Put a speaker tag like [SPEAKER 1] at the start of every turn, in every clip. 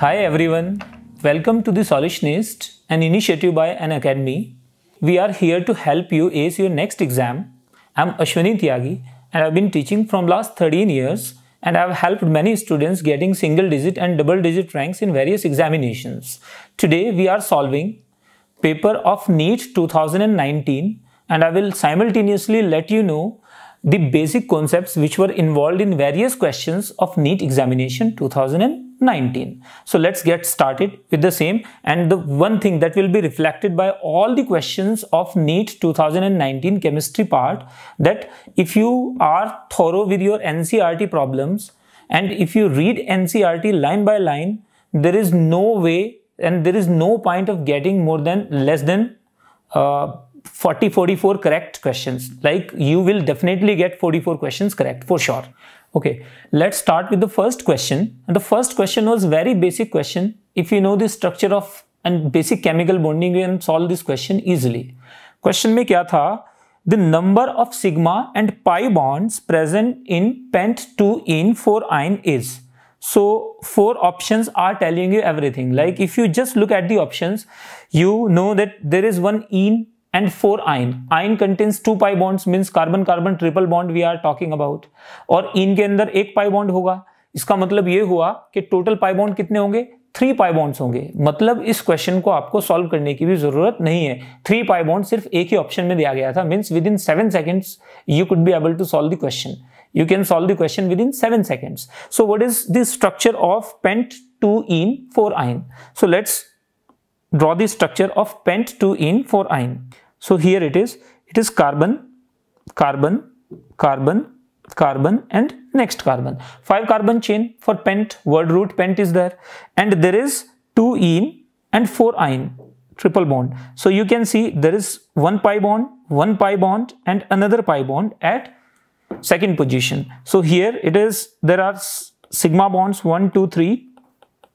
[SPEAKER 1] Hi everyone, welcome to The Solutionist, an initiative by Unacademy. We are here to help you ace your next exam. I'm Ashwini Tyagi and I've been teaching from last 13 years and I've helped many students getting single digit and double digit ranks in various examinations. Today we are solving paper of NEET 2019 and I will simultaneously let you know the basic concepts which were involved in various questions of NEET examination 2019. So let's get started with the same, and the one thing that will be reflected by all the questions of NEET 2019 chemistry part, that if you are thorough with your NCERT problems and if you read NCERT line by line, there is no way and there is no point of getting less than 44 correct questions. Like, you will definitely get 44 questions correct for sure. Okay, let's start with the first question. And the first question was very basic question. If you know the structure of and basic chemical bonding, you can solve this question easily. Question में क्या था? The number of sigma and pi bonds present in pent2ene 4-ine is. So 4 options are telling you everything. Like, if you just look at the options, you know that there is one ene and 4-ine. Ine contains 2 pi bonds, means carbon-carbon triple bond we are talking about. और इन के अंदर 1 pi bond होगा. इसका मतलब ये हुआ कि total pi bond कितने होंगे? 3 पाई बॉन्ड्स होंगे. मतलब इस क्वेश्चन को आपको सॉल्व करने की भी जरूरत नहीं है. 3 पाई बॉन्ड सिर्फ एक ही ऑप्शन में दिया गया था. Means with in 7 seconds you could be able to solve the question. You can solve the question within 7 seconds. So what is the structure of pent2ene 4-ine? So let's draw the structure of pent2ene 4-ine. So here it is carbon, carbon, carbon, carbon and next carbon. 5 carbon chain for pent, word root pent is there, and there is 2-ene and 4-ine triple bond. So you can see there is 1 pi bond and another pi bond at second position. So here it is, there are sigma bonds 1, 2, 3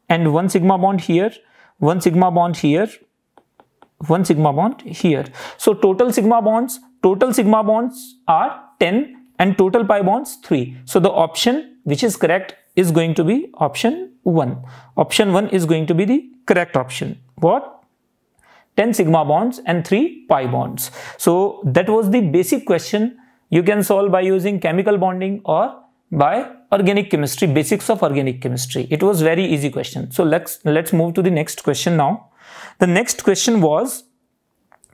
[SPEAKER 1] and 1 sigma bond here, 1 sigma bond here, 1 sigma bond here. So total sigma bonds are 10 and total pi bonds 3. So the option which is correct is going to be option 1. Option 1 is going to be the correct option. What? 10 sigma bonds and 3 pi bonds. So that was the basic question. You can solve by using chemical bonding or by organic chemistry, basics of organic chemistry. It was very easy question. So let's move to the next question now. The next question was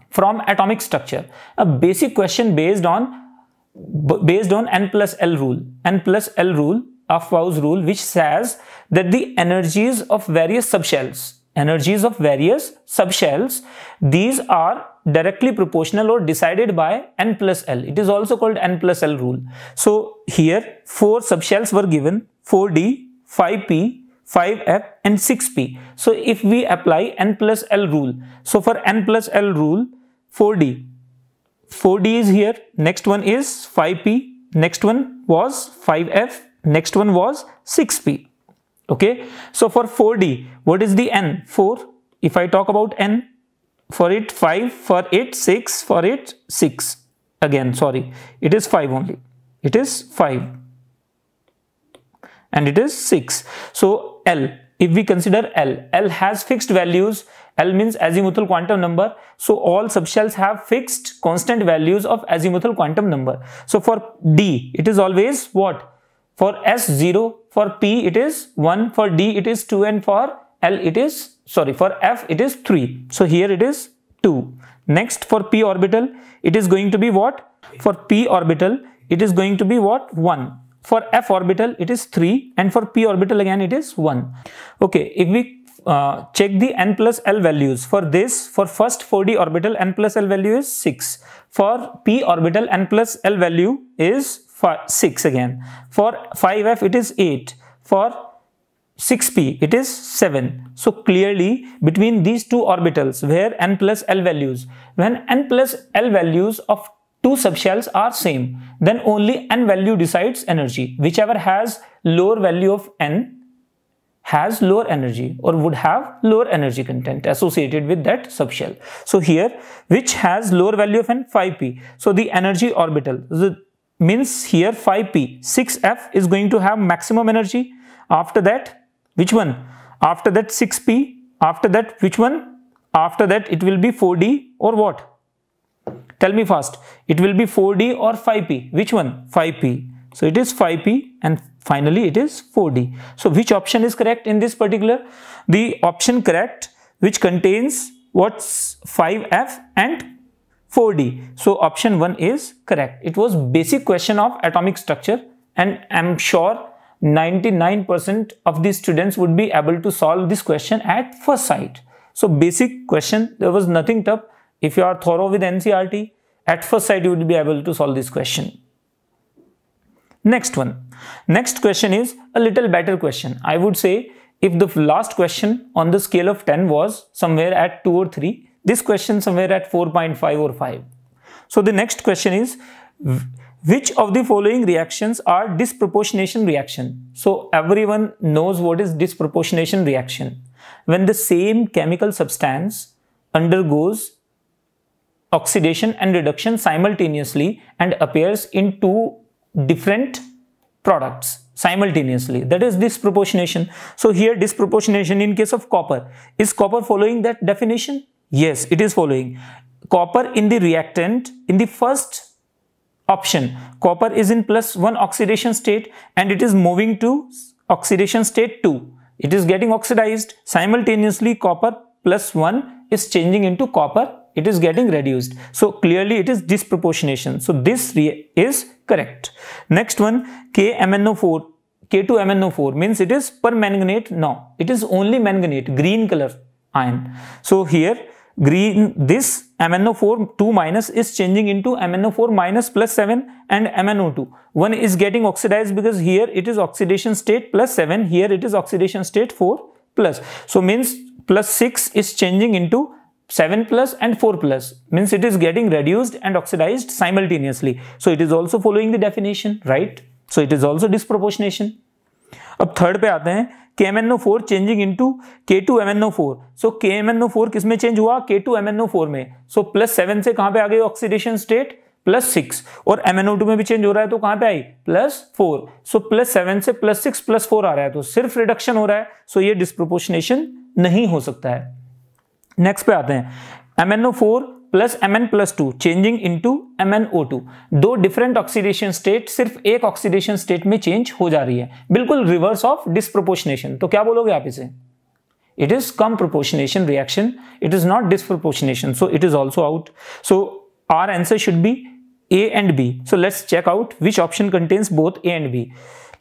[SPEAKER 1] from atomic structure, a basic question based on N plus L rule. N plus L rule, Aufbau's rule, which says that the energies of various subshells, these are directly proportional or decided by N plus L. It is also called N plus L rule. So here 4 subshells were given, 4D, 5P, 5F and 6P. So if we apply N plus L rule, so for N plus L rule, 4D is here, next one is 5P, next one was 5F, next one was 6P. Okay, so for 4D, what is the N? 4. If I talk about N, for it 5, for it 6, for it 6. Again, sorry, it is 5 only. It is 5. And it is 6. So L, if we consider L has fixed values. L means azimuthal quantum number. So all subshells have fixed constant values of azimuthal quantum number. So for D, it is always what? For S 0, for P it is 1, for D it is 2 and for L it is, sorry, for F it is 3. So here it is 2. Next, for P orbital, it is going to be what? For P orbital, it is going to be what? 1. For F orbital, it is 3 and for P orbital again it is 1. Okay, if we check the N plus L values for this, for first 4D orbital, N plus L value is 6. For P orbital, N plus L value is 6 again. For 5F, it is 8. For 6P, it is 7. So clearly between these two orbitals where N plus L values, when N plus L values of two subshells are same, then only N value decides energy. Whichever has lower value of N has lower energy or would have lower energy content associated with that subshell. So here, which has lower value of N? 5P. So the energy orbital means here 5P, 6F is going to have maximum energy. After that, which one? after that 6p, after that which one, after that it will be 4d or what? Tell me fast. It will be 4d or 5p? Which one? 5p. So it is 5p and finally it is 4d. So which option is correct in this particular? The option correct which contains what's 5f and 4d. So option 1 is correct. It was basic question of atomic structure and I'm sure 99% of the students would be able to solve this question at first sight. So basic question, there was nothing tough. If you are thorough with NCERT, at first sight you would be able to solve this question. Next one. Next question is a little better question. I would say if the last question on the scale of 10 was somewhere at 2 or 3, this question somewhere at 4.5 or 5. So the next question is, which of the following reactions are disproportionation reaction? So everyone knows what is disproportionation reaction. When the same chemical substance undergoes oxidation and reduction simultaneously and appears in two different products simultaneously, that is disproportionation. So here disproportionation in case of copper, is copper following that definition? Yes, it is following. Copper in the reactant, in the first option, copper is in +1 oxidation state and it is moving to oxidation state 2. It is getting oxidized. Simultaneously copper +1 is changing into copper, it is getting reduced. So clearly it is disproportionation. So this is correct. Next one, KMnO4, K2MnO4 means it is permanganate. No, it is only manganate, green color ion. So here green, this MnO4 2- is changing into MnO4- +7 and MnO2. One is getting oxidized because here it is oxidation state +7, here it is oxidation state 4+. So means +6 is changing into 7+ and 4+, means it is getting reduced and oxidized simultaneously. So it is also following the definition, right? So it is also disproportionation. अब third पे आते हैं, KMnO4 changing into K2MnO4. सो KMnO4 किस में change हुआ? K2MnO4 में. सो +7 से कहां पे आ गई ऑक्सीडेशन स्टेट? +6. और MnO2 में भी चेंज हो रहा है तो कहां पे आई? +4. सो +7 से +6 +4 आ रहा है तो सिर्फ रिडक्शन हो रहा है. सो ये डिस्प्रोपोर्शनेशन नहीं हो सकता है. नेक्स्ट पे आते हैं, MnO4 + Mn+2 changing into MnO2. दो डिफरेंट ऑक्सीडेशन स्टेट सिर्फ एक ऑक्सीडेशन स्टेट में चेंज हो जा रही है, बिल्कुल रिवर्स ऑफ डिस्प्रोपोर्शनेशन. तो क्या बोलोगे आप इसे? It is comproportionation reaction, it is not disproportionation. So it is also out. So our answer should be A and B. So let's check out which option contains both A and B.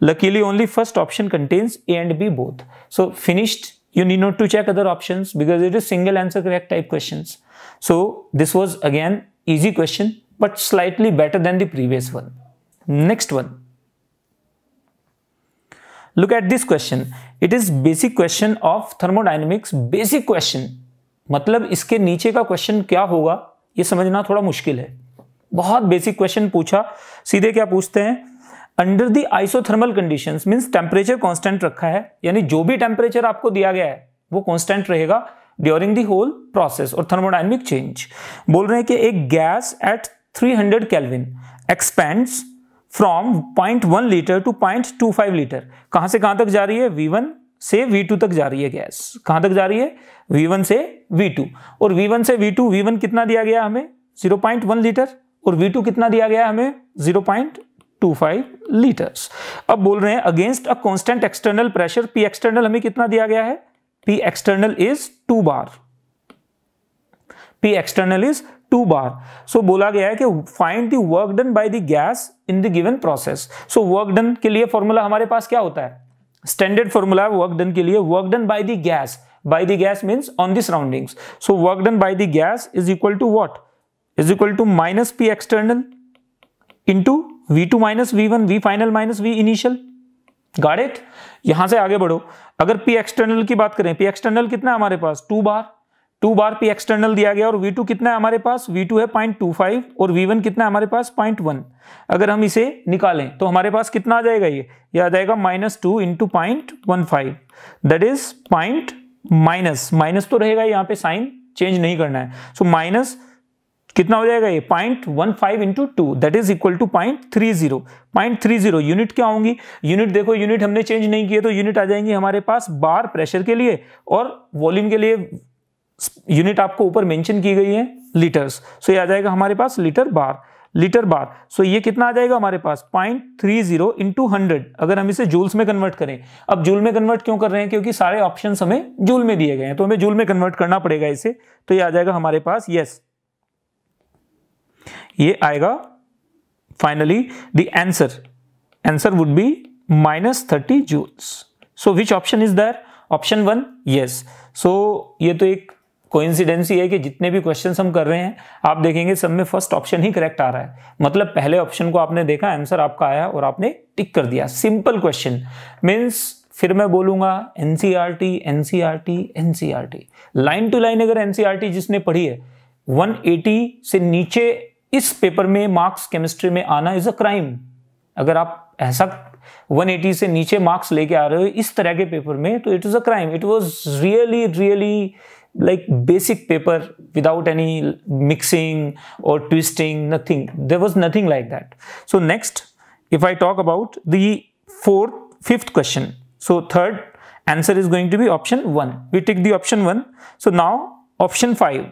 [SPEAKER 1] Luckily only first option contains A and B both. So finished. You need not to check other options because it is single answer correct type questions. So this was again easy question but slightly better than the previous one. Next one. Look at this question. It is basic question of thermodynamics. Basic question. मतलब इसके नीचे का question क्या होगा ये समझना थोड़ा मुश्किल है. बहुत बेसिक क्वेश्चन पूछा. सीधे क्या पूछते हैं? Under the isothermal conditions means temperature constant रखा है, यानी जो भी टेम्परेचर आपको दिया गया है वो कांस्टेंट रहेगा ड्यूरिंग द होल प्रोसेस और थर्मोडायनामिक चेंज. बोल रहे हैं कि एक gas at 300 kelvin expands from 0.1 litre to 0.25 litre. कहां से कहां तक जा रही है? V1 से V2 तक जा रही है गैस. कहां तक जा रही है? V1 से V2. और V1 से V2, V1 कितना दिया गया हमें? 0.1 लीटर और V2 कितना दिया गया हमें? 0.25 लीटर्स. अब बोल रहे हैं against a constant external pressure. P external हमें कितना दिया गया है? P external is 2 bar. P external is 2 बार. सो बोला गया है कि find the work done by the gas in the given process. So work done के लिए फॉर्मूला हमारे पास क्या होता है? स्टैंडर्ड फॉर्मूला है वर्क डन के लिए. Work done by the gas. Bye the gas means on the surroundings. So work done by the gas is equal to what? Is equal to minus P external into V2 minus V1, V final minus V initial. Got it? यहां से आगे बढ़ो. अगर P external की बात करें, P external कितना है हमारे पास? 2 बार. 2 बार P एक्सटर्नल दिया गया और V2 कितना है हमारे पास? V2 है 0.25 और V1 कितना है हमारे पास? 0.1. अगर हम इसे निकालें तो हमारे पास कितना आ जाएगा? ये आ जाएगा -2 इंटू 0.15. दैट इज माइनस तो रहेगा यहाँ पे, साइन चेंज नहीं करना है. सो कितना हो जाएगा ये 0.15 into 2 that is equal to 0.30। 0.30 unit क्या होंगी, यूनिट देखो, यूनिट हमने चेंज नहीं किए तो यूनिट आ जाएंगी हमारे पास बार प्रेशर के लिए, और वॉल्यूम के लिए यूनिट आपको ऊपर मेंशन की गई है लीटर्स। सो ये आ जाएगा हमारे पास लीटर बार। सो ये कितना आ जाएगा हमारे पास 0.30 इंटू 100, अगर हम इसे जूल्स में कन्वर्ट करें। अब जूल में कन्वर्ट क्यों कर रहे हैं, क्योंकि सारे ऑप्शन हमें जूल में दिए गए हैं, तो हमें जूल में कन्वर्ट करना पड़ेगा इसे। तो ये आ जाएगा हमारे पास, यस, ये आएगा finally the answer would be -30 joules. So which option is there, option 1, yes. So ये तो एक कोइंसिडेंस ही है कि जितने भी क्वेश्चंस हम कर रहे हैं आप देखेंगे सब में फर्स्ट ऑप्शन ही करेक्ट आ रहा है, मतलब पहले ऑप्शन को आपने देखा, आंसर आपका आया और आपने टिक कर दिया। सिंपल क्वेश्चन मींस, फिर मैं बोलूंगा एनसीईआरटी लाइन टू लाइन अगर एनसीईआरटी जिसने पढ़ी है 180 से नीचे इस पेपर में मार्क्स केमिस्ट्री में आना इज अ क्राइम। अगर आप ऐसा 180 से नीचे मार्क्स लेके आ रहे हो इस तरह के पेपर में तो it is a crime. It was really like basic paper without any mixing or twisting, nothing, there was nothing like that. So next, if I talk about the fifth question, so third answer is going to be option 1. We take the option 1. So now option 5,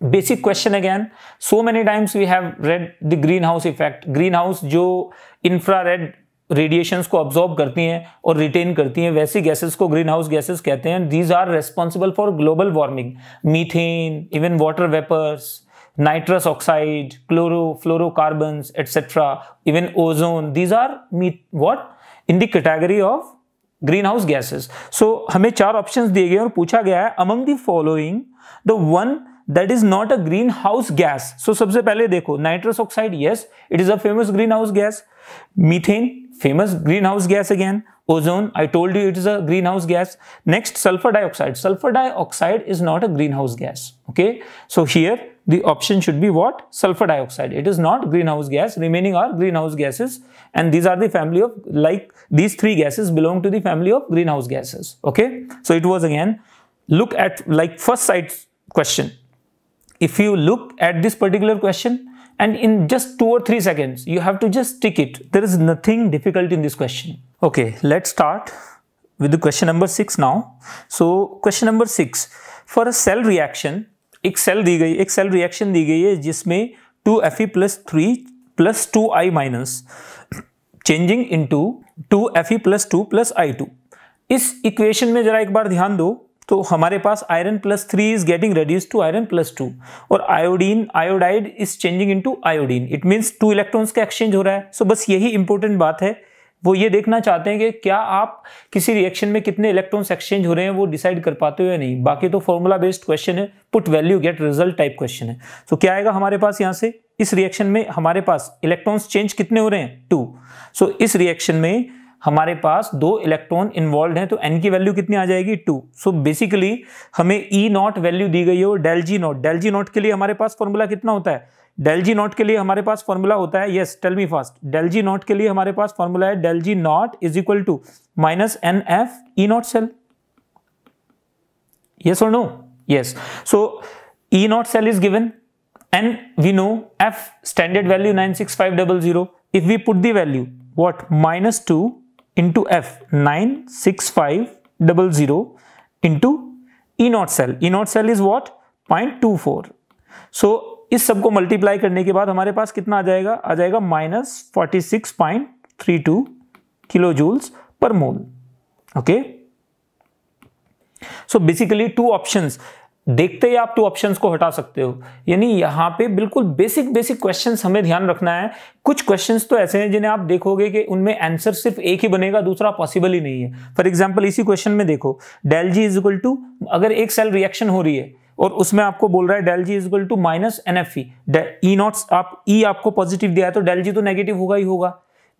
[SPEAKER 1] basic question again. So many times we have read the greenhouse effect. Greenhouse जो infrared radiations को absorb करती हैं और retain करती हैं, वैसी gases को green house gases कहते हैं। These are responsible for global warming, methane, even water vapours, nitrous oxide, fluorocarbons etcetera, even ozone, these are what in the category of green house gases. So हमें 4 options दिए गए और पूछा गया है among the following the one that is not a greenhouse gas. So सबसे पहले देखो, nitrous oxide, yes, it is a famous greenhouse gas. Methane, famous greenhouse gas again. Ozone, I told you it is a greenhouse gas. Next, sulfur dioxide. Sulfur dioxide is not a greenhouse gas. Okay, so here the option should be what? Sulfur dioxide. It is not greenhouse gas. Remaining are greenhouse gases, and these are the family of, like, these 3 gases belong to the family of greenhouse gases. Okay, so it was again, look at like first sight question. If you look at this particular question and in just 2 or 3 seconds, you have to just tick it. There is nothing difficult in this question. Okay, let's start with the question number 6 now. So question number 6, for a cell reaction, एक cell दी गई, एक cell reaction दी गई है जिसमें 2Fe+3 plus 2I minus changing into 2Fe+2 I2. इस equation में जरा एक बार ध्यान दो, तो हमारे पास iron +3 is getting reduce to iron +2 और iodide is changing into iodine. It means 2 electrons का एक्सचेंज हो रहा है। सो बस यही इंपॉर्टेंट बात है, वो ये देखना चाहते हैं कि क्या आप किसी रिएक्शन में कितने इलेक्ट्रॉन्स एक्सचेंज हो रहे हैं वो डिसाइड कर पाते हो या नहीं। बाकी तो फॉर्मूला बेस्ड क्वेश्चन है, put value get result type question है। तो क्या आएगा हमारे पास यहाँ से, इस रिएक्शन में हमारे पास इलेक्ट्रॉन्स चेंज कितने हो रहे हैं 2। सो इस रिएक्शन में हमारे पास 2 इलेक्ट्रॉन इन्वॉल्व हैं, तो n की वैल्यू कितनी आ जाएगी 2। सो बेसिकली हमें E0 वैल्यू दी गई है और डेल जी नॉट के लिए हमारे पास फॉर्मूला कितना होता है, डेल जी नॉट के लिए हमारे पास फॉर्मूला होता है, yes tell me fast, del G naught के लिए हमारे पास फॉर्मूला है del G naught is equal to -NF E0 cell. yes or no? Yes. So E0 cell is given and we know F standard value 96500. If we put the value what, -2 into F 96500 into E0 cell. E0 cell is what? 0.24. So इस सब को multiply करने के बाद हमारे पास कितना आ जाएगा, आ जाएगा -46.32 किलो जूल्स पर मोल। ओके, सो बेसिकली 2 ऑप्शंस देखते ही आप 2 ऑप्शंस को हटा सकते हो। यानी यहां पे बिल्कुल बेसिक क्वेश्चंस हमें ध्यान रखना है। कुछ क्वेश्चंस तो ऐसे हैं जिन्हें आप देखोगे कि उनमें आंसर सिर्फ एक ही बनेगा, दूसरा पॉसिबल ही नहीं है। फॉर एग्जांपल इसी क्वेश्चन में देखो, del G is equal to, अगर एक सेल रिएक्शन हो रही है और उसमें आपको बोल रहा है del G is equal to -NFE, E0 आप E आपको पॉजिटिव दिया है तो डेल जी तो नेगेटिव होगा ही होगा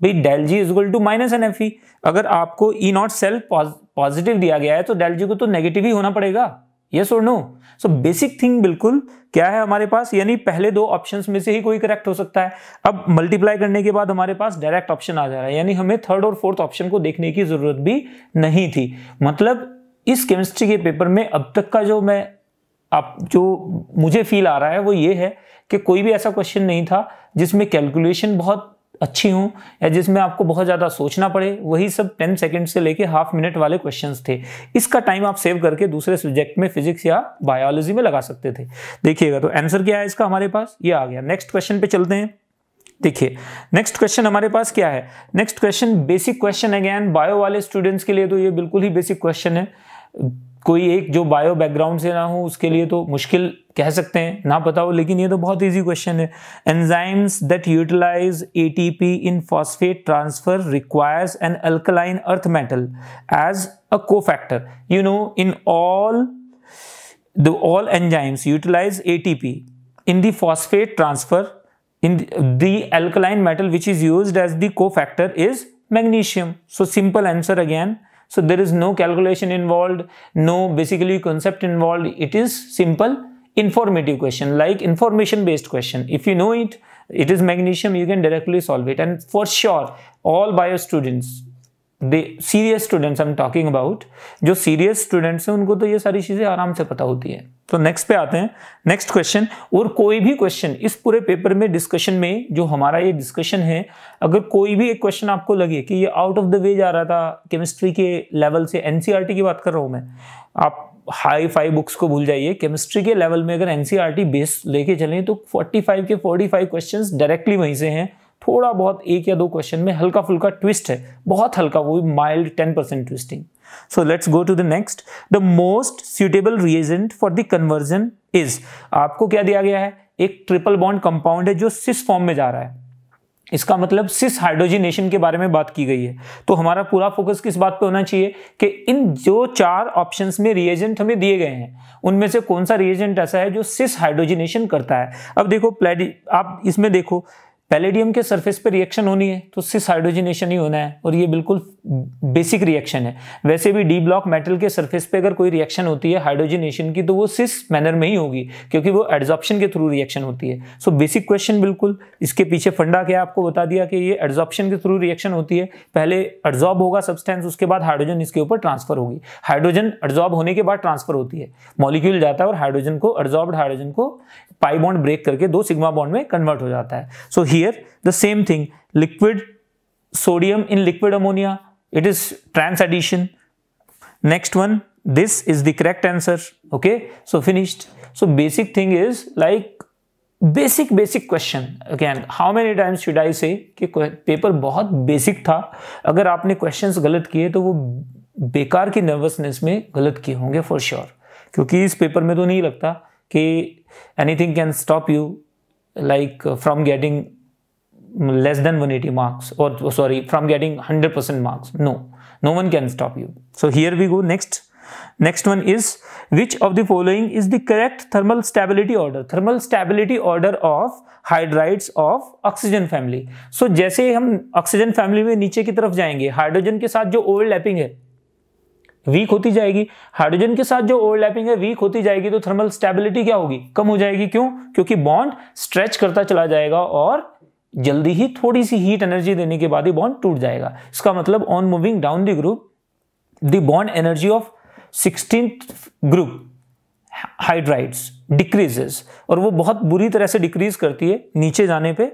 [SPEAKER 1] भाई, del G is equal to -NFE। अगर आपको E0 सेल पॉजिटिव दिया गया है तो डेल जी को तो नेगेटिव ही होना पड़ेगा, यस और नो। सो बेसिक थिंग बिल्कुल क्या है हमारे पास, यानी पहले 2 ऑप्शंस में से ही कोई करेक्ट हो सकता है। अब मल्टीप्लाई करने के बाद हमारे पास डायरेक्ट ऑप्शन आ जा रहा है, यानी हमें 3rd और 4th ऑप्शन को देखने की जरूरत भी नहीं थी। मतलब इस केमिस्ट्री के पेपर में अब तक का जो मैं आप जो मुझे फील आ रहा है वो ये है कि कोई भी ऐसा क्वेश्चन नहीं था जिसमें कैलकुलेशन बहुत अच्छी हो या जिसमें आपको बहुत ज़्यादा सोचना पड़े। वही सब 10 सेकंड से लेके हाफ मिनट वाले क्वेश्चंस थे। इसका टाइम आप सेव करके दूसरे सब्जेक्ट में फिजिक्स या बायोलॉजी में लगा सकते थे। देखिएगा तो आंसर क्या है इसका हमारे पास, ये आ गया। नेक्स्ट क्वेश्चन पे चलते हैं। देखिए नेक्स्ट क्वेश्चन हमारे पास क्या है। Next question basic question again, bio वाले स्टूडेंट्स के लिए तो ये बिल्कुल ही बेसिक क्वेश्चन है। कोई एक जो बायो बैकग्राउंड से ना हो उसके लिए तो मुश्किल कह सकते हैं, ना पता हो, लेकिन ये तो बहुत इजी क्वेश्चन है। Enzymes that utilize ATP in phosphate transfer requires an alkaline earth metal as a cofactor. You know in all enzymes utilize ATP in the phosphate transfer. In the alkaline metal which is used as the cofactor is magnesium. So simple answer again. So there is no calculation involved, no basically concept involved. It is simple informative question, like information based question. If you know it is magnesium, you can directly solve it. And for sure all bio students, the serious students I'm talking about, जो serious students हैं उनको तो ये सारी चीजें आराम से पता होती है। तो नेक्स्ट पे आते हैं, नेक्स्ट क्वेश्चन। और कोई भी क्वेश्चन इस पूरे पेपर में डिस्कशन में जो हमारा ये डिस्कशन है, अगर कोई भी एक क्वेश्चन आपको लगे कि ये आउट ऑफ द वे जा रहा था केमिस्ट्री के लेवल से, एनसीईआरटी की बात कर रहा हूं मैं, आप हाई फाई बुक्स को भूल जाइए, केमिस्ट्री के लेवल में अगर एनसीईआरटी बेस लेके चलें तो 45 के 45 क्वेश्चंस डायरेक्टली वहीं से हैं। थोड़ा बहुत एक या दो क्वेश्चन में हल्का फुल्का ट्विस्ट है, बहुत हल्का, वो भी mild 10% twisting. So let's go to the next. The most suitable reagent for the conversion is, आपको क्या दिया गया है, एक ट्रिपल बॉन्ड कंपाउंड है जो सिस फॉर्म में जा रहा है। इसका मतलब सिस हाइड्रोजिनेशन के बारे में बात की गई है। तो हमारा पूरा फोकस किस बात पे होना चाहिए कि इन जो 4 ऑप्शंस में रिएजेंट हमें दिए गए हैं उनमें से कौन सा रिएजेंट ऐसा है जो सिस हाइड्रोजिनेशन करता है। अब देखो आप इसमें देखो, पैलेडियम के सरफेस पे रिएक्शन होनी है तो सिस हाइड्रोजिनेशन ही होना है, और ये बिल्कुल बेसिक रिएक्शन है। वैसे भी डी ब्लॉक मेटल के सरफेस पे अगर कोई रिएक्शन होती है हाइड्रोजिनेशन की तो वो सिस मैनर में ही होगी, क्योंकि वो एड्सॉर्प्शन के थ्रू रिएक्शन होती है। सो बेसिक क्वेश्चन बिल्कुल, इसके पीछे फंडा क्या आपको बता दिया कि ये एड्सॉर्प्शन के थ्रू रिएक्शन होती है। पहले एड्सॉर्ब होगा सब्सटेंस, उसके बाद हाइड्रोजन इसके ऊपर ट्रांसफर होगी। हाइड्रोजन एड्सॉर्ब होने के बाद ट्रांसफर होती है, मॉलिक्यूल जाता है और हाइड्रोजन को, एड्सॉर्ब्ड हाइड्रोजन को पाई बॉन्ड ब्रेक करके 2 सिग्मा बॉन्ड में कन्वर्ट हो जाता है। So here the same thing, liquid sodium in liquid ammonia, it is trans addition. Next one, this is the correct answer. Okay, so finished. So basic thing is like basic question. Again, how many times should I say कि paper बहुत basic था। अगर आपने questions गलत किए तो वो बेकार की नर्वसनेस में गलत किए होंगे फॉर श्योर, क्योंकि इस पेपर में तो नहीं लगता कि anything can stop you like from getting less than 180 marks, or sorry, from getting 100% marks. No one can stop you. So here we go. Next one is, which of the following is the correct thermal stability order? Thermal stability order of hydrides of oxygen family. So जैसे हम oxygen family में नीचे की तरफ जाएंगे, hydrogen के साथ जो ओवरलैपिंग है वीक होती जाएगी, हाइड्रोजन के साथ जो ओवरलैपिंग है वीक होती जाएगी, तो थर्मल स्टेबिलिटी क्या होगी, कम हो जाएगी। क्यों? क्योंकि बॉन्ड स्ट्रेच करता चला जाएगा और जल्दी ही थोड़ी सी हीट एनर्जी देने के बाद ही बॉन्ड टूट जाएगा। इसका मतलब on moving down the group the bond energy of 16th group hydrides decreases, और वो बहुत बुरी तरह से डिक्रीज करती है नीचे जाने पे,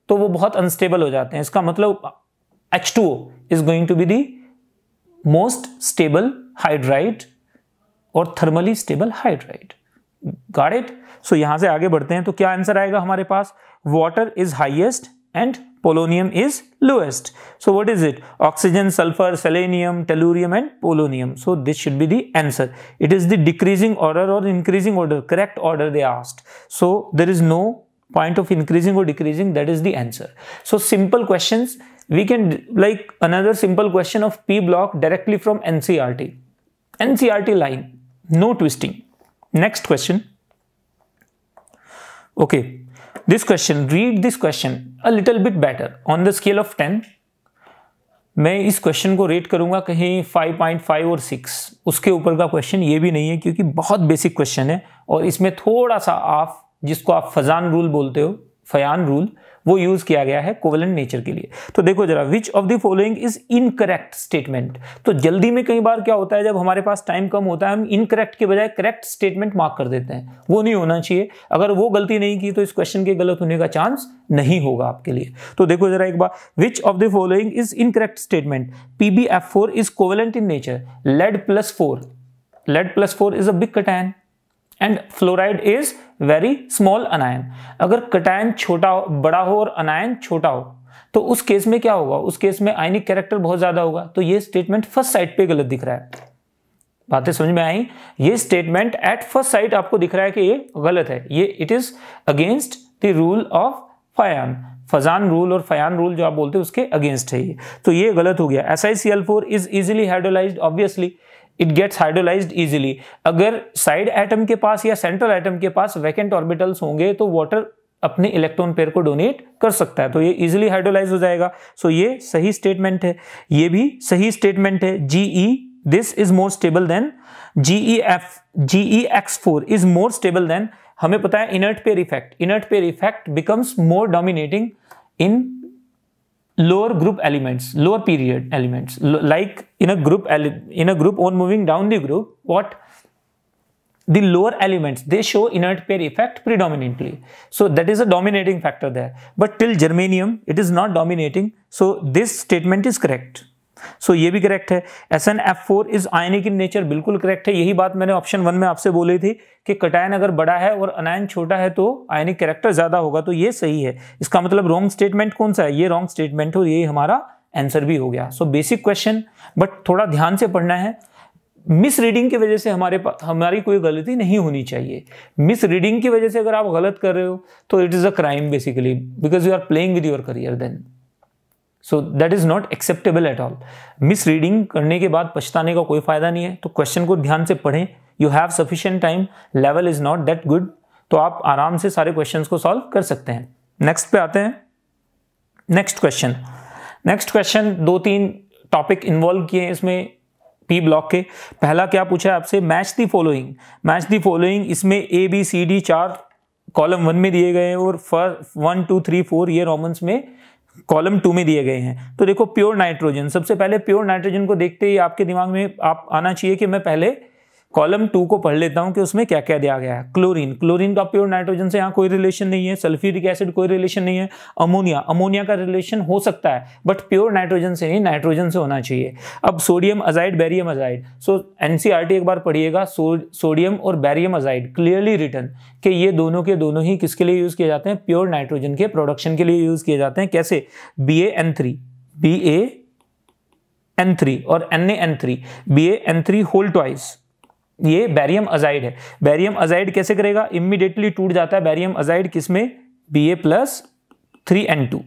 [SPEAKER 1] तो वो बहुत अनस्टेबल हो जाते हैं। इसका मतलब H2O is going to be the most stable hydride और thermally stable hydride. Got it? So यहां से आगे बढ़ते हैं तो क्या आंसर आएगा हमारे पास, water is highest and polonium is lowest. So what is it, oxygen, sulphur, selenium, tellurium and polonium. So this should be the answer. It is the decreasing order और increasing order, correct order they asked, so there is no point of increasing or decreasing, that is the answer. So simple questions, we can like another simple question of P block directly from NCERT line, no twisting. Next question. Okay, this question, read this question a little bit better on the scale of 10. मैं इस question को rate करूंगा कहीं 5.5 और 6, उसके ऊपर का question ये भी नहीं है क्योंकि बहुत बेसिक क्वेश्चन है और इसमें थोड़ा सा आप जिसको आप फजान रूल बोलते हो, फयान रूल, वो यूज किया गया है कोवेलेंट नेचर के लिए। तो देखो जरा, विच of the following is incorrect statement. तो जल्दी में कई बार क्या होता है, जब हमारे पास टाइम कम होता है हम इनकरेक्ट के बजाय करेक्ट स्टेटमेंट मार्क कर देते हैं, वो नहीं होना चाहिए। अगर वो गलती नहीं की तो इस क्वेश्चन के गलत होने का चांस नहीं होगा आपके लिए। तो देखो जरा एक बार, which of the following is incorrect statement. PbF4 is covalent in nature, lead plus 4 is a big cation and fluoride is very small anion। अगर कटायन छोटा बड़ा हो और अनायन छोटा हो तो उस केस में क्या होगा, उस केस में आयनिक कैरेक्टर बहुत ज्यादा होगा। तो ये स्टेटमेंट फर्स्ट साइड पे गलत दिख रहा है। बातें समझ में आई? ये स्टेटमेंट एट फर्स्ट साइड आपको दिख रहा है कि ये गलत है, ये it is against the rule of Fajans, Fajans rule और फयान रूल जो आप बोलते हैं उसके अगेंस्ट है ये, तो ये गलत हो गया। SiCl4 is easily hydrolysed, obviously it gets hydrolysed easily. अगर साइड एटम के पास या सेंट्रल एटम के पास वैकेंट ऑर्बिटल्स होंगे तो वाटर अपने इलेक्ट्रॉन पेयर को डोनेट कर सकता है, तो ये इजिली हाइड्रोलाइज हो जाएगा। सो ये सही स्टेटमेंट है, ये भी सही स्टेटमेंट है। GE this is more stable then GeX4 is more stable then, हमें पता है inert pair effect, inert pair effect becomes more dominating in lower group elements, lower period elements, like in a group on moving down the group, what the lower elements they show inert pair effect predominantly, so that is a dominating factor there, but till germanium it is not dominating, so this statement is correct। सो ये भी correct है। SnF4 is ionic in nature, बिल्कुल correct है। यही बात मैंने option 1 में आपसे बोली थी कि कटायन अगर बड़ा है और अनायन छोटा है तो आयनिक कैरेक्टर ज्यादा होगा, तो ये सही है। इसका मतलब रॉन्ग स्टेटमेंट कौन सा है, ये रॉन्ग स्टेटमेंट हो, ये हमारा आंसर भी हो गया। सो बेसिक क्वेश्चन, बट थोड़ा ध्यान से पढ़ना है। मिस रीडिंग की वजह से हमारी कोई गलती नहीं होनी चाहिए। मिस रीडिंग की वजह से अगर आप गलत कर रहे हो तो it is a crime basically, because you are playing with your career then, so that is not acceptable at all. Miss reading करने के बाद पछताने का कोई फायदा नहीं है। तो क्वेश्चन को ध्यान से पढ़ें, you have sufficient time, level is not that good, तो आप आराम से सारे क्वेश्चंस को सॉल्व कर सकते हैं। नेक्स्ट पे आते हैं। नेक्स्ट क्वेश्चन 2-3 टॉपिक इन्वॉल्व किए हैं इसमें P ब्लॉक के। पहला क्या पूछा है आपसे, मैच द फॉलोइंग। इसमें ABCD 4 कॉलम 1 में दिए गए हैं और 1 2 3 4 ये रोमन्स में कॉलम 2 में दिए गए हैं। तो देखो प्योर नाइट्रोजन, सबसे पहले प्योर नाइट्रोजन को देखते ही आपके दिमाग में आप आना चाहिए कि मैं पहले कॉलम 2 को पढ़ लेता हूं कि उसमें क्या क्या दिया गया है। क्लोरीन का प्योर नाइट्रोजन से यहाँ कोई रिलेशन नहीं है। सल्फ्यूरिक एसिड कोई रिलेशन नहीं है। अमोनिया का रिलेशन हो सकता है बट प्योर नाइट्रोजन से नहीं, नाइट्रोजन से होना चाहिए। अब सोडियम अजाइड, बैरियम अजाइड, सो NCERT एक बार पढ़िएगा, सोडियम और बैरियम अजाइड क्लियरली रिटन कि ये दोनों के दोनों ही किसके लिए यूज किए जाते हैं, प्योर नाइट्रोजन के प्रोडक्शन के लिए यूज किए जाते हैं। कैसे, BaN3 और NaN3, BaN3 होल ट्वाइस, ये बैरियम अजाइड है। बैरियम अजाइड कैसे करेगा, इमीडिएटली टूट जाता है बैरियम अजाइड किसमें, Ba+3N2।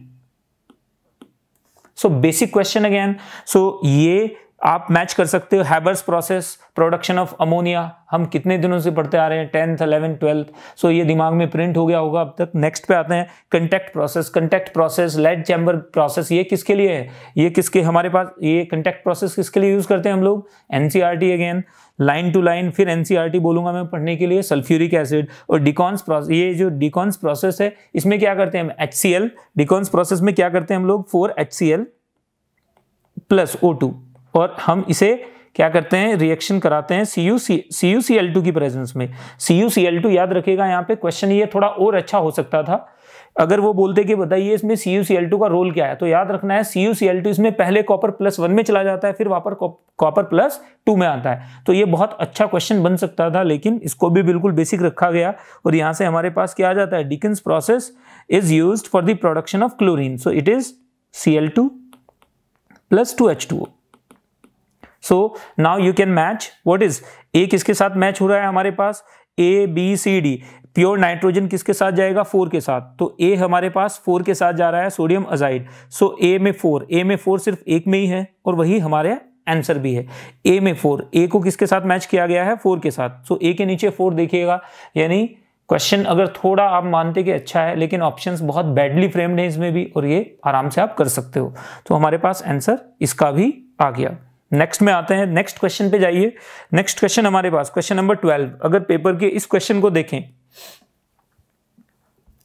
[SPEAKER 1] So basic question again. So ये आप मैच कर सकते हो। Haber's process, production of ammonia, हम कितने दिनों से पढ़ते आ रहे हैं, 10th 11th 12th, सो ये दिमाग में प्रिंट हो गया होगा अब तक। नेक्स्ट पे आते हैं, contact process, lead chamber process, ये किसके लिए है, ये किसके, हमारे पास ये कंटैक्ट प्रोसेस किसके लिए यूज करते हैं हम लोग, NCERT again, line to line, फिर NCERT बोलूंगा मैं पढ़ने के लिए, सल्फ्यूरिक एसिड और डिकॉन्स प्रोसेस। ये जो डिकॉन्स प्रोसेस है इसमें क्या करते हैं हम, HCl, डिकॉन्स प्रोसेस में क्या करते हैं हम लोग, 4HCl + O2, और हम इसे क्या करते हैं, रिएक्शन कराते हैं CuCl2 की प्रेजेंस में। CuCl2 याद रखिएगा, यहाँ पे क्वेश्चन ये थोड़ा और अच्छा हो सकता था अगर वो बोलते कि बताइए इसमें CuCl2 का रोल क्या है। तो याद रखना है CuCl2 इसमें पहले कॉपर +1 में चला जाता है, फिर वापस कॉपर +2 में आता है। तो ये बहुत अच्छा क्वेश्चन बन सकता था, लेकिन इसको भी बिल्कुल बेसिक रखा गया। और यहाँ से हमारे पास क्या आ जाता है, Deacon's process is used for the production of chlorine, so it is Cl2 + 2H2O। So now you can match what is, A किसके साथ मैच हो रहा है हमारे पास, ABCD, प्योर नाइट्रोजन किसके साथ जाएगा, 4 के साथ, तो A हमारे पास 4 के साथ जा रहा है, सोडियम अजाइड। सो A में 4 सिर्फ एक में ही है और वही हमारे आंसर भी है। A में 4, A को किसके साथ मैच किया गया है, 4 के साथ। सो A के नीचे 4 देखिएगा, यानी क्वेश्चन अगर थोड़ा आप मानते कि अच्छा है, लेकिन ऑप्शंस बहुत बैडली फ्रेम्ड है इसमें भी, और ये आराम से आप कर सकते हो। तो हमारे पास आंसर इसका भी आ गया। नेक्स्ट में आते हैं, नेक्स्ट क्वेश्चन पे जाइए। नेक्स्ट क्वेश्चन हमारे पास क्वेश्चन नंबर 12। अगर पेपर के इस क्वेश्चन को देखें,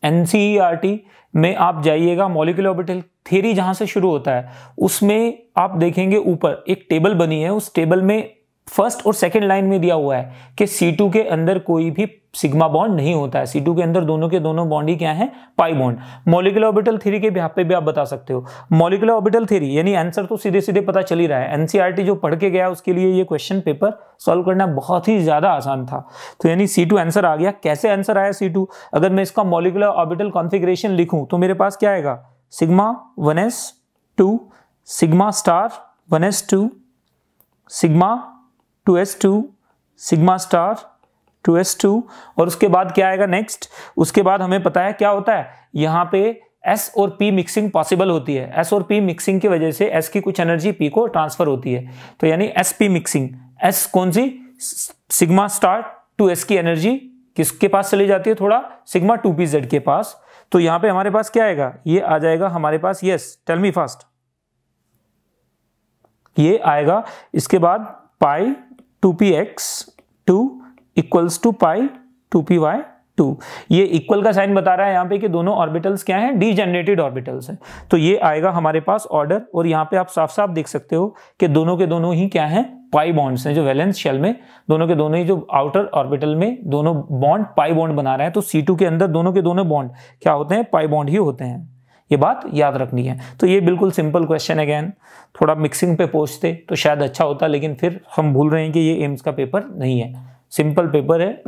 [SPEAKER 1] NCERT में आप जाइएगा, मॉलिक्यूलर ऑर्बिटल थ्योरी जहां से शुरू होता है उसमें आप देखेंगे ऊपर एक टेबल बनी है, उस टेबल में फर्स्ट और सेकंड लाइन में दिया हुआ है कि C2 के अंदर कोई भी सिग्मा बॉन्ड नहीं होता है। C2 के अंदर दोनों के दोनों बॉन्ड ही क्या है, pi bond. Molecular orbital theory के बिहाफ पे भी आप बता सकते हो। मॉलिक्यूलर ऑर्बिटल थ्योरी यानी आंसर तो सीधे सीधे पता चल ही रहा है, एनसीईआरटी जो पढ़ के गया उसके लिए ये क्वेश्चन पेपर सॉल्व करना बहुत ही ज्यादा आसान था। तो यानी C2 आंसर आ गया। कैसे आंसर आया C2? अगर मैं इसका मॉलिक्यूलर ऑर्बिटल कॉन्फिगरेशन लिखूं तो मेरे पास क्या आएगा, sigma 1s2, sigma star 1s2, sigma 2s2, sigma star 2s2, और उसके बाद क्या आएगा नेक्स्ट, उसके बाद हमें पता है क्या होता है, यहाँ पे S और P मिक्सिंग पॉसिबल होती है। S और P मिक्सिंग की वजह से S की कुछ एनर्जी P को ट्रांसफर होती है, तो यानी SP मिक्सिंग, S कौन सी, सिग्मा स्टार 2s की एनर्जी किसके पास चली जाती है, थोड़ा सिग्मा 2pz के पास। तो यहाँ पे हमारे पास क्या आएगा, ये आ जाएगा हमारे पास, यस टेल मी फास्ट, ये आएगा। इसके बाद पाई 2px2 equals to pi 2py2। ये इक्वल का साइन बता रहा है यहाँ पे कि दोनों ऑर्बिटल्स क्या हैं, डीजेनरेटेड ऑर्बिटल्स हैं। तो ये आएगा हमारे पास ऑर्डर, और यहाँ पे आप साफ साफ देख सकते हो कि दोनों के दोनों ही क्या हैं, पाई बॉन्ड्स हैं। जो वैलेंस शेल में दोनों के दोनों ही, जो आउटर ऑर्बिटल में दोनों बॉन्ड पाई बॉन्ड बना रहे हैं, तो C2 के अंदर दोनों के दोनों बॉन्ड क्या होते हैं, पाई बॉन्ड ही होते हैं। ये बात याद रखनी है। तो ये बिल्कुल सिंपल क्वेश्चन है। अगेन थोड़ा मिक्सिंग पे पहुंचते तो शायद अच्छा होता, लेकिन फिर हम भूल रहे हैं कि ये एम्स का पेपर नहीं है, सिंपल पेपर है,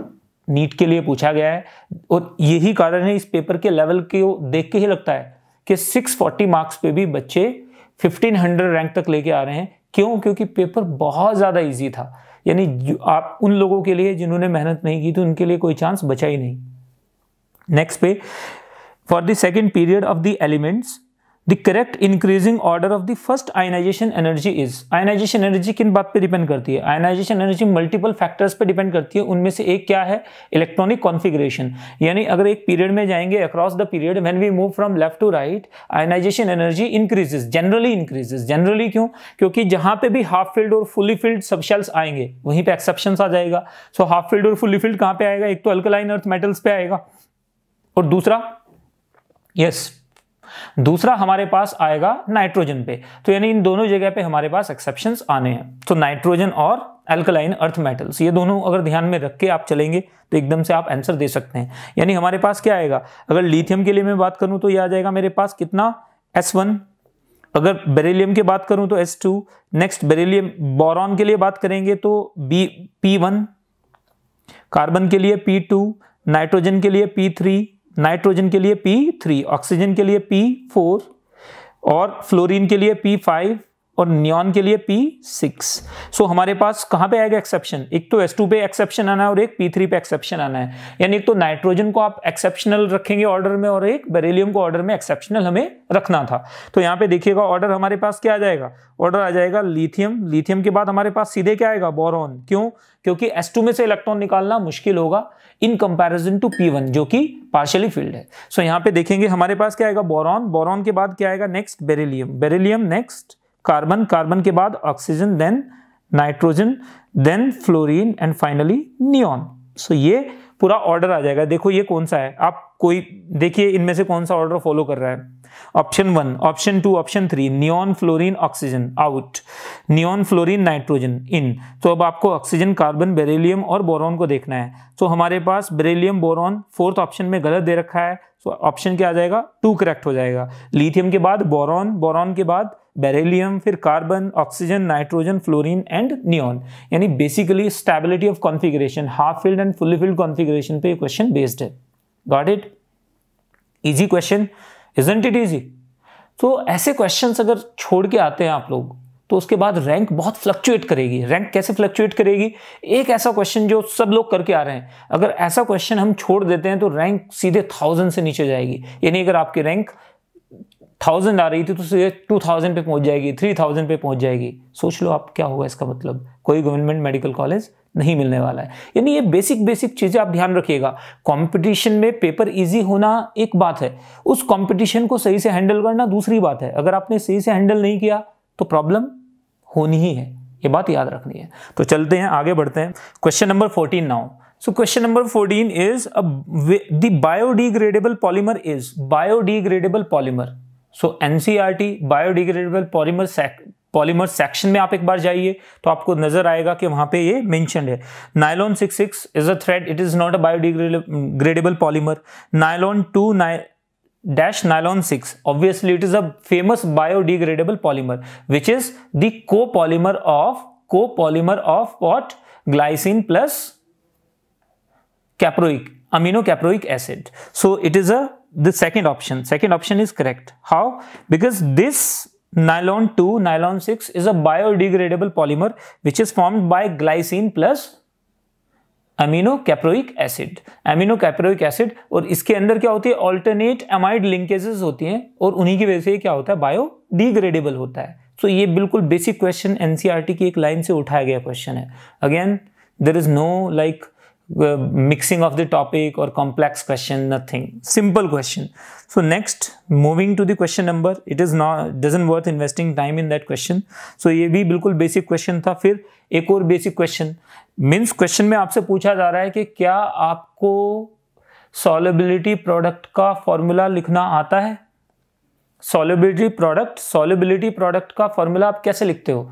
[SPEAKER 1] नीट के लिए पूछा गया है। और यही कारण है इस पेपर के लेवल को देख के ही लगता है कि 640 मार्क्स पे भी बच्चे 1500 रैंक तक लेके आ रहे हैं। क्यों? क्योंकि पेपर बहुत ज़्यादा इजी था। यानी आप उन लोगों के लिए जिन्होंने मेहनत नहीं की तो उनके लिए कोई चांस बचा ही नहीं। नेक्स्ट पे, for the second period of the elements, the correct increasing order of the first ionization energy is। ionization energy किन बात पे डिपेंड करती है? ionization energy मल्टीपल फैक्टर्स पे डिपेंड करती है। उनमें से एक क्या है, इलेक्ट्रॉनिक कॉन्फ़िगरेशन। यानी अगर एक पीरियड में जाएंगे, across the period when we move from left to right, ionization energy increases, generally increases. Generally क्यों? क्योंकि जहां पे भी हाफ फिल्ड और फुली फिल्ड सबशेल्स आएंगे वहीं पे एक्सेप्शंस आ जाएगा। सो हाफ फिल्ड और फुली फिल्ड कहां पे आएगा? एक तो अल्कलाइन अर्थ मेटल्स पे आएगा, और दूसरा दूसरा हमारे पास आएगा नाइट्रोजन पे। तो यानी इन दोनों जगह पे हमारे पास एक्सेप्शंस आने हैं। तो नाइट्रोजन और अल्कलाइन अर्थ मेटल्स, ये दोनों अगर ध्यान में रख के आप चलेंगे तो एकदम से आप आंसर दे सकते हैं। यानी हमारे पास क्या आएगा, अगर लिथियम के लिए मैं बात करूं तो ये आ जाएगा मेरे पास कितना, S1। अगर बेरिलियम की बात करूं तो S2। नेक्स्ट बेरिलियम, बोरॉन के लिए बात करेंगे तो P1, कार्बन के लिए P2, नाइट्रोजन के लिए P3, नाइट्रोजन के लिए P3, ऑक्सीजन के लिए P4, और फ्लोरीन के लिए P5, और नियॉन के लिए P6। सो हमारे पास कहां पे आएगा एक्सेप्शन? एक तो S2 पे एक्सेप्शन आना है और एक P3 पे एक्सेप्शन आना है। यानी एक तो नाइट्रोजन को आप एक्सेप्शनल रखेंगे ऑर्डर में, और एक बेरिलियम को ऑर्डर में एक्सेप्शनल हमें रखना था। तो यहाँ पे देखिएगा ऑर्डर हमारे पास क्या आ जाएगा, ऑर्डर आ जाएगा लिथियम। लिथियम के बाद हमारे पास सीधे क्या आएगा, बोरॉन। क्यों? क्योंकि S2 में से इलेक्ट्रॉन निकालना मुश्किल होगा इन कंपैरिजन टू P1 जो कि पार्शियली फिल्ड है। सो यहाँ पे देखेंगे हमारे पास क्या आएगा, बोरॉन। बोरॉन के बाद क्या आएगा next, beryllium. Beryllium next carbon, carbon के बाद oxygen, then nitrogen, then fluorine, and finally neon. So ये पूरा ऑर्डर आ जाएगा। देखो ये कौन सा है, आप कोई देखिए इनमें से कौन सा ऑर्डर फॉलो कर रहा है। Option 1, option 2, option 3, neon, fluorine, oxygen out, neon, fluorine, nitrogen in. तो अब आपको ऑक्सीजन, कार्बन, बेरिलियम और बोरॉन को देखना है। तो हमारे पास बेरिलियम, बोरॉन फोर्थ ऑप्शन में गलत दे रखा है, तो ऑप्शन क्या आ जाएगा, 2 करेक्ट हो जाएगा। लिथियम के बाद बोरॉन, बोरॉन के बाद बेरिलियम, फिर carbon, oxygen, nitrogen, fluorine and neon. यानी basically stability of configuration, half filled and fully filled configuration पे क्वेश्चन बेस्ड है। Got it? Easy question, isn't it easy? तो ऐसे क्वेश्चंस अगर छोड़ के आते हैं आप लोग तो उसके बाद रैंक बहुत फ्लक्चुएट करेगी। रैंक कैसे फ्लक्चुएट करेगी? एक ऐसा क्वेश्चन जो सब लोग करके आ रहे हैं, अगर ऐसा क्वेश्चन हम छोड़ देते हैं तो रैंक सीधे 1000 से नीचे जाएगी। यानी अगर आपकी रैंक 1000 आ रही थी तो सीधे 2000 पे पहुंच जाएगी, 3000 पे पहुंच जाएगी। सोच लो आप क्या होगा इसका मतलब, कोई गवर्नमेंट मेडिकल कॉलेज नहीं मिलने वाला है। यानी ये बेसिक चीजें आप ध्यान रखिएगा। कंपटीशन में पेपर इजी होना एक बात है, उस कंपटीशन को सही से हैंडल करना दूसरी बात है। अगर आपने सही से हैंडल नहीं किया तो प्रॉब्लम होनी ही है, ये बात याद रखनी है। तो चलते हैं आगे बढ़ते हैं, question number 14 now. So question number 14 is the biodegradable polymer is biodegradable polymer. So NCERT biodegradable polymer section में आप एक बार जाइए तो आपको नजर आएगा कि वहां पे ये मेंशन्ड है. Nylon 66 is a thread, it is not a biodegradable polymer. Nylon 2 nylon 6, obviously it is a famous biodegradable polymer which is the copolymer of what? Glycine plus aminocaproic acid. So it is the second option is correct. How? Because this nylon 2 nylon 6 is a biodegradable polymer which is formed by glycine plus aminocaproic acid. और इसके अंदर क्या होती है? Alternate amide linkages होती हैं और उन्हीं की वजह से क्या होता है? बायोडिग्रेडेबल होता है. तो ये बिल्कुल बेसिक क्वेश्चन एनसीईआरटी की एक लाइन से उठाया गया क्वेश्चन है. Again there is no like mixing of the topic or complex question, nothing, simple question. So next, moving to the question number, it is not doesn't worth investing time in that question. So ये भी बिल्कुल basic question था. फिर एक और basic question means question में आपसे पूछा जा रहा है कि क्या आपको सॉल्युबिलिटी प्रोडक्ट का फॉर्मूला लिखना आता है? सॉल्युबिलिटी प्रोडक्ट का फॉर्मूला आप कैसे लिखते हो?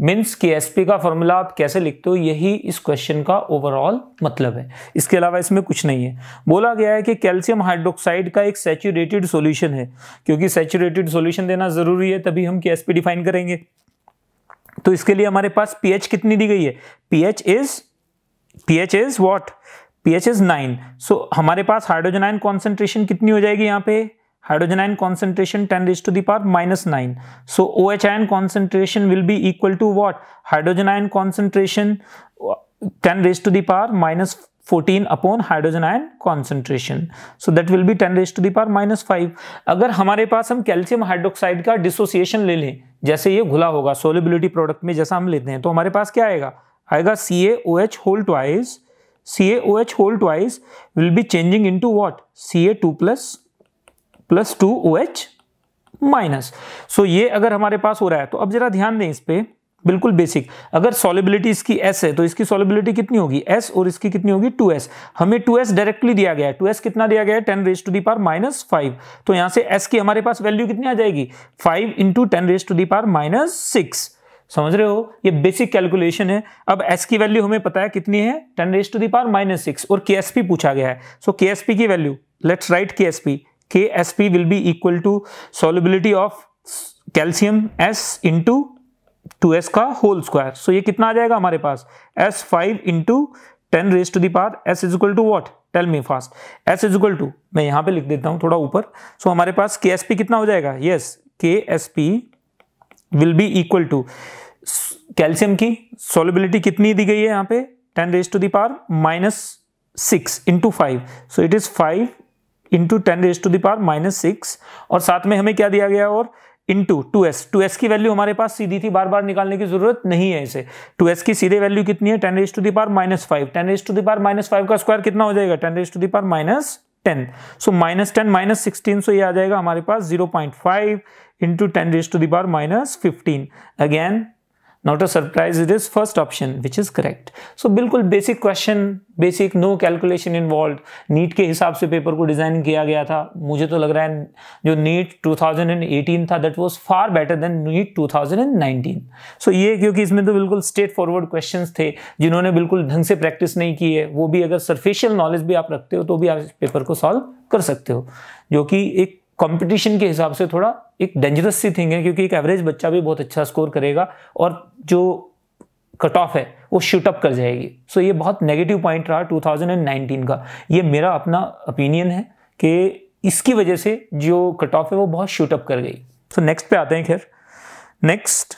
[SPEAKER 1] मीन्स KSP का फॉर्मूला आप कैसे लिखते हो, यही इस क्वेश्चन का ओवरऑल मतलब है. इसके अलावा इसमें कुछ नहीं है. बोला गया है कि कैल्शियम हाइड्रोक्साइड का एक सैचुरेटेड सॉल्यूशन है. क्योंकि सैचुरेटेड सॉल्यूशन देना जरूरी है तभी हम KSP डिफाइन करेंगे. तो इसके लिए हमारे पास pH कितनी दी गई है? pH is what? pH is 9. सो हमारे पास हाइड्रोजन आयन कॉन्सेंट्रेशन कितनी हो जाएगी यहाँ पे? Hydrogen ion concentration 10 raised to the power -9. So OH ion concentration will be equal to what? Hydrogen ion concentration 10 raised to the power -14 upon hydrogen ion concentration. So that will be 10 raised to the power -5. अगर हमारे पास हम calcium hydroxide का dissociation ले लें, जैसे ये घुला होगा solubility product में जैसा हम लेते हैं, तो हमारे पास क्या आएगा? CaOH whole twice will be changing into what? Ca2 plus 2OH minus. So ये अगर हमारे पास हो रहा है तो अब जरा ध्यान दें इस पे, बिल्कुल बेसिक. अगर सॉल्युबिलिटी इसकी S है तो इसकी सॉल्युबिलिटी कितनी होगी? S, और इसकी कितनी होगी? 2S. हमें 2S डायरेक्टली दिया गया है. 2S कितना दिया गया है? 10 raised to the power -5. तो यहां से S की हमारे पास वैल्यू कितनी आ जाएगी? 5 into 10 raised to the power -6. समझ रहे हो? ये बेसिक कैलकुलेशन है. अब S की वैल्यू हमें पता है कितनी है? 10 raised to the power -6. और KSP पूछा गया है. सो KSP की value, let's write KSP. KSP will be equal to solubility of calcium S into 2S का होल स्क्वायर. सो ये कितना आ जाएगा हमारे पास? S5 into 10 raised to the power S is equal to what? Tell me fast. S is equal to, मैं यहाँ पे लिख देता हूँ थोड़ा ऊपर. सो हमारे पास KSP कितना हो जाएगा? Yes, KSP will be equal to calcium की solubility कितनी दी गई है यहाँ पे? 10 raised to the power -6 into 5. So it is 5 into 10 raised to the power -6. और साथ में हमें क्या दिया गया? और into 2S की वैल्यू हमारे पास सीधी थी, बार बार निकालने की जरूरत नहीं है इसे. 2S की सीधे वैल्यू कितनी है? 10 raised to the power -5. 10 raised to the power -5 का स्क्वायर कितना हो जाएगा? 10 raised to the power -10. सो -10 -16, सो ये आ जाएगा हमारे पास 0.5 into 10 raised to the power -15. Again Not a surprise, it is first option which is correct. So बिल्कुल basic question, basic, no calculation involve. NEET के हिसाब से पेपर को डिजाइन किया गया था. मुझे तो लग रहा है जो नीट 2018 था that was far better than NEET 2019. So ये क्योंकि इसमें तो बिल्कुल स्ट्रेट फॉरवर्ड क्वेश्चंस थे. जिन्होंने बिल्कुल ढंग से प्रैक्टिस नहीं की है वो भी अगर सरफेशियल नॉलेज भी आप रखते हो तो भी आप इस पेपर को सॉल्व कर सकते हो, जो कि एक कंपटीशन के हिसाब से थोड़ा एक डेंजरस सी थिंग है. क्योंकि एक एवरेज बच्चा भी बहुत अच्छा स्कोर करेगा और जो कट ऑफ है वो शूट अप कर जाएगी. सो ये बहुत नेगेटिव पॉइंट रहा 2019 का. ये मेरा अपना ओपिनियन है कि इसकी वजह से जो कट ऑफ है वो बहुत शूट अप कर गई. सो नेक्स्ट पे आते हैं. खैर नेक्स्ट,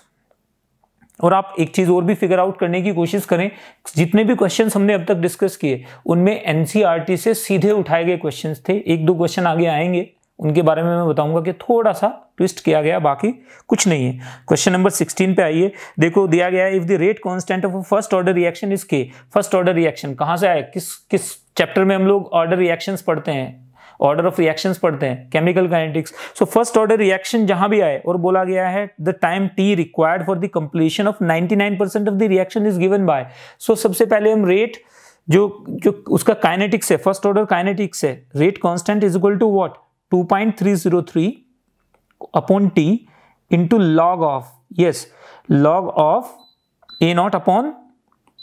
[SPEAKER 1] और आप एक चीज और भी फिगर आउट करने की कोशिश करें, जितने भी क्वेश्चंस हमने अब तक डिस्कस किए उनमें एनसीईआरटी से सीधे उठाए गए क्वेश्चंस थे. एक दो क्वेश्चन आगे आएंगे उनके बारे में मैं बताऊंगा कि थोड़ा सा ट्विस्ट किया गया, बाकी कुछ नहीं है. क्वेश्चन नंबर 16 पे आइए. देखो दिया गया है, if the rate constant of first order reaction is के. फर्स्ट ऑर्डर रिएक्शन कहां से आए? किस चैप्टर में हम लोग ऑर्डर रिएक्शंस पढ़ते हैं, ऑर्डर ऑफ रिएक्शंस पढ़ते हैं, chemical kinetics. So first order reaction जहां भी आए और बोला गया है the time T required for the completion of 99% of the reaction is given by. So सबसे पहले हम रेट जो उसका काइनेटिक्स है, फर्स्ट ऑर्डर काइनेटिक्स है, rate constant is equal to what 2.303 upon T into log of, yes log of A not upon,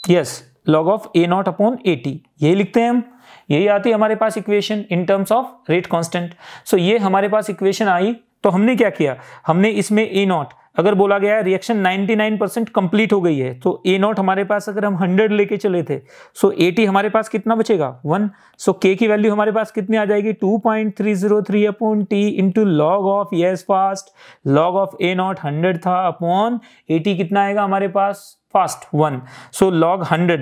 [SPEAKER 1] yes log of A not upon A T, यही लिखते हैं हम, यही आती है हमारे पास equation in terms of rate constant. So ये हमारे पास इक्वेशन आई, तो हमने क्या किया, हमने इसमें ए नॉट, अगर बोला गया है रिएक्शन 99% कंप्लीट हो गई है, तो ए नॉट हमारे पास अगर हम 100 लेके चले थे, सो ए टी हमारे पास कितना बचेगा 1, सो के की वैल्यू हमारे पास कितनी आ जाएगी 2.303 upon T into log of, yes fast, log of A not 100 था अपॉन ए टी कितना आएगा हमारे पास फास्ट 1, सो लॉग 100,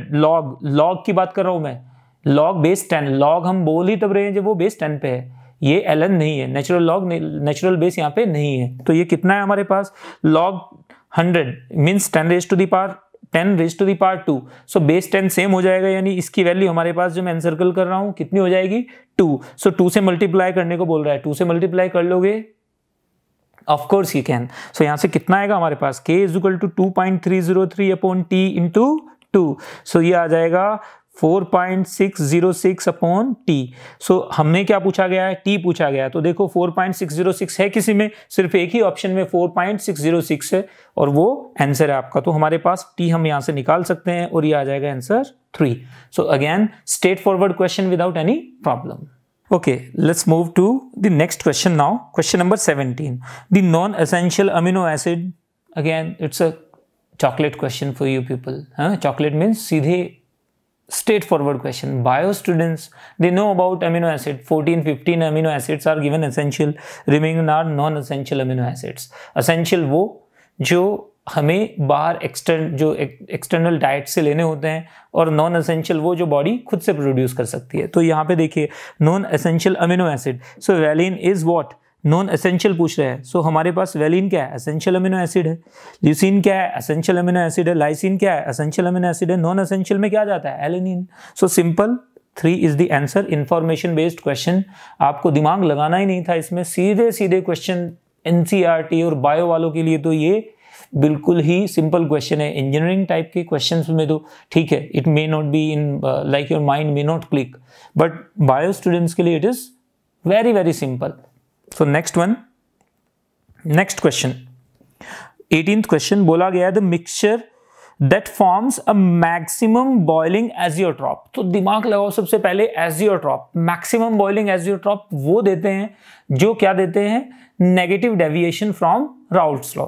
[SPEAKER 1] लॉग की बात कर रहा हूं मैं, लॉग बेस 10, लॉग हम बोल ही तब रहे हैं जब वो बेस 10 पे है, ये ln नहीं है, नेचुरल लॉग, नेचुरल बेस यहाँ पे नहीं है, तो ये कितना है हमारे पास log 100 means 10 raise to the power 2, so base 10 same हो जाएगा, यानी इसकी वैल्यू हमारे पास जो मैं एनसर्कल कर रहा हूँ कितनी हो जाएगी 2, सो 2 से मल्टीप्लाई करने को बोल रहा है, 2 से मल्टीप्लाई कर लोगे, of course you can, so यहाँ से कितना आएगा हमारे पास k is equal to 2.303 upon T into 2, so ये आ जाएगा 4.606 अपॉन टी। सो हमने क्या पूछा गया है, टी पूछा गया है, तो देखो 4.606 है किसी में, सिर्फ एक ही ऑप्शन में 4.606 है और वो आंसर है आपका, तो हमारे पास टी हम यहां से निकाल सकते हैं और ये आ जाएगा answer 3। So again straight forward question without any problem. Okay, let's move to the next question now. Question number 17. The non-essential amino acid. Again, it's a chocolate question for you people. Chocolate means सीधे straightforward question. Bio students, they know about amino acid. 14-15 amino acids are given essential. Remaining are non-essential amino acids. Essential वो जो हमें बाहर external diet से लेने होते हैं, और नॉन एसेंशियल वो जो बॉडी खुद से प्रोड्यूस कर सकती है। तो यहाँ पे देखिए non essential amino acid, so valine is what, non essential पूछ रहे हैं, सो हमारे पास वैलिन क्या है, एसेंशियल अमीनो एसिड है, ल्यूसीन क्या है, एसेंशियल अमीनो एसिड है, लाइसिन क्या है, एसेंशियल अमीनो एसिड है, नॉन एसेंशियल में क्या जाता है, alanine. So simple 3 is the answer. Information based question, आपको दिमाग लगाना ही नहीं था इसमें, सीधे सीधे क्वेश्चन एनसीईआरटी और बायो वालों के लिए तो ये बिल्कुल ही सिंपल क्वेश्चन है। इंजीनियरिंग टाइप के क्वेश्चंस में तो ठीक है, it may not be in like your mind may not click, but bio students के लिए it is very very simple. So next question 18th question बोला गया है the mixture that forms a maximum boiling azeotrope. तो दिमाग लगाओ, सबसे पहले एजियोट्रॉप, मैक्सिमम बॉइलिंग एजियोट्रॉप वो देते हैं जो क्या देते हैं, negative deviation from Raoult's law,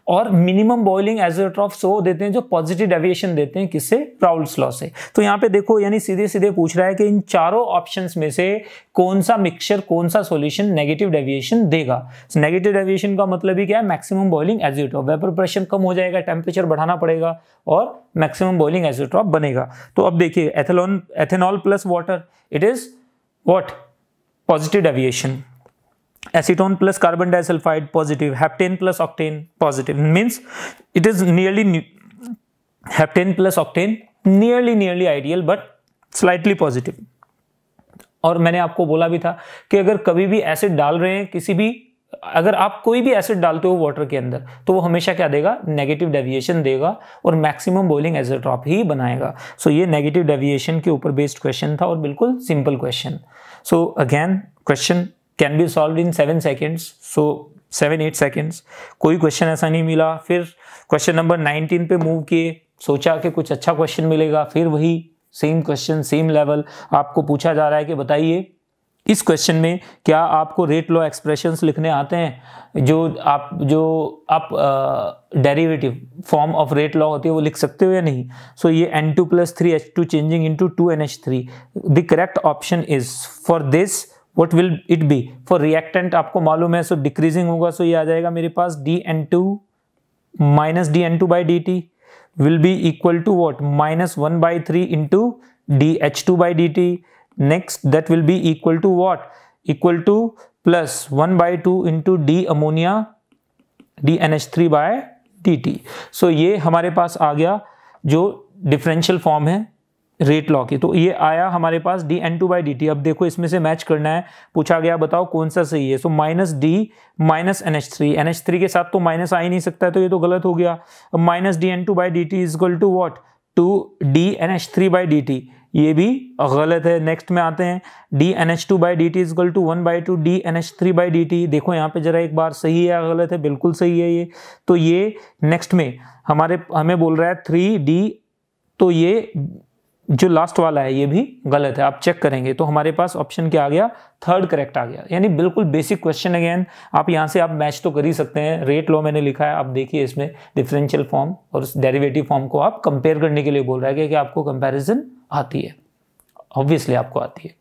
[SPEAKER 1] और मिनिमम बॉइलिंग एजियोट्रॉप वो देते हैं जो पॉजिटिव डेविएशन देते हैं, किससे, राउल्ट्स लॉ से। तो यहाँ पे देखो, यानी सीधे सीधे पूछ रहा है कि इन चारों ऑप्शंस में से कौन सा मिक्सचर, कौन सा सॉल्यूशन नेगेटिव डेविएशन देगा। नेगेटिव डेविएशन का मतलब ही क्या है, maximum boiling azeotrope, vapour pressure कम हो जाएगा, टेम्परेचर बढ़ाना पड़ेगा और मैक्सिमम बॉइलिंग एजियोट्रॉप बनेगा। तो अब देखिए ethanol plus water, it is what, positive deviation. Acetone plus carbon disulfide positive, heptane plus octane positive, means it is nearly heptane plus octane nearly ideal but slightly positive। और मैंने आपको बोला भी था कि अगर कभी भी एसिड डाल रहे हैं किसी भी, अगर आप कोई भी एसिड डालते हो वाटर के अंदर, तो वो हमेशा क्या देगा, नेगेटिव डेविएशन देगा और मैक्सिमम बॉइलिंग एजियोट्रॉप ही बनाएगा। सो ये नेगेटिव डेविएशन के ऊपर बेस्ड क्वेश्चन था और बिल्कुल simple question. So again question can be solve in 7 seconds, so 7-8 seconds। कोई क्वेश्चन ऐसा नहीं मिला, फिर क्वेश्चन नंबर 19 पे मूव किए, सोचा कि कुछ अच्छा क्वेश्चन मिलेगा, फिर वही सेम क्वेश्चन सेम लेवल आपको पूछा जा रहा है कि बताइए इस क्वेश्चन में क्या आपको रेट लॉ एक्सप्रेशंस लिखने आते हैं, जो आप derivative form of rate law होती है वो लिख सकते हो या नहीं। सो ये N2 + 3H2 changing into 2NH3, the correct option is for this, what will it be for reactant आपको मालूम है, सो डिक्रीजिंग होगा, सो ये आ जाएगा मेरे पास dN2 - dN2/dt will be equal to what, -1/3 into dH2/dt। next that will be equal to what, equal to +1/2 into d ammonia dNH3/dt। सो ये हमारे पास आ गया जो डिफरेंशियल फॉर्म है रेट लॉ की, तो ये आया हमारे पास dN2/dt। अब देखो इसमें से मैच करना है, पूछा गया बताओ कौन सा सही है। सो -d - NH3 के साथ तो माइनस आ ही नहीं सकता है, तो ये तो गलत हो गया। -dN2/dt is equal to what, 2dNH3/dt, ये भी गलत है। नेक्स्ट में आते हैं, DNH2/dt is equal to 1/2 DNH3/dt। देखो यहाँ पे जरा एक बार सही है या गलत है, बिल्कुल सही है ये। तो ये नेक्स्ट में हमें बोल रहा है 3D, तो ये जो लास्ट वाला है ये भी गलत है। आप चेक करेंगे तो हमारे पास ऑप्शन क्या आ गया, थर्ड करेक्ट आ गया। यानी बिल्कुल बेसिक क्वेश्चन। अगेन आप यहाँ से आप मैच तो कर ही सकते हैं। रेट लॉ मैंने लिखा है, आप देखिए इसमें डिफरेंशियल फॉर्म और डेरिवेटिव फॉर्म को आप कंपेयर करने के लिए बोल रहा है कि आपको कंपैरिजन आती है, ऑब्वियसली आपको आती है।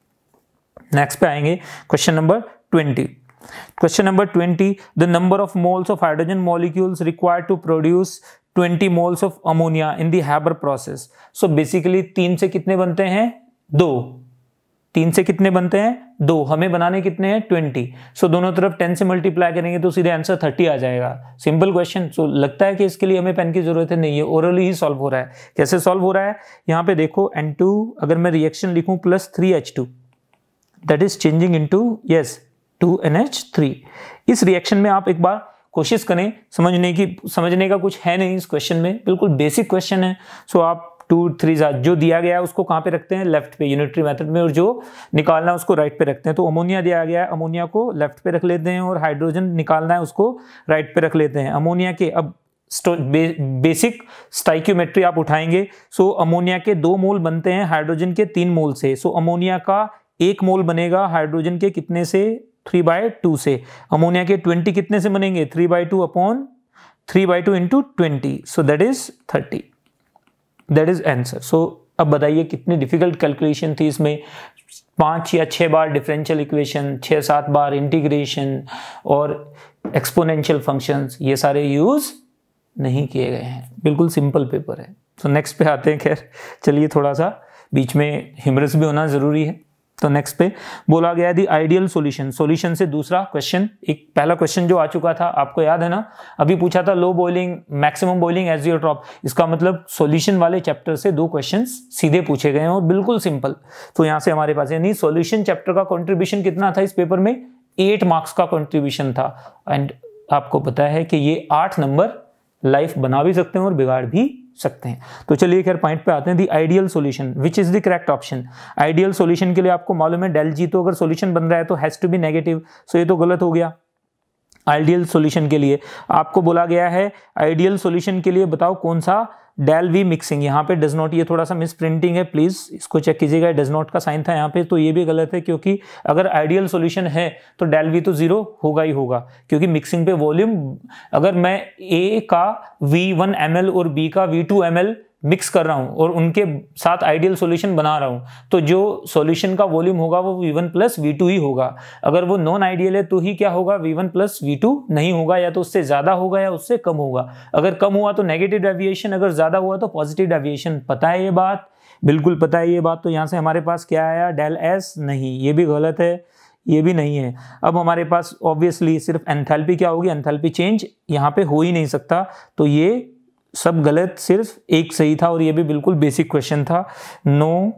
[SPEAKER 1] नेक्स्ट पे आएंगे question number 20। Question number 20, the number of moles of hydrogen molecules required to produce 20 moles of ammonia in the Haber process. So basically 3 से कितने बनते हैं, 2। 3 से कितने बनते हैं, 2। हमें बनाने कितने हैं, 20। सो दोनों तरफ 10 से मल्टीप्लाई करेंगे तो सीधे आंसर 30 आ जाएगा। Simple question. सो लगता है कि इसके लिए हमें पेन की जरूरत है, नहीं है, ओरली ही सॉल्व हो रहा है। कैसे सॉल्व हो रहा है, यहाँ पे देखो N2 अगर मैं रिएक्शन लिखूं plus 3H2 that is changing into 2NH3। इस रिएक्शन में आप एक बार कोशिश करें, समझने का कुछ है नहीं इस क्वेश्चन में, बिल्कुल बेसिक क्वेश्चन है। सो आप 2 3 जो दिया गया है उसको कहाँ पे रखते हैं, लेफ्ट पे, यूनिटरी मेथड में, और जो निकालना है उसको राइट पे रखते हैं। तो अमोनिया दिया गया है, अमोनिया को लेफ्ट पे रख लेते हैं, और हाइड्रोजन निकालना है उसको राइट पे रख लेते हैं। अमोनिया के अब बेसिक स्टाइक्योमेट्री आप उठाएंगे। सो अमोनिया के 2 मोल बनते हैं हाइड्रोजन के 3 मोल से। सो अमोनिया का 1 मोल बनेगा हाइड्रोजन के कितने से, 3/2 से। अमोनिया के 20 कितने से बनेंगे, 3/2 upon 3/2 into 20, so that is 30। That is answer. So अब बताइए कितनी डिफिकल्ट कैलकुलेशन थी इसमें। 5 या 6 बार डिफरेंशियल इक्वेशन, 6-7 बार इंटीग्रेशन और एक्सपोनेंशियल फंक्शंस, ये सारे यूज नहीं किए गए हैं। बिल्कुल सिंपल पेपर है। तो नेक्स्ट पे आते हैं। खैर चलिए, थोड़ा सा बीच में हिमरस भी होना जरूरी है। तो नेक्स्ट पे बोला गया दी आइडियल सॉल्यूशन। सॉल्यूशन से दूसरा क्वेश्चन, एक पहला क्वेश्चन जो आ चुका था आपको याद है ना, अभी पूछा था low boiling maximum boiling azeotrope. इसका मतलब सॉल्यूशन वाले चैप्टर से 2 क्वेश्चंस सीधे पूछे गए हैं और बिल्कुल सिंपल। तो यहाँ से हमारे पास यानी सॉल्यूशन चैप्टर का कंट्रीब्यूशन कितना था इस पेपर में, 8 मार्क्स का कंट्रीब्यूशन था। एंड आपको पता है कि ये 8 नंबर लाइफ बना भी सकते हैं और बिगाड़ भी सकते हैं। तो चलिए खैर पॉइंट पे आते हैं। The ideal solution which is the correct option. Ideal solution के लिए आपको मालूम है del G, तो अगर सॉल्यूशन बन रहा है तो हैज टू बी नेगेटिव। सो ये तो गलत हो गया। आइडियल सॉल्यूशन के लिए आपको बोला गया है, आइडियल सॉल्यूशन के लिए बताओ कौन सा, del V मिक्सिंग। यहाँ पे डज नॉट, ये थोड़ा सा मिस प्रिंटिंग है, प्लीज इसको चेक कीजिएगा। डज नॉट का साइन था यहाँ पे, तो ये भी गलत है, क्योंकि अगर आइडियल सॉल्यूशन है तो del V तो 0 होगा ही होगा, क्योंकि मिक्सिंग पे वॉल्यूम, अगर मैं A का V1 ml और B का V2 ml मिक्स कर रहा हूं और उनके साथ आइडियल सॉल्यूशन बना रहा हूं, तो जो सॉल्यूशन का वॉल्यूम होगा वो V1 प्लस V2 ही होगा। अगर वो नॉन आइडियल है तो ही क्या होगा, V1 प्लस V2 नहीं होगा, या तो उससे ज्यादा होगा या उससे कम होगा। अगर कम हुआ तो नेगेटिव डेविएशन, अगर ज्यादा हुआ तो पॉजिटिव डेविएशन। पता है ये बात, बिल्कुल पता है ये बात। तो यहाँ से हमारे पास क्या आया, del S नहीं, ये भी गलत है, ये भी नहीं है। अब हमारे पास ऑब्वियसली सिर्फ एंथैल्पी क्या होगी, एंथैल्पी चेंज यहाँ पे हो ही नहीं सकता। तो ये सब गलत, सिर्फ एक सही था, और ये भी बिल्कुल बेसिक क्वेश्चन था, no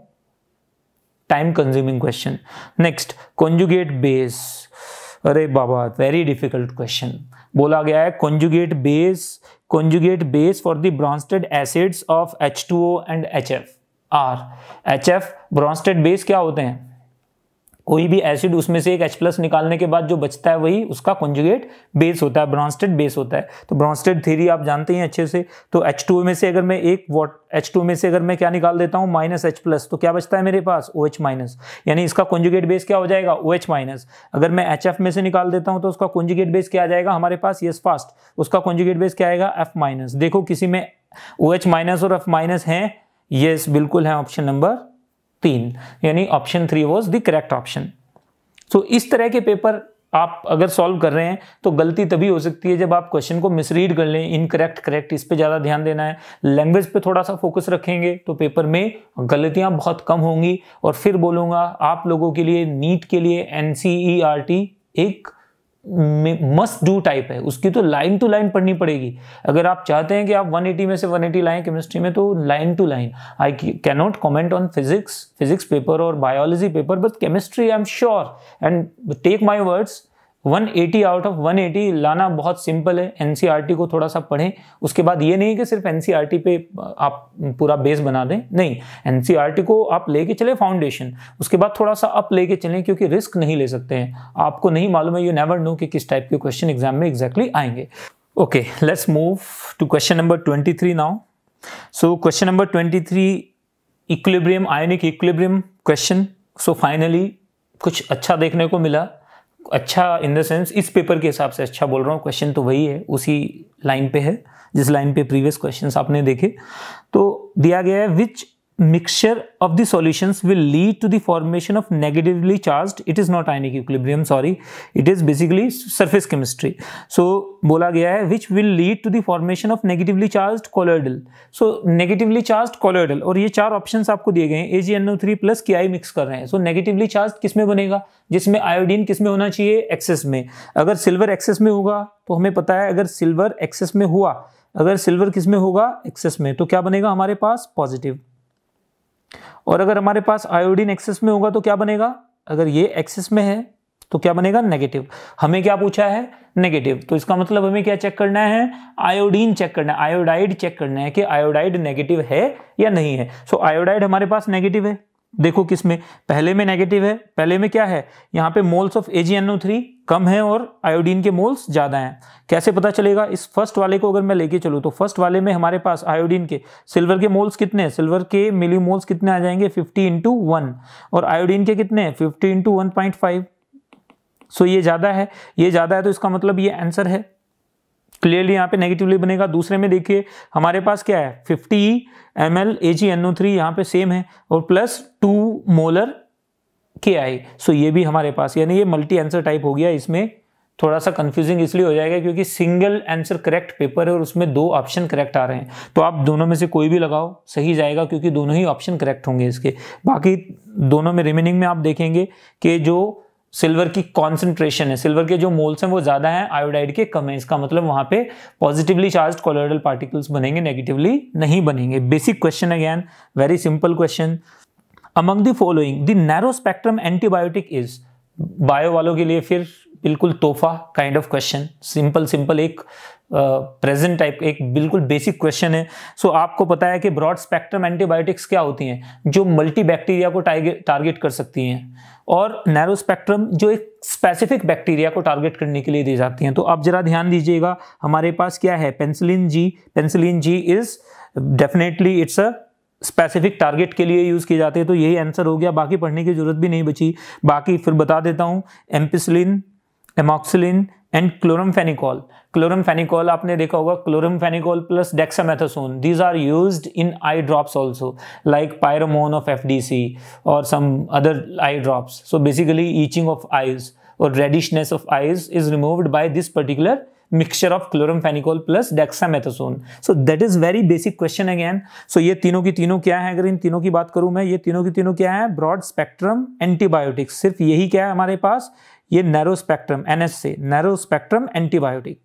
[SPEAKER 1] time consuming question. Next, conjugate base. अरे बाबा, वेरी डिफिकल्ट क्वेश्चन। बोला गया है conjugate base for the Bronsted acids of H2O and HF। HF Bronsted base क्या होते हैं, कोई भी एसिड उसमें से एक H+ निकालने के बाद जो बचता है वही उसका कॉन्जुगेट बेस होता है, ब्रॉन्स्टेड बेस होता है। तो ब्रॉन्स्टेड थ्योरी आप जानते हैं अच्छे से। तो H2O में से अगर मैं H2 में से अगर मैं क्या निकाल देता हूं, -H+, तो क्या बचता है मेरे पास, OH-, यानी इसका कॉन्जुगेट बेस क्या हो जाएगा, OH-। अगर मैं HF में से निकाल देता हूं तो उसका कॉन्जुगेट बेस क्या आ जाएगा हमारे पास, यस फास्ट, उसका कॉन्जुगेट बेस क्या आएगा, F-। देखो किसी में OH- और F- हैं, यस बिल्कुल है, ऑप्शन नंबर 3, यानी option 3 was the correct option. So इस तरह के पेपर आप अगर सॉल्व कर रहे हैं तो गलती तभी हो सकती है जब आप क्वेश्चन को मिसरीड कर लें, इनकरेक्ट करेक्ट, इस पे ज़्यादा ध्यान देना है। लैंग्वेज पे थोड़ा सा फोकस रखेंगे तो पेपर में गलतियां बहुत कम होंगी। और फिर बोलूँगा आप लोगों के लिए, नीट के लिए NCERT एक मस्ट डू टाइप है, उसकी तो लाइन टू लाइन पढ़नी पड़ेगी। अगर आप चाहते हैं कि आप 180 में से 180 लाएं केमिस्ट्री में, तो line to line. I can not comment on physics paper और biology paper, but chemistry I am sure, and take my words, 180 out of 180 लाना बहुत सिंपल है। एनसीईआरटी को थोड़ा सा पढ़ें, उसके बाद ये नहीं कि सिर्फ एनसीईआरटी पे आप पूरा बेस बना दें, नहीं, एनसीईआरटी को आप लेके चले फाउंडेशन, उसके बाद थोड़ा सा अप लेके चलें, क्योंकि रिस्क नहीं ले सकते हैं, आपको नहीं मालूम है, यू नेवर नो कि किस टाइप के क्वेश्चन एग्जाम में एग्जैक्टली आएंगे। Okay, let's move to question number 23 now. So question number 23, equilibrium, ionic equilibrium question. So finally कुछ अच्छा देखने को मिला, अच्छा इन द सेंस इस पेपर के हिसाब से अच्छा बोल रहा हूँ, क्वेश्चन तो वही है, उसी लाइन पे है जिस लाइन पे प्रीवियस क्वेश्चंस आपने देखे। तो दिया गया है विच mixture of the solutions will lead to the formation of negatively charged, it is not ionic equilibrium, sorry, it is basically surface chemistry. So बोला गया है which will lead to the formation of negatively charged colloidal. So negatively charged colloidal, और ये चार options आपको दिए गए हैं, AgNO3 प्लस KI मिक्स कर रहे हैं। सो नेगेटिवली चार्ज किस में बनेगा, जिसमें आयोडीन किस में होना चाहिए, एक्सेस में। अगर सिल्वर एक्सेस में होगा तो हमें पता है, अगर सिल्वर एक्सेस में हुआ, अगर सिल्वर किस में होगा, एक्सेस में, तो क्या बनेगा हमारे पास, पॉजिटिव। और अगर हमारे पास आयोडीन एक्सेस में होगा तो क्या बनेगा, अगर ये एक्सेस में है तो क्या बनेगा, नेगेटिव। हमें क्या पूछा है, नेगेटिव, तो इसका मतलब हमें क्या चेक करना है, आयोडीन चेक करना है, आयोडाइड चेक करना है कि आयोडाइड नेगेटिव है या नहीं है। सो आयोडाइड हमारे पास नेगेटिव है, देखो किसमें, पहले में नेगेटिव है, पहले में क्या है, यहाँ पे मोल्स ऑफ AgNO3 कम है और आयोडीन के मोल्स ज्यादा हैं। कैसे पता चलेगा, इस फर्स्ट वाले को अगर मैं लेके चलूँ तो फर्स्ट वाले में हमारे पास आयोडीन के, सिल्वर के मोल्स कितने हैं, सिल्वर के मिलीमोल्स कितने आ जाएंगे, 50 × 1, और आयोडीन के कितने हैं, 50 × 1.5। सो ये ज्यादा है, ये ज्यादा है, तो इसका मतलब ये आंसर है, क्लियरली यहाँ पे नेगेटिवली बनेगा। दूसरे में देखिए हमारे पास क्या है, 50 ml AgNO3 यहाँ पे सेम है, और प्लस 2 मोलर KI। सो ये भी हमारे पास, यानी ये मल्टी आंसर टाइप हो गया। इसमें थोड़ा सा कंफ्यूजिंग इसलिए हो जाएगा क्योंकि सिंगल आंसर करेक्ट पेपर है और उसमें 2 ऑप्शन करेक्ट आ रहे हैं, तो आप दोनों में से कोई भी लगाओ सही जाएगा, क्योंकि दोनों ही ऑप्शन करेक्ट होंगे इसके। बाकी दोनों में रिमेनिंग में आप देखेंगे कि जो सिल्वर की कॉन्सेंट्रेशन है, सिल्वर के जो मोल्स हैं वो ज्यादा हैं, आयोडाइड के कम है, इसका मतलब वहां पे पॉजिटिवली चार्ज्ड कोलोइडल पार्टिकल्स बनेंगे, नेगेटिवली नहीं बनेंगे। Basic question again, very simple question. Among the following the narrow spectrum antibiotic is, bio वालों के लिए फिर बिल्कुल तोहफा काइंड ऑफ क्वेश्चन, सिंपल एक प्रेजेंट टाइप, एक बिल्कुल बेसिक क्वेश्चन है। सो आपको पता है कि ब्रॉड स्पेक्ट्रम एंटीबायोटिक्स क्या होती हैं, जो मल्टी बैक्टीरिया को टारगेट कर सकती हैं, और नैरो स्पेक्ट्रम जो एक स्पेसिफिक बैक्टीरिया को टारगेट करने के लिए दी जाती हैं। तो आप जरा ध्यान दीजिएगा, हमारे पास क्या है, penicillin G is definitely it's a specific target के लिए यूज किए जाते हैं, तो यही आंसर हो गया, बाकी पढ़ने की जरूरत भी नहीं बची। बाकी फिर बता देता हूं, ampicillin, amoxicillin and chloramphenicol. Chloramphenicol आपने देखा होगा, chloramphenicol plus dexamethasone, these are used in eye drops also, like pyromone of FDC और some other eye drops. So basically itching of eyes और reddishness of eyes is removed by this particular mixture of chloramphenicol plus dexamethasone. So that is very basic question again. So ये तीनों की तीनों क्या है, अगर इन तीनों की बात करूं मैं, ये तीनों की तीनों क्या है, ब्रॉड स्पेक्ट्रम एंटीबायोटिक्स। सिर्फ यही क्या है हमारे पास, ये नैरो स्पेक्ट्रम, NS से narrow spectrum antibiotic.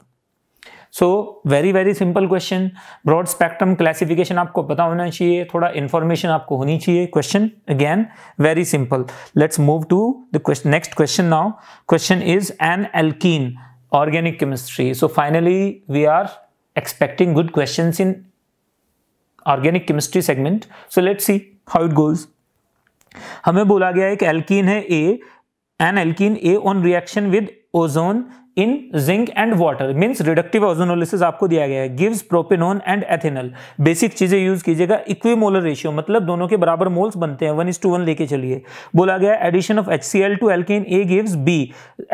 [SPEAKER 1] So very simple question. Broad spectrum classification आपको पता होना चाहिए, थोड़ा इंफॉर्मेशन आपको होनी चाहिए। Question again very simple. Let's move to the next question now. Question is an alkene, organic chemistry. So finally we are expecting good questions in organic chemistry segment. So let's see how it goes. हमें बोला गया है कि alkene है A, an alkene A on reaction with ozone in zinc and water, means reductive ozonolysis आपको दिया गया है, gives propanone and ethanol। Basic चीजें यूज कीजिएगा, इक्विमोलर रेशियो मतलब दोनों के बराबर मोल्स बनते हैं, 1:1 लेके चलिए। बोला गया addition of HCl to alkene A gives B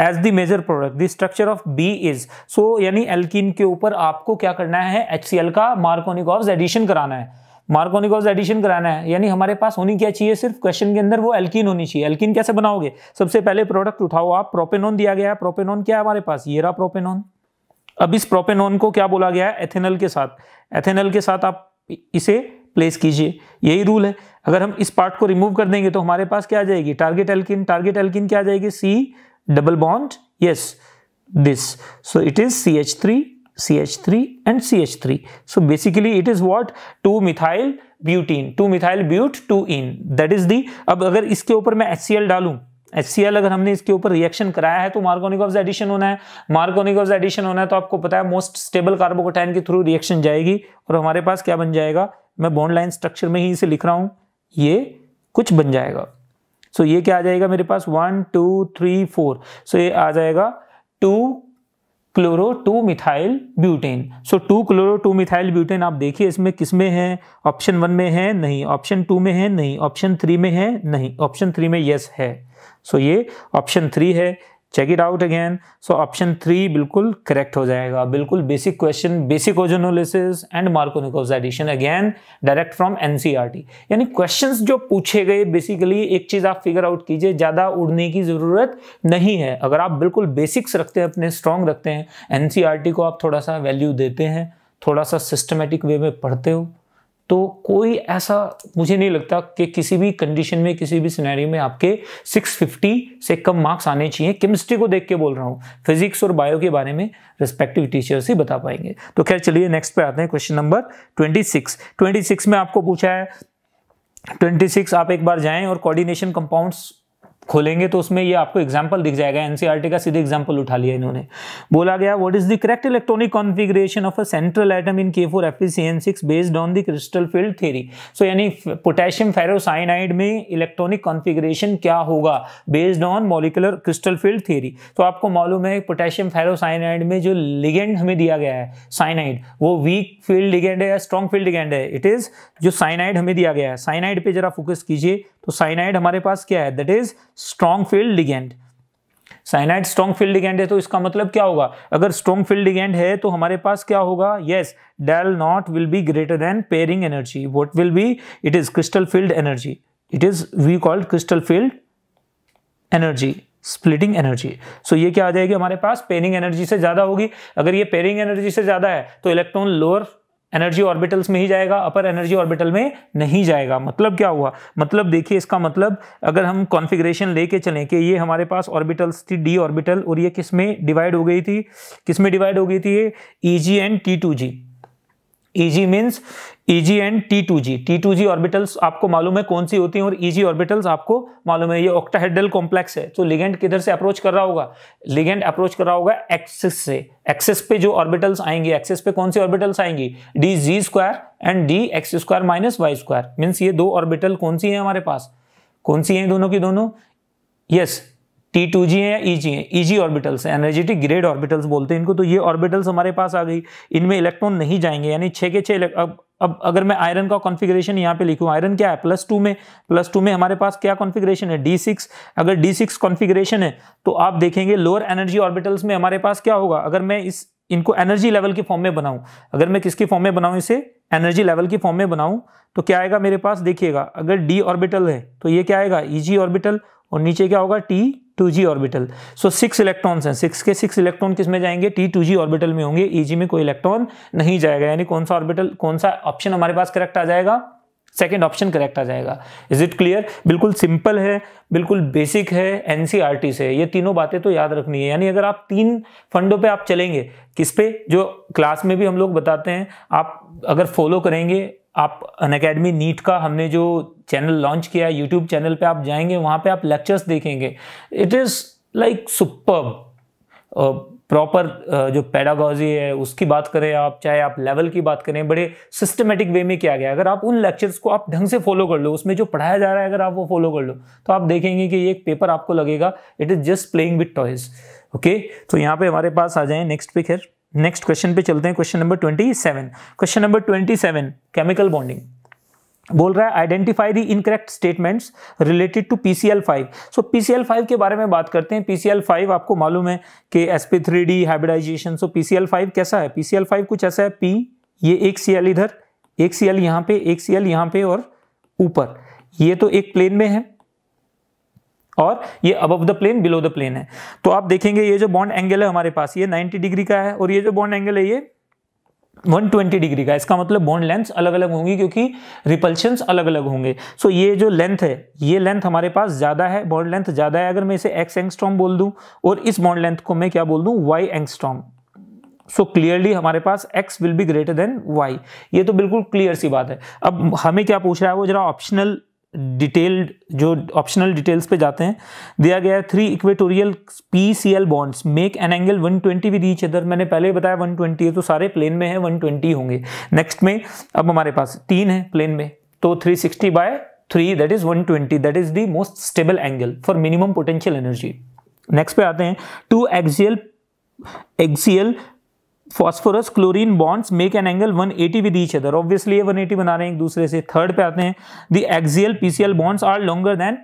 [SPEAKER 1] as the major product, the structure of B is, so यानी एल्कीन के ऊपर आपको क्या करना है, HCl का मार्कोनिकोव्स एडिशन कराना है, मार्कोनिकोव्स एडिशन कराना है, यानी हमारे पास होनी क्या चाहिए, सिर्फ क्वेश्चन के अंदर वो एल्कीन होनी चाहिए। एल्कीन कैसे बनाओगे, सबसे पहले प्रोडक्ट उठाओ आप, प्रोपेनॉन दिया गया है, प्रोपेनॉन क्या है हमारे पास, ये रहा प्रोपेनॉन। अब इस प्रोपेनॉन को क्या बोला गया है, एथेनॉल के साथ, एथेनॉल के साथ आप इसे प्लेस कीजिए, यही रूल है। अगर हम इस पार्ट को रिमूव कर देंगे तो हमारे पास क्या आ जाएगी, टारगेट एल्कीन, टारगेट एल्कीन क्या आ जाएगी, C double bond, yes this, so it is CH3 and CH3. So basically it is what, 2-methyl butene, 2-methyl but 2-ene, that is the। अब अगर इसके ऊपर मैं HCl डालूं, HCl अगर हमने इसके ऊपर रिएक्शन कराया है तो मार्कोनिकॉव्स एडिशन होना है, मार्कोनिकॉव्स एडिशन होना है तो आपको पता है मोस्ट स्टेबल कार्बोकेटायन के थ्रू रिएक्शन जाएगी और हमारे पास क्या बन जाएगा, मैं बॉन्ड लाइन स्ट्रक्चर में ही इसे लिख रहा हूं, ये कुछ बन जाएगा। सो ये क्या आ जाएगा मेरे पास 1 2 3 4, सो ये आ जाएगा 2 क्लोरो 2 मिथाइल ब्यूटेन। सो 2 क्लोरो 2 मिथाइल ब्यूटेन आप देखिए इसमें किस में है, ऑप्शन 1 में है नहीं, ऑप्शन 2 में है नहीं, ऑप्शन 3 में है नहीं, ऑप्शन 3 में यस है। सो ये ऑप्शन 3 है, check it out again. So option 3 बिल्कुल करेक्ट हो जाएगा, बिल्कुल basic question, basic ozonolysis and Markovnikov's addition, again direct from NCERT. यानी क्वेश्चंस जो पूछे गए बेसिकली एक चीज आप फिगर आउट कीजिए, ज्यादा उड़ने की जरूरत नहीं है। अगर आप बिल्कुल बेसिक्स रखते हैं, अपने स्ट्रॉन्ग रखते हैं, एनसीईआरटी को आप थोड़ा सा वैल्यू देते हैं, थोड़ा सा सिस्टमेटिक वे में पढ़ते हो, तो कोई ऐसा मुझे नहीं लगता कि किसी भी कंडीशन में, किसी भी सिनेरियो में आपके 650 से कम मार्क्स आने चाहिए। केमिस्ट्री को देख के बोल रहा हूँ, फिजिक्स और बायो के बारे में रिस्पेक्टिव टीचर्स ही बता पाएंगे। तो खैर चलिए नेक्स्ट पे आते हैं, क्वेश्चन नंबर 26 में आपको पूछा है 26, आप एक बार जाएं और कोऑर्डिनेशन कंपाउंड्स खोलेंगे तो उसमें ये आपको एग्जांपल दिख जाएगा, एनसीईआरटी का सीधे एग्जांपल उठा लिया इन्होंने। बोला गया what is the correct electronic configuration of a central atom in K4Fe2CN6 based on the crystal field theory. So यानी पोटेशियम फेरोसाइनाइड में इलेक्ट्रॉनिक कॉन्फ़िगरेशन क्या होगा based on molecular crystal field theory. तो आपको मालूम है पोटेशियम फेरोसाइनाइड में जो लिगेंड हमें दिया गया है साइनाइड, वो वीक फील्ड लिगेंड है या स्ट्रॉन्ग फील्ड लिगेंड है, इट इज जो साइनाइड हमें दिया गया है। साइनाइड पे जरा फोकस कीजिए, तो साइनाइड हमारे पास क्या है, that is strong field ligand. Cyanide strong field ligand है तो इसका मतलब क्या होगा, अगर स्ट्रॉन्ग फील्ड लिगेंड है तो हमारे पास क्या होगा, yes del naught will be greater than pairing energy. What will be, it is crystal field energy, it is we called crystal field energy, splitting energy. So ये क्या आ जाएगी हमारे पास, पेयरिंग एनर्जी से ज्यादा होगी। अगर ये पेयरिंग एनर्जी से ज्यादा है तो इलेक्ट्रॉन लोअर एनर्जी ऑर्बिटल्स में ही जाएगा, अपर एनर्जी ऑर्बिटल में नहीं जाएगा। मतलब क्या हुआ, मतलब देखिए इसका मतलब अगर हम कॉन्फ़िगरेशन लेके चलें कि ये हमारे पास ऑर्बिटल्स थी डी ऑर्बिटल, और ये किस में डिवाइड हो गई थी, किस में डिवाइड हो गई थी, ये Eg and T2G। Eg means Eg and T2G। T2G orbitals आपको मालूम है कौन सी होती हैं और Eg ऑर्बिटल्स आपको मालूम है ये ऑक्टाहेड्रल कॉम्प्लेक्स है। तो लिगेंड किधर से अप्रोच कर रहा होगा, लिगेंड अप्रोच कर रहा होगा एक्सिस से। एक्सिस पे जो ऑर्बिटल्स आएंगी, एक्सिस पे कौन सी ऑर्बिटल्स आएंगी, DZ² and DX² - Y²। Means ये दो ऑर्बिटल कौन सी है हमारे पास, कौन सी है दोनों की दोनों, यस T2G है या Eg है, Eg ऑर्बिटल्स है, एनर्जेटिक ग्रेड ऑर्बिटल्स बोलते हैं इनको। तो ये ऑर्बिटल्स हमारे पास आ गई, इनमें इलेक्ट्रॉन नहीं जाएंगे, यानी 6 के 6। अब अगर मैं आयरन का कॉन्फ़िगरेशन यहाँ पे लिखूं, आयरन क्या है +2 में, +2 में हमारे पास क्या कॉन्फ़िगरेशन है, D6। अगर D6 कॉन्फ़िगरेशन है तो आप देखेंगे लोअर एनर्जी ऑर्बिटल्स में हमारे पास क्या होगा, अगर मैं इनको एनर्जी लेवल की फॉर्म में बनाऊं, अगर मैं किसकी फॉर्म में बनाऊं, इसे एनर्जी लेवल की फॉर्म में बनाऊं, तो क्या आएगा मेरे पास, देखिएगा अगर D ऑर्बिटल है तो ये क्या आएगा, Eg ऑर्बिटल, और नीचे क्या होगा, T2G ऑर्बिटल। सो 6 इलेक्ट्रॉन्स हैं, 6 के 6 इलेक्ट्रॉन किस में जाएंगे, T2G ऑर्बिटल में होंगे, Eg में कोई इलेक्ट्रॉन नहीं जाएगा। यानी कौन सा ऑर्बिटल, कौन सा ऑप्शन हमारे पास करेक्ट आ जाएगा, सेकंड ऑप्शन करेक्ट आ जाएगा। इज इट क्लियर, बिल्कुल सिंपल है, बिल्कुल बेसिक है, एनसीईआरटी से ये तीनों बातें तो याद रखनी है। यानी अगर आप 3 फंडों पे आप चलेंगे, किस पे, जो क्लास में भी हम लोग बताते हैं, आप अगर फॉलो करेंगे, आप अनअकैडमी नीट का हमने जो चैनल लॉन्च किया है, यूट्यूब चैनल पे आप जाएंगे, वहाँ पे आप लेक्चर्स देखेंगे, it is like superb. Proper जो पेडागॉजी है उसकी बात करें आप, चाहे आप लेवल की बात करें, बड़े सिस्टमेटिक वे में किया गया। अगर आप उन लेक्चर्स को आप ढंग से फॉलो कर लो, उसमें जो पढ़ाया जा रहा है अगर आप वो फॉलो कर लो, तो आप देखेंगे कि ये एक पेपर आपको लगेगा it is just playing with toys. Okay, तो यहाँ पे हमारे पास आ जाए नेक्स्ट पे। खैर नेक्स्ट क्वेश्चन पे चलते हैं, question number 27। Question number 27 chemical bonding बोल रहा है, identify the incorrect statements related to PCl5। So PCl5 के बारे में बात करते हैं। PCl5 आपको मालूम है कि sp3d हाइब्रिडाइजेशन। सो PCl5 कैसा है, PCl5 कुछ ऐसा है, P ये एक Cl इधर, एक Cl यहाँ पे, एक Cl यहाँ पे और ऊपर, ये तो एक प्लेन में है और ये above the plane below the plane है। तो आप देखेंगे ये जो बॉन्ड एंगल है हमारे पास, ये 90 डिग्री का है और ये जो बॉन्ड एंगल है ये 120 डिग्री का। इसका मतलब बॉन्ड लेंथ अलग अलग होंगी क्योंकि रिपल्शंस अलग अलग होंगे। सो ये जो लेंथ है, ये लेंथ हमारे पास ज्यादा है, बॉन्ड लेंथ ज्यादा है। अगर मैं इसे x एंगस्ट्रॉम बोल दूं और इस बॉन्ड लेंथ को मैं क्या बोल दूं, y एंगस्ट्रॉम, सो क्लियरली हमारे पास x will be greater then y। ये तो बिल्कुल क्लियर सी बात है। अब हमें क्या पूछ रहा है वो जरा ऑप्शनल डिटेल्ड जो ऑप्शनल डिटेल्स पे जाते हैं, दिया गया है 3 equatorial PCl bonds make an angle 120 with each other. मैंने पहले बताया 120 है तो सारे प्लेन में है 120 होंगे। नेक्स्ट में अब हमारे पास 3 है प्लेन में, तो 360/3 that is 120, that is the most stable angle for minimum potential energy. Next पे आते हैं 2 axial phosphorus chlorine bonds make an angle 180 with each other. Obviously ये 180 बना रहे हैं एक दूसरे से। थर्ड पे आते हैं the axial PCl bonds are longer than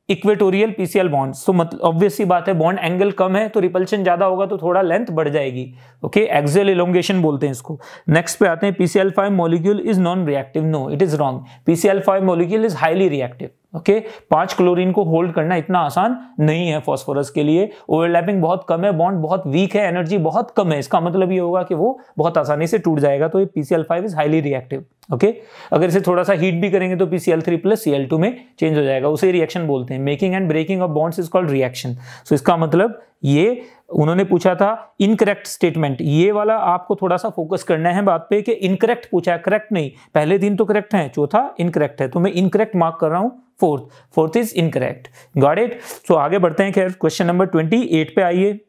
[SPEAKER 1] equatorial PCl bonds. तो मतलब ऑब्वियस सी बात है, बॉन्ड एंगल कम है तो रिपल्शन ज्यादा होगा तो थोड़ा लेंथ बढ़ जाएगी। ओके, एक्सियल इलोंगेशन बोलते हैं इसको। नेक्स्ट पे आते हैं PCl5 molecule is non reactive. No, it is wrong. PCl5 molecule is highly reactive. Okay, 5 chlorine को होल्ड करना इतना आसान नहीं है फॉस्फोरस के लिए। ओवरलैपिंग बहुत कम है, बॉन्ड बहुत वीक है, एनर्जी बहुत कम है। इसका मतलब ये होगा कि वो बहुत आसानी से टूट जाएगा। तो ये PCl5 is highly reactive. Okay, अगर इसे थोड़ा सा हीट भी करेंगे तो PCl3 + Cl2 में चेंज हो जाएगा, उसे रिएक्शन बोलते हैं। Making and breaking of bonds is called reaction. So इसका मतलब ये उन्होंने पूछा था इनकरेक्ट स्टेटमेंट, ये वाला आपको थोड़ा सा फोकस करना है बात पे कि इनकरेक्ट पूछा है, करेक्ट नहीं। पहले 3 तो करेक्ट है, चौथा इनकरेक्ट है, तो मैं इनकरेक्ट मार्क कर रहा हूं। Fourth is incorrect. Got it. So आगे बढ़ते हैं। खैर क्वेश्चन नंबर 28 पे आइए।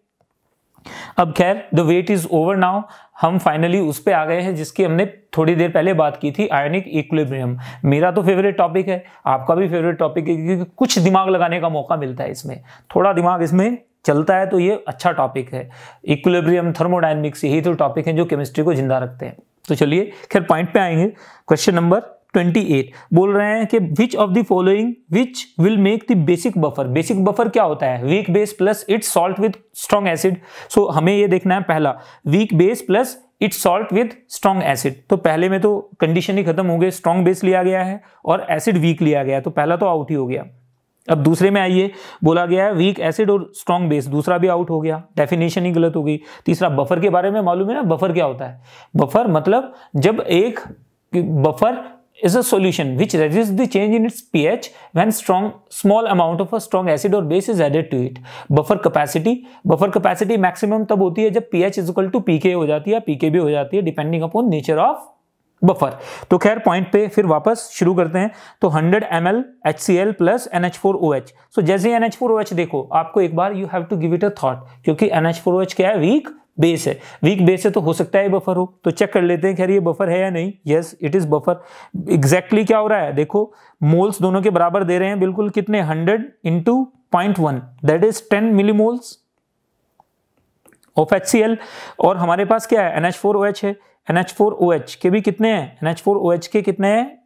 [SPEAKER 1] अब खैर the wait is over now, हम फाइनली उस पे आ गए हैं जिसकी हमने थोड़ी देर पहले बात की थी, आयोनिक इक्विलिब्रियम। मेरा तो फेवरेट टॉपिक है, आपका भी फेवरेट टॉपिक है, क्योंकि कुछ दिमाग लगाने का मौका मिलता है इसमें, थोड़ा दिमाग इसमें चलता है, तो ये अच्छा टॉपिक है। इक्विलिब्रियम, थर्मोडायनेमिक्स, यही तो टॉपिक है जो केमिस्ट्री को जिंदा रखते हैं। तो चलिए खैर पॉइंट पे आएंगे। क्वेश्चन नंबर 28 बोल रहे हैं कि which of the following which will make the basic buffer. Basic buffer क्या होता है? Weak base plus its salt with strong acid. So हमें ये देखना है पहला, weak base plus its salt with strong acid. तो पहले में तो कंडीशन ही खत्म हो गई, स्ट्रॉन्ग बेस लिया गया है और एसिड वीक लिया गया है, तो पहला तो आउट ही हो गया। अब दूसरे में आइए, बोला गया है वीक एसिड और स्ट्रॉन्ग बेस, दूसरा भी आउट हो गया, डेफिनेशन ही गलत हो गई। तीसरा, बफर के बारे में मालूम है ना, बफर क्या होता है? बफर मतलब जब एक buffer is a solution which resists the change in its pH when small amount of a strong acid or base is added to it. Buffer capacity maximum तब होती है जब pH = pK हो जाती है, pK भी हो जाती है depending upon nature of buffer। तो खैर पॉइंट पे फिर वापस शुरू करते हैं। तो 100 ml HCl + NH4OH। सो जैसे ही NH4OH देखो, आपको एक बार you have to give it a thought, क्योंकि NH4OH क्या है? वीक बेस है। वीक बेस है तो हो सकता है बफर हो, तो चेक कर लेते हैं खैर ये बफर है या नहीं। Yes, it is buffer. Exactly क्या हो रहा है देखो, मोल्स दोनों के बराबर दे रहे हैं बिल्कुल, कितने? 100 × 0.1 that is 10 millimoles of HCl। और हमारे पास क्या है? NH4OH है। NH4OH के भी कितने हैं? NH4OH के कितने हैं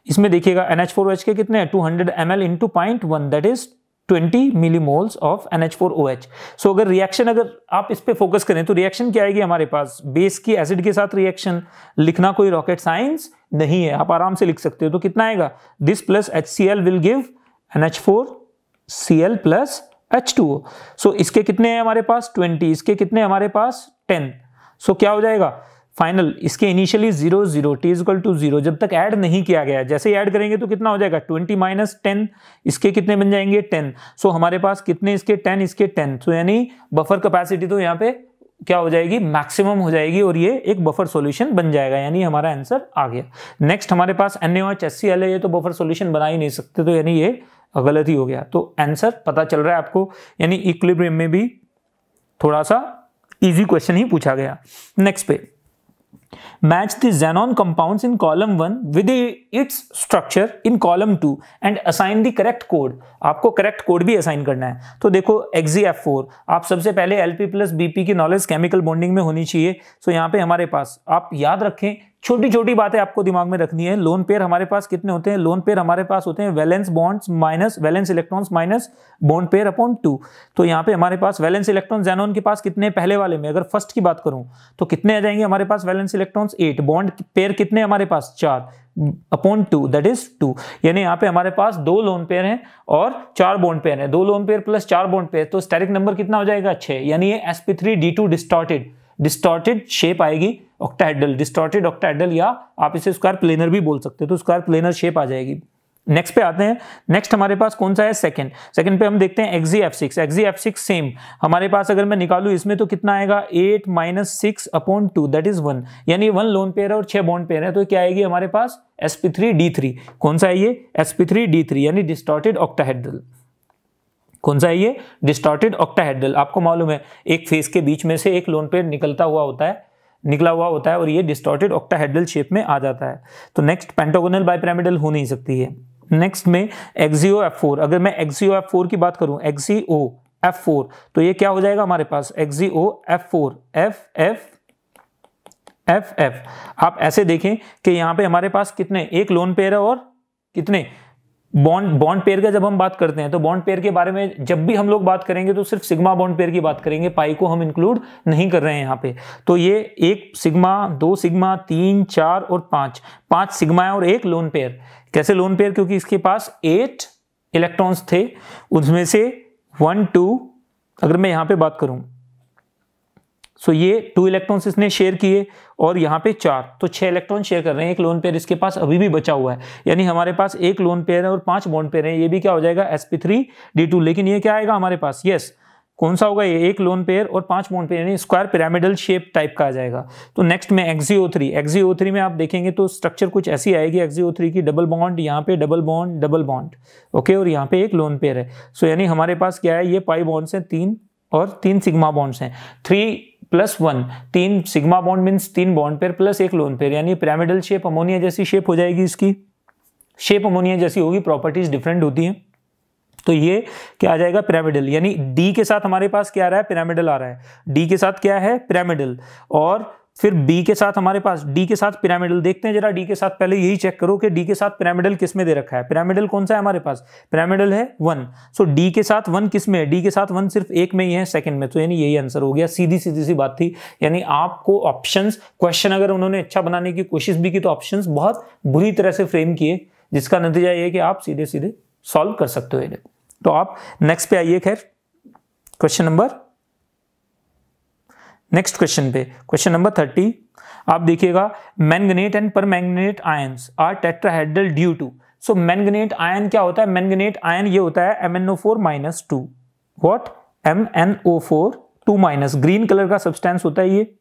[SPEAKER 1] इसमें देखिएगा, NH4OH के कितने हैं? 200 ml × 0.1 that is 20 millimoles of NH4OH। सो अगर रिएक्शन, अगर आप इस पे फोकस करें तो रिएक्शन क्या आएगी हमारे पास? बेस की एसिड के साथ रिएक्शन। लिखना कोई रॉकेट साइंस नहीं है, आप आराम से लिख सकते हो। तो कितना आएगा? This plus HCl will give NH4Cl + H2O। सो इसके कितने हैं हमारे पास? 20। इसके कितने हमारे पास? 10। सो क्या हो जाएगा फाइनल? इसके इनिशियली 0 0 t = 0 जब तक ऐड नहीं किया गया। जैसे ही ऐड करेंगे तो कितना हो जाएगा? 20 - 10। इसके कितने बन जाएंगे? 10। सो हमारे पास कितने इसके? 10। इसके 10। सो यानी बफर कैपेसिटी तो यहाँ पे क्या हो जाएगी? मैक्सिमम हो जाएगी, और ये एक बफर सॉल्यूशन बन जाएगा, यानी हमारा आंसर आ गया। नेक्स्ट हमारे पास NaOH HCl है, ये तो बफर सॉल्यूशन बना ही नहीं सकते, तो यानी ये गलत ही हो गया। तो आंसर पता चल रहा है आपको, यानी इक्विलिब्रियम में भी थोड़ा सा इजी क्वेश्चन ही पूछा गया। नेक्स्ट पे, match the xenon compounds in column 1 with its structure in column 2 and assign the correct code। आपको करेक्ट कोड भी असाइन करना है। तो देखो XeF4, आप सबसे पहले Lp + Bp की नॉलेज केमिकल बॉन्डिंग में होनी चाहिए। सो यहाँ पे हमारे पास आप याद रखें, छोटी छोटी बातें आपको दिमाग में रखनी है। लोन पेयर हमारे पास कितने होते हैं? लोन पेयर हमारे पास होते हैं valence bonds minus valence electrons minus bond pair upon 2। तो यहाँ पे हमारे पास वैलेंस इलेक्ट्रॉन ज़ेनॉन के पास कितने? पहले वाले में अगर फर्स्ट की बात करूं तो कितने आ जाएंगे हमारे पास? Valence electrons 8। बॉन्ड पेयर कितने हमारे पास? 4 अपॉन 2 दैट इज 2। यानी यहाँ पे हमारे पास 2 लोन पेयर हैं और 4 बॉन्ड पेयर हैं। 2 lone pair plus 4 bond pair, तो स्टेरिक नंबर कितना हो जाएगा? 6। यानी ये sp3d2 डिस्टॉर्टेड शेप आएगी, ऑक्टाहेड्रल, डिस्टॉर्टेड ऑक्टाहेड्रल, या आप इसे स्क्वायर प्लेनर भी बोल सकते हो, तो स्क्वायर प्लेनर शेप आ जाएगी। नेक्स्ट पे आते हैं। नेक्स्ट हमारे पास कौन सा है, सेकंड पे हम देखते हैं Xg सेम हमारे पास अगर मैं निकालूं इसमें तो कितना आएगा 8 - 6/2 दैट इज 1, यानी 1 लोन पेयर और 6 बॉन्ड पेयर है, तो क्या आएगी हमारे पास sp3d3। कौन सा है ये sp3d3 यानी डिस्टॉर्टेड ऑक्टाहेड्रल। कौन सा है ये डिस्टॉर्टेड ऑक्टाहेड्रल। आपको मालूम है एक फेस के बीच में से एक लोन पेयर निकला हुआ होता है और ये डिस्टॉर्टेड ऑक्टाहेड्रल शेप में आ जाता है। तो नेक्स्ट पेंटागोनल बाइपिरामिडल हो नहीं सकती है। नेक्स्ट में XgO-F4, अगर मैं XgO-F4 की बात करूं XgO-F4 तो ये क्या हो जाएगा हमारे पास XgO-F4 F। आप ऐसे देखें कि यहां पे हमारे पास कितने एक लोन पेयर है और कितने बॉन्ड पेयर का जब हम बात करते हैं तो बॉन्ड पेयर के बारे में जब भी हम लोग बात करेंगे तो सिर्फ सिग्मा बॉन्ड पेयर की बात करेंगे, पाई को हम इंक्लूड नहीं कर रहे हैं यहाँ पे। तो ये 1 सिग्मा 2 सिग्मा 3 4 और 5 सिग्मा है और एक लोन पेयर। कैसे लोन पेयर, क्योंकि इसके पास 8 इलेक्ट्रॉन्स थे, उसमें से 1 2 अगर मैं यहाँ पे बात करूं सो ये 2 इलेक्ट्रॉन्स इसने शेयर किए और यहाँ पे 4, तो 6 इलेक्ट्रॉन शेयर कर रहे हैं। एक लोन पेयर इसके पास अभी भी बचा हुआ है, यानी हमारे पास एक लोन पेयर है और 5 बॉन्ड पेयर है। ये भी क्या हो जाएगा sp3d2। लेकिन ये क्या आएगा हमारे पास, यस कौन सा होगा ये, एक लोन पेयर और 5 बॉन्ड पेयर, यानी स्क्वायर पिरामिडल शेप टाइप का आ जाएगा। तो नेक्स्ट में XgO3 में आप देखेंगे तो स्ट्रक्चर कुछ ऐसी आएगी XgO3 की, डबल बॉन्ड, यहाँ पे डबल बॉन्ड ओके, और यहाँ पे एक लोन पेयर है। सो यानी हमारे पास क्या है, ये पाई बॉन्ड्स हैं 3 और 3 सिग्मा बॉन्ड्स हैं। 3 + 1 3 sigma bond means 3 bond pair plus एक लोन पेयर, यानी पिरामिडल शेप अमोनिया जैसी शेप हो जाएगी। इसकी शेप अमोनिया जैसी होगी, प्रॉपर्टीज डिफरेंट होती हैं। तो ये क्या आ जाएगा पिरामिडल, यानी डी के साथ हमारे पास क्या आ रहा है पिरामिडल आ रहा है, डी के साथ क्या है पिरामिडल, और फिर बी के साथ हमारे पास डी के साथ पिरामिडल। देखते हैं जरा डी के साथ, पहले यही चेक करो कि डी के साथ पिरामिडल किस में दे रखा है। पिरामिडल कौन सा है हमारे पास, पिरामिडल है 1। सो डी के साथ 1 किस में है, डी के साथ 1 सिर्फ एक में ही है, सेकंड में। तो यानी यही आंसर हो गया, सीधी सी बात थी। यानी आपको ऑप्शंस क्वेश्चन अगर उन्होंने अच्छा बनाने की कोशिश भी की तो ऑप्शंस बहुत बुरी तरह से फ्रेम किए, जिसका नतीजा ये है कि आप सीधे सॉल्व कर सकते हो। तो आप नेक्स्ट पे आइए, खैर नेक्स्ट क्वेश्चन पे, क्वेश्चन नंबर 30 आप देखिएगा, manganate and permanganate ions are tetrahedral due to. So manganate ion क्या होता है, मैंगनेट आयन ये होता है MnO4 - 2, what MnO4 2-, green colour का सब्सटेंस होता है ये।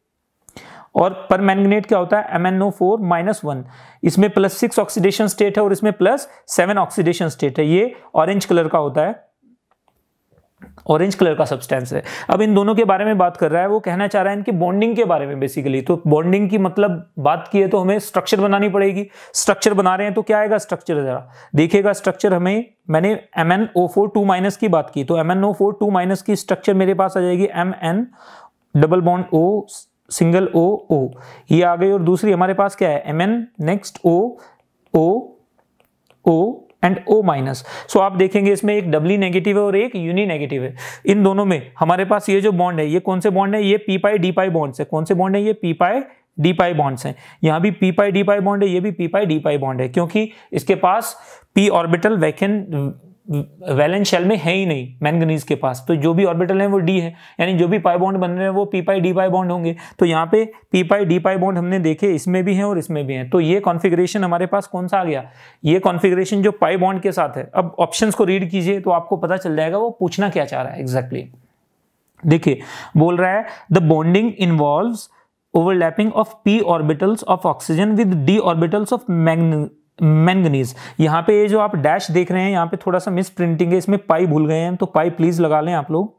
[SPEAKER 1] और परमैंगनेट क्या होता है MnO4 - 1, इसमें +6 ऑक्सीडेशन स्टेट है और इसमें +7 ऑक्सीडेशन स्टेट है। ये ऑरेंज कलर का होता है, ऑरेंज कलर का सब्सटेंस है। अब इन दोनों के बारे में बात कर रहा है, वो कहना चाह रहा है इनकी बॉन्डिंग के बारे में बेसिकली। तो बॉन्डिंग की मतलब बात की है तो हमें स्ट्रक्चर बनानी पड़ेगी। स्ट्रक्चर बना रहे हैं तो क्या आएगा स्ट्रक्चर, जरा देखिएगा स्ट्रक्चर। मैंने MnO4 2- की बात की, तो MnO4 2- की स्ट्रक्चर मेरे पास आ जाएगी Mn double bond O single O ये आ गई। और दूसरी हमारे पास क्या है Mn next O and O-। सो आप देखेंगे इसमें एक डबली नेगेटिव है और एक यूनी नेगेटिव है। इन दोनों में हमारे पास ये जो बॉन्ड है, ये कौन से बॉन्ड है, ये p-d-pi बॉन्ड्स है। कौन से बॉन्ड है, ये p-d-pi बॉन्ड्स हैं। यहाँ भी p-d-pi बॉन्ड है, ये भी p-d-pi बॉन्ड है, क्योंकि इसके पास p ऑर्बिटल वैलेंस शेल में है ही नहीं मैंगनीज के पास। तो जो भी ऑर्बिटल है वो d है, यानी जो भी पाई बॉन्ड बन रहे हैं वो p-d-pi बॉन्ड होंगे। तो यहाँ पे p-d-pi बॉन्ड हमने देखे, इसमें भी हैं और इसमें भी हैं। तो ये कॉन्फ़िगरेशन हमारे पास कौन सा आ गया, ये कॉन्फ़िगरेशन जो पाई बॉन्ड के साथ है। अब ऑप्शंस को रीड कीजिए तो आपको पता चल जाएगा वो पूछना क्या चाह रहा है एग्जैक्टली। देखिए बोल रहा है the bonding involves overlapping of p orbitals of oxygen with d orbitals of manganese. यहाँ पे ये जो आप डैश देख रहे हैं यहाँ पे थोड़ा सा मिस प्रिंटिंग है, इसमें पाई भूल गए हैं, तो पाई प्लीज लगा लें आप लोग।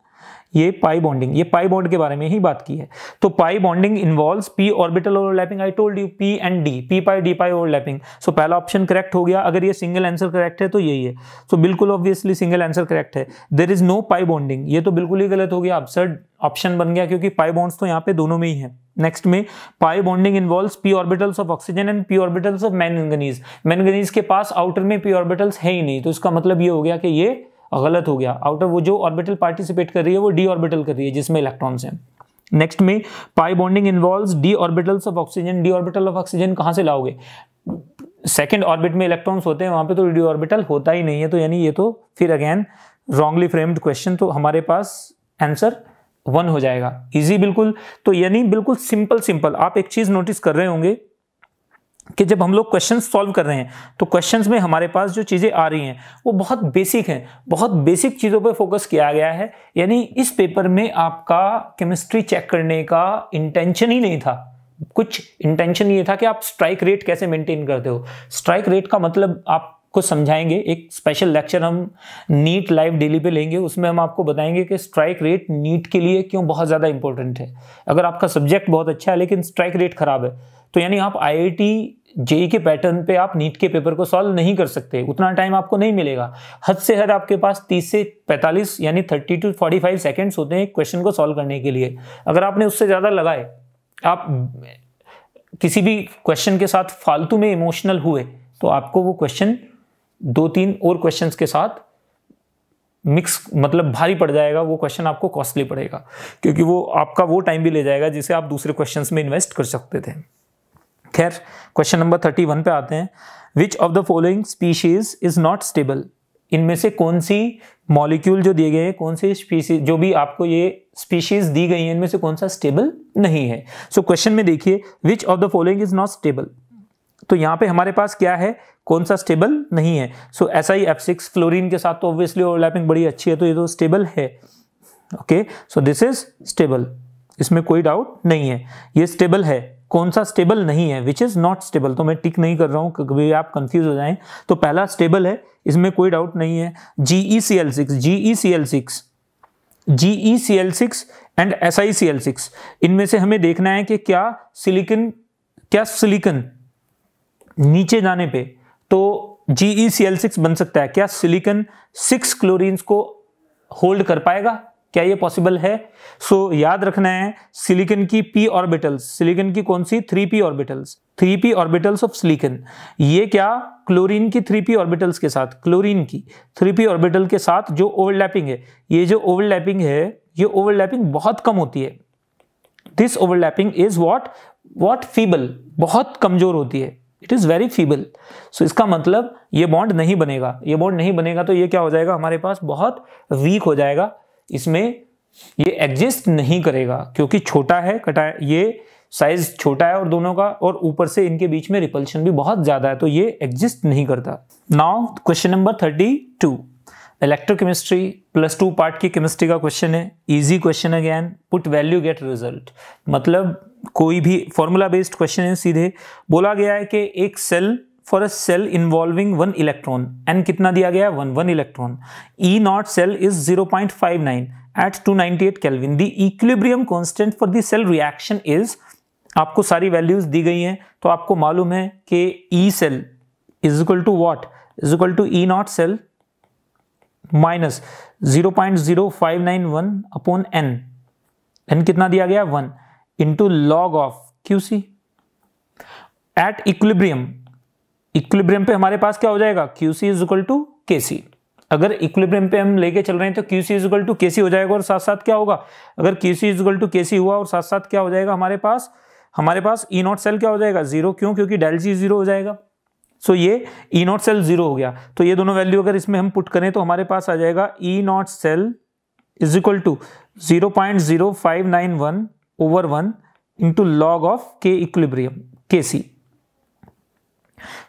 [SPEAKER 1] ये पाई बॉन्डिंग, ये पाई बॉन्ड के बारे में ही बात की है। तो pi bonding involves p orbital overlapping, I told you p and d, p-d-pi overlapping. So पहला ऑप्शन करेक्ट हो गया। अगर ये सिंगल आंसर करेक्ट है तो यही है। सो बिल्कुल ऑब्वियसली सिंगल आंसर करेक्ट है। There is no pi bonding, ये तो बिल्कुल ही गलत हो गया, अब्सर्ड ऑप्शन बन गया, क्योंकि पाई बॉन्ड्स तो यहाँ पे दोनों में ही है। नेक्स्ट में पाई bonding involves p orbitals of oxygen and p orbitals of manganese. Manganese के पास आउटर में p ऑर्बिटल्स है ही नहीं, तो इसका मतलब ये हो गया कि ये गलत हो गया। आउटर वो जो ऑर्बिटल पार्टिसिपेट कर रही है वो d ऑर्बिटल कर रही है जिसमें इलेक्ट्रॉन्स हैं। नेक्स्ट में पाई bonding involves d orbitals of oxygen. d orbital of oxygen कहां से लाओगे, सेकंड ऑर्बिट में इलेक्ट्रॉन्स होते हैं, वहां पे तो d ऑर्बिटल होता ही नहीं है। तो यानी ये तो फिर अगेन रॉन्गली फ्रेम्ड क्वेश्चन, तो हमारे पास आंसर 1 हो जाएगा। इजी बिल्कुल। तो यानी बिल्कुल सिंपल। आप एक चीज नोटिस कर रहे होंगे कि जब हम लोग क्वेश्चंस सॉल्व कर रहे हैं तो क्वेश्चंस में हमारे पास जो चीज़ें आ रही हैं वो बहुत बेसिक हैं, बहुत बेसिक चीज़ों पे फोकस किया गया है। यानी इस पेपर में आपका केमिस्ट्री चेक करने का इंटेंशन ही नहीं था। कुछ इंटेंशन ये था कि आप स्ट्राइक रेट कैसे मेंटेन करते हो। स्ट्राइक रेट का मतलब आपको समझाएंगे, एक स्पेशल लेक्चर हम नीट लाइव डेली पे लेंगे, उसमें हम आपको बताएंगे कि स्ट्राइक रेट नीट के लिए क्यों बहुत ज़्यादा इंपॉर्टेंट है। अगर आपका सब्जेक्ट बहुत अच्छा है लेकिन स्ट्राइक रेट खराब है तो यानी आप IIT जेई के पैटर्न पे आप नीट के पेपर को सॉल्व नहीं कर सकते, उतना टाइम आपको नहीं मिलेगा। हद से हद आपके पास 30 से 45 यानी 30 to 45 सेकेंड्स होते हैं एक क्वेश्चन को सॉल्व करने के लिए। अगर आपने उससे ज़्यादा लगाए, आप किसी भी क्वेश्चन के साथ फालतू में इमोशनल हुए तो आपको वो क्वेश्चन 2-3 और क्वेश्चंस के साथ मिक्स मतलब भारी पड़ जाएगा, वो क्वेश्चन आपको कॉस्टली पड़ेगा क्योंकि वो आपका वो टाइम भी ले जाएगा जिसे आप दूसरे क्वेश्चंस में इन्वेस्ट कर सकते थे। खैर, क्वेश्चन नंबर 31 पे आते हैं। विच of the following species is not stable? इनमें से कौन सी मॉलिक्यूल जो दिए गए हैं, कौन सी स्पीशीज, जो भी आपको ये स्पीशीज दी गई हैं, इनमें से कौन सा स्टेबल नहीं है? सो क्वेश्चन में देखिए, विच of the following is not stable, तो यहाँ पे हमारे पास क्या है, कौन सा स्टेबल नहीं है? सो SiF6 फ्लोरीन के साथ तो ऑब्वियसली ओवरलैपिंग बड़ी अच्छी है, तो ये तो स्टेबल है। Okay, so this is stable, इसमें कोई डाउट नहीं है, ये स्टेबल है। कौन सा स्टेबल नहीं है? विच इज नॉट स्टेबल, तो मैं टिक नहीं कर रहा हूं, कभी आप कंफ्यूज हो जाएं। तो पहला स्टेबल है, इसमें कोई डाउट नहीं है, GeCl6 एंड SiCl6। इनमें से हमें देखना है कि क्या सिलिकॉन नीचे जाने पे तो GeCl6 बन सकता है, क्या सिलिकॉन 6 क्लोरीन्स को होल्ड कर पाएगा, क्या ये पॉसिबल है? सो याद रखना है, सिलिकॉन की p ऑर्बिटल्स, सिलिकॉन की कौन सी 3p orbitals, 3p orbitals of silicon, ये क्या क्लोरीन की 3p ऑर्बिटल्स के साथ, क्लोरीन की 3p ऑर्बिटल के साथ जो ओवरलैपिंग है, ये जो ओवरलैपिंग है, ये ओवरलैपिंग बहुत कम होती है। This overlapping is what feeble, बहुत कमजोर होती है, इट इज वेरी फीबल। सो इसका मतलब ये बॉन्ड नहीं बनेगा, ये बॉन्ड नहीं बनेगा तो ये क्या हो जाएगा, हमारे पास बहुत वीक हो जाएगा, इसमें ये एग्जिस्ट नहीं करेगा क्योंकि छोटा है, कटा है, ये साइज छोटा है और दोनों का, और ऊपर से इनके बीच में रिपल्शन भी बहुत ज्यादा है, तो ये एग्जिस्ट नहीं करता। Now question number 32, electrochemistry +2 part की केमिस्ट्री का क्वेश्चन है। Easy question again, put value get result, मतलब कोई भी फॉर्मूला बेस्ड क्वेश्चन है। सीधे बोला गया है कि एक cell, for a cell involving 1 electron, n कितना दिया गया है, 1 electron, E0 cell is 0.59 at 298 Kelvin, the equilibrium constant for the cell reaction is, आपको सारी वैल्यूज दी गई हैं, तो आपको मालूम है कि E cell is equal to what, is equal to E0 cell minus 0.0591 upon n कितना दिया गया 1 into log of QC at equilibrium. Equilibrium पे हमारे पास क्या हो जाएगा, QC is equal to KC। अगर इक्विलिब्रियम पे हम लेके चल रहे हैं तो QC is equal to KC हो जाएगा, और साथ साथ क्या होगा, अगर QC is equal to KC हुआ और साथ साथ क्या हो जाएगा हमारे पास E0 सेल क्या हो जाएगा 0, क्यों, क्योंकि डेल G 0 हो जाएगा। सो ये E0 सेल 0 हो गया, तो ये दोनों वैल्यू अगर इसमें हम पुट करें तो हमारे पास आ जाएगा E0 cell is equal to 0.0591 over 1 into log of K equilibrium KC।